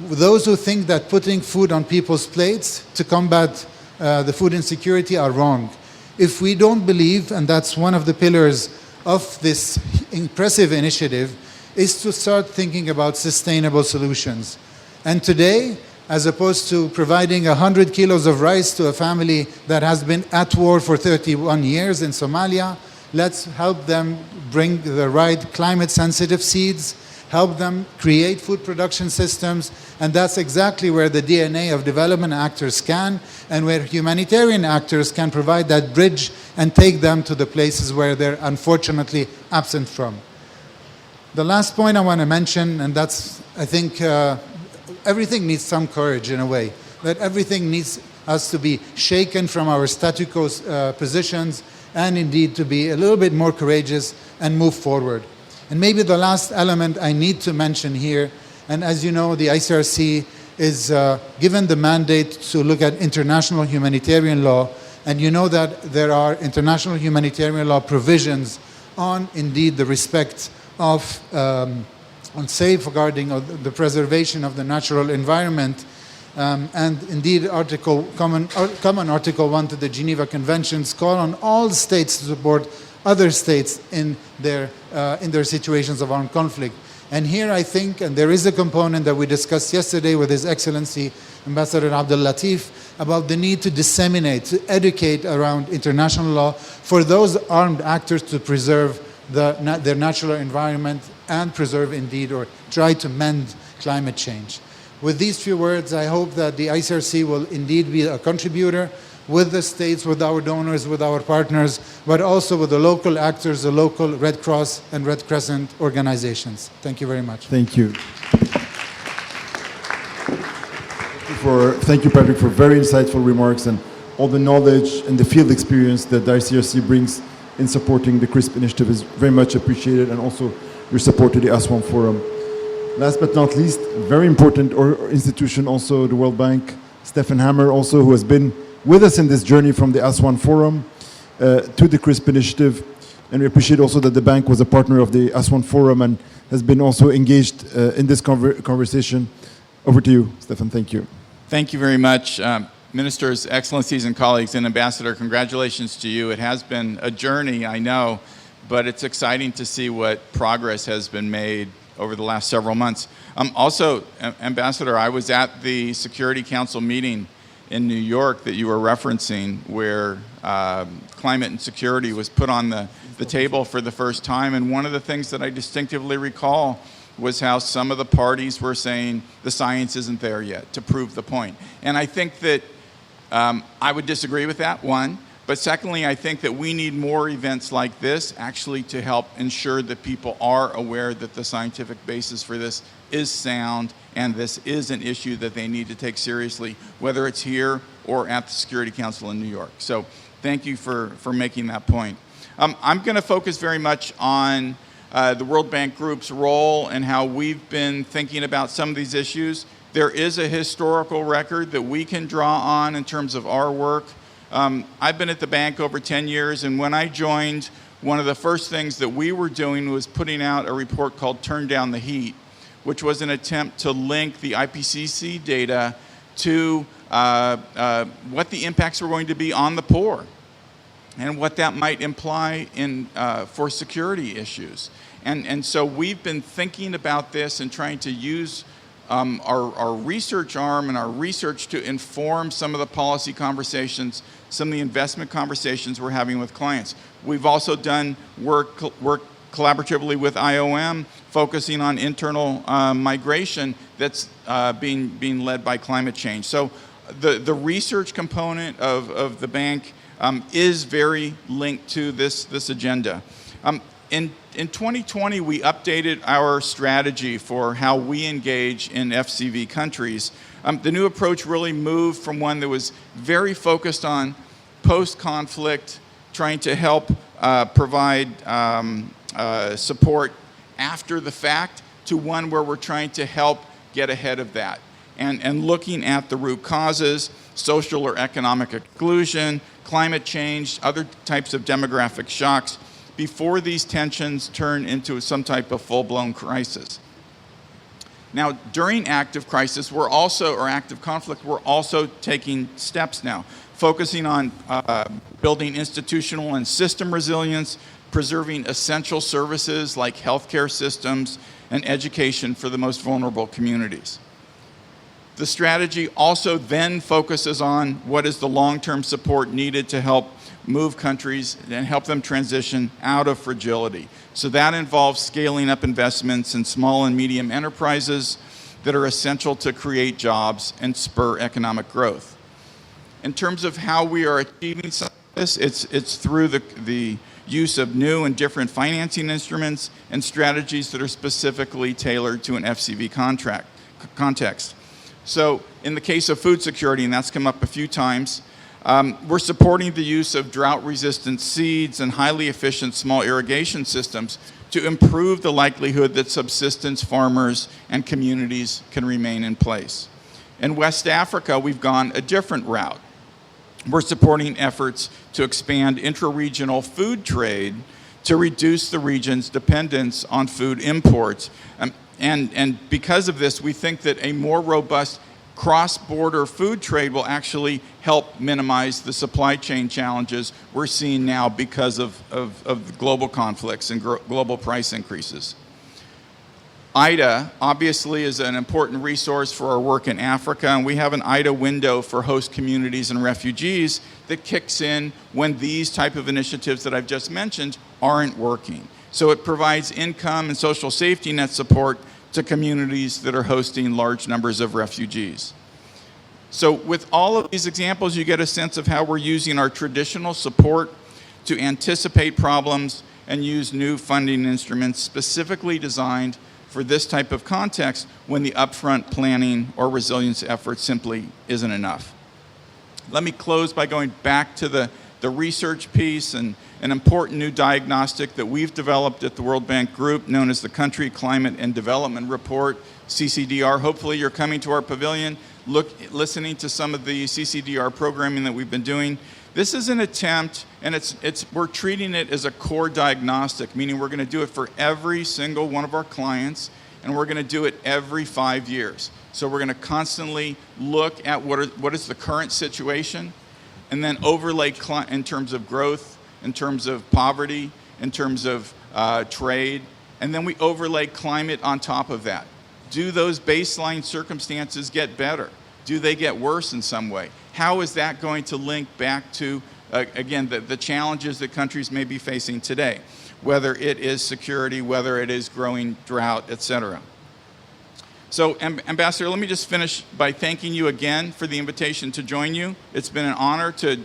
Those who think that putting food on people's plates to combat the food insecurity are wrong. If we don't believe, and that's one of the pillars of this impressive initiative, is to start thinking about sustainable solutions. And today, as opposed to providing 100 kilos of rice to a family that has been at war for 31 years in Somalia. Let's help them bring the right climate-sensitive seeds, help them create food production systems, and that's exactly where the DNA of development actors can, and where humanitarian actors can provide that bridge and take them to the places where they're unfortunately absent from. The last point I want to mention, and that's, I think, everything needs some courage in a way, that everything needs us to be shaken from our status quo positions and indeed to be a little bit more courageous and move forward. And maybe the last element I need to mention here, and as you know, the ICRC is given the mandate to look at international humanitarian law, and you know that there are international humanitarian law provisions on indeed the respect of on safeguarding of the preservation of the natural environment, and indeed common Article 1 to the Geneva Conventions call on all states to support other states in their situations of armed conflict. And here I think, and there is a component that we discussed yesterday with His Excellency Ambassador Abdel Latif, about the need to disseminate, to educate around international law for those armed actors to preserve their natural environment and preserve indeed or try to mend climate change. With these few words, I hope that the ICRC will indeed be a contributor with the states, with our donors, with our partners, but also with the local actors, the local Red Cross and Red Crescent organizations. Thank you very much. Thank you. Thank you, Patrick, for very insightful remarks and all the knowledge and the field experience that the ICRC brings in supporting the CRSP initiative is very much appreciated, and also your support to the Aswan Forum. Last but not least, very important institution also, the World Bank, Stefan Hammer also, who has been with us in this journey from the Aswan Forum to the CRSP initiative. And we appreciate also that the bank was a partner of the Aswan Forum and has been also engaged in this conversation. Over to you, Stefan. Thank you. Thank you very much. Ministers, Excellencies, and colleagues, and Ambassador, congratulations to you. It has been a journey, I know, but it's exciting to see what progress has been made over the last several months. Also, Ambassador, I was at the Security Council meeting in New York that you were referencing, where climate and security was put on the table for the first time, and one of the things that I distinctively recall was how some of the parties were saying the science isn't there yet to prove the point. And I think that I would disagree with that, one. But secondly, I think that we need more events like this actually to help ensure that people are aware that the scientific basis for this is sound and this is an issue that they need to take seriously, whether it's here or at the Security Council in New York. So thank you for making that point. I'm going to focus very much on the World Bank Group's role and how we've been thinking about some of these issues. There is a historical record that we can draw on in terms of our work. I've been at the bank over 10 years, and when I joined, one of the first things that we were doing was putting out a report called Turn Down the Heat, which was an attempt to link the IPCC data to what the impacts were going to be on the poor and what that might imply for security issues. And so we've been thinking about this and trying to use our research arm and our research to inform some of the policy conversations, some of the investment conversations we're having with clients. We've also done work collaboratively with IOM, focusing on internal migration that's being led by climate change. So the research component of the bank is very linked to this agenda. In 2020, we updated our strategy for how we engage in FCV countries. The new approach really moved from one that was very focused on post-conflict, trying to help provide support after the fact, to one where we're trying to help get ahead of that and looking at the root causes, social or economic exclusion, climate change, other types of demographic shocks, before these tensions turn into some type of full-blown crisis. Now, during active crisis, or active conflict, we're also taking steps now, focusing on building institutional and system resilience, preserving essential services like healthcare systems and education for the most vulnerable communities. The strategy also then focuses on what is the long-term support needed to help move countries and help them transition out of fragility. So that involves scaling up investments in small and medium enterprises that are essential to create jobs and spur economic growth. In terms of how we are achieving some of this, it's through the use of new and different financing instruments and strategies that are specifically tailored to an FCV context. So in the case of food security, and that's come up a few times, we're supporting the use of drought-resistant seeds and highly efficient small irrigation systems to improve the likelihood that subsistence farmers and communities can remain in place. In West Africa, we've gone a different route. We're supporting efforts to expand intra-regional food trade to reduce the region's dependence on food imports. And because of this, we think that a more robust cross-border food trade will actually help minimize the supply chain challenges we're seeing now because of global conflicts and global price increases. IDA obviously is an important resource for our work in Africa, and we have an IDA window for host communities and refugees that kicks in when these type of initiatives that I've just mentioned aren't working. So it provides income and social safety net support to communities that are hosting large numbers of refugees. So with all of these examples, you get a sense of how we're using our traditional support to anticipate problems and use new funding instruments specifically designed for this type of context when the upfront planning or resilience effort simply isn't enough. Let me close by going back to the research piece and an important new diagnostic that we've developed at the World Bank Group known as the Country Climate and Development Report, CCDR. Hopefully you're coming to our pavilion, listening to some of the CCDR programming that we've been doing. This is an attempt, and we're treating it as a core diagnostic, meaning we're going to do it for every single one of our clients, and we're going to do it every 5 years. So we're going to constantly look at what is the current situation, and then overlay in terms of growth, in terms of poverty, in terms of trade, and then we overlay climate on top of that. Do those baseline circumstances get better? Do they get worse in some way? How is that going to link back to, again, the challenges that countries may be facing today, whether it is security, whether it is growing drought, et cetera. So, Ambassador, let me just finish by thanking you again for the invitation to join you. It's been an honor to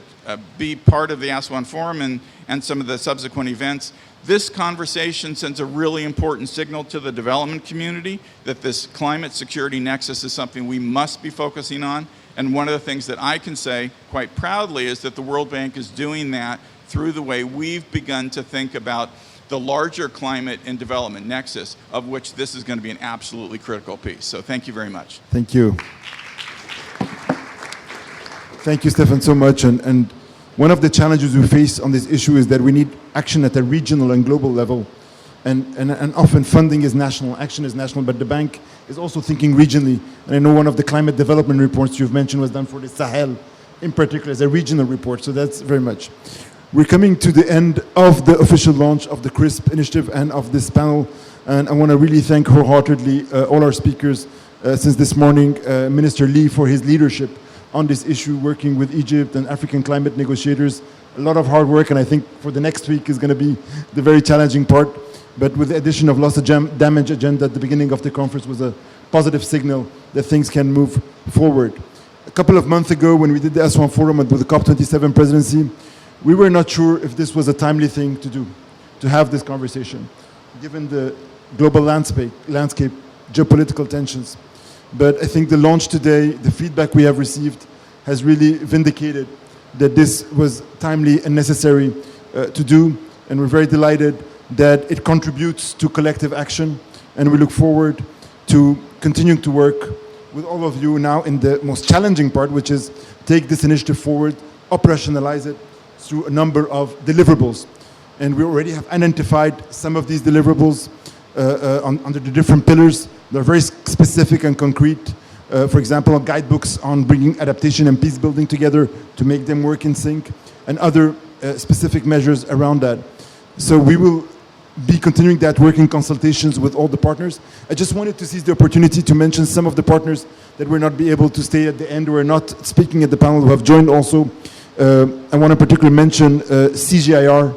be part of the ASWAN Forum and some of the subsequent events. This conversation sends a really important signal to the development community that this climate security nexus is something we must be focusing on. And one of the things that I can say quite proudly is that the World Bank is doing that through the way we've begun to think about the larger climate and development nexus, of which this is going to be an absolutely critical piece. So thank you very much. Thank you. Thank you, Stefan, so much. And one of the challenges we face on this issue is that we need action at a regional and global level. And often funding is national, action is national, but the bank is also thinking regionally. And I know one of the climate development reports you've mentioned was done for the Sahel, in particular, as a regional report. So that's very much. We're coming to the end of the official launch of the CRSP initiative and of this panel. And I want to really thank wholeheartedly all our speakers since this morning, Minister Lee for his leadership on this issue, working with Egypt and African climate negotiators. A lot of hard work, and I think for the next week is going to be the very challenging part. But with the addition of loss of damage agenda at the beginning of the conference was a positive signal that things can move forward. A couple of months ago, when we did the ASWAN Forum with the COP27 presidency, we were not sure if this was a timely thing to do, to have this conversation, given the global landscape, geopolitical tensions. But I think the launch today, the feedback we have received, has really vindicated that this was timely and necessary to do. And we're very delighted that it contributes to collective action. And we look forward to continuing to work with all of you now in the most challenging part, which is take this initiative forward, operationalize it through a number of deliverables. And we already have identified some of these deliverables under the different pillars. They're very specific and concrete. For example, guidebooks on bringing adaptation and peace building together to make them work in sync, and other specific measures around that. So we will be continuing that work in consultations with all the partners. I just wanted to seize the opportunity to mention some of the partners that will not be able to stay at the end or are not speaking at the panel who have joined also. I want to particularly mention CGIR,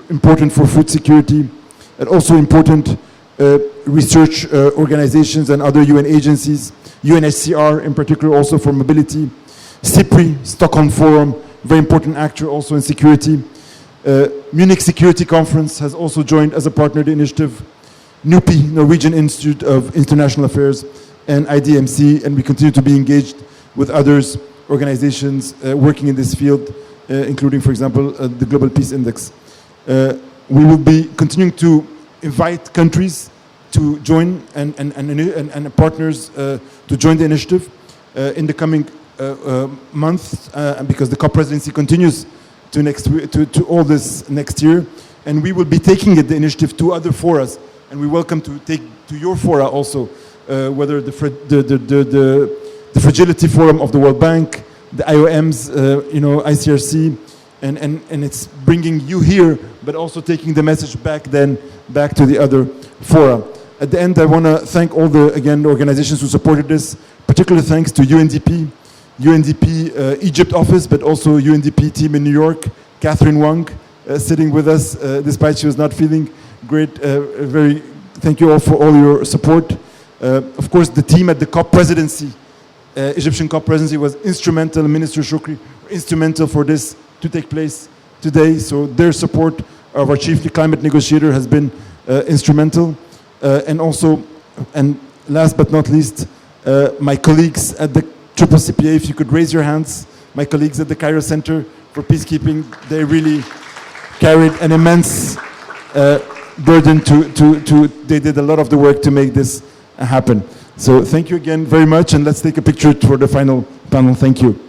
important for food security, and also important research organizations and other UN agencies, UNHCR in particular also for mobility, CIPRI, Stockholm Forum, very important actor also in security. Munich Security Conference has also joined as a partner to the initiative, NUPI, Norwegian Institute of International Affairs, and IDMC, and we continue to be engaged with others, organizations working in this field, including, for example, the Global Peace Index. We will be continuing to invite countries to join and partners to join the initiative in the coming months, because the COP presidency continues to all this next year, and we will be taking the initiative to other forums, and we welcome to take to your fora also, whether the Fragility Forum of the World Bank, the IOMs, ICRC, and it's bringing you here, but also taking the message back to the other fora. At the end, I want to thank all the organizations who supported this. Particular thanks to UNDP Egypt office, but also UNDP team in New York, Catherine Wang, sitting with us, despite she was not feeling great. Thank you all for all your support. Of course, the team at the COP presidency, Egyptian COP presidency was instrumental, Minister Shukri, instrumental for this to take place today. So their support of our chief climate negotiator has been instrumental. And last but not least, my colleagues at the CCCPA, if you could raise your hands, my colleagues at the Cairo Center for Peacekeeping, they really carried an immense burden they did a lot of the work to make this happen. So thank you again very much, and let's take a picture for the final panel. Thank you.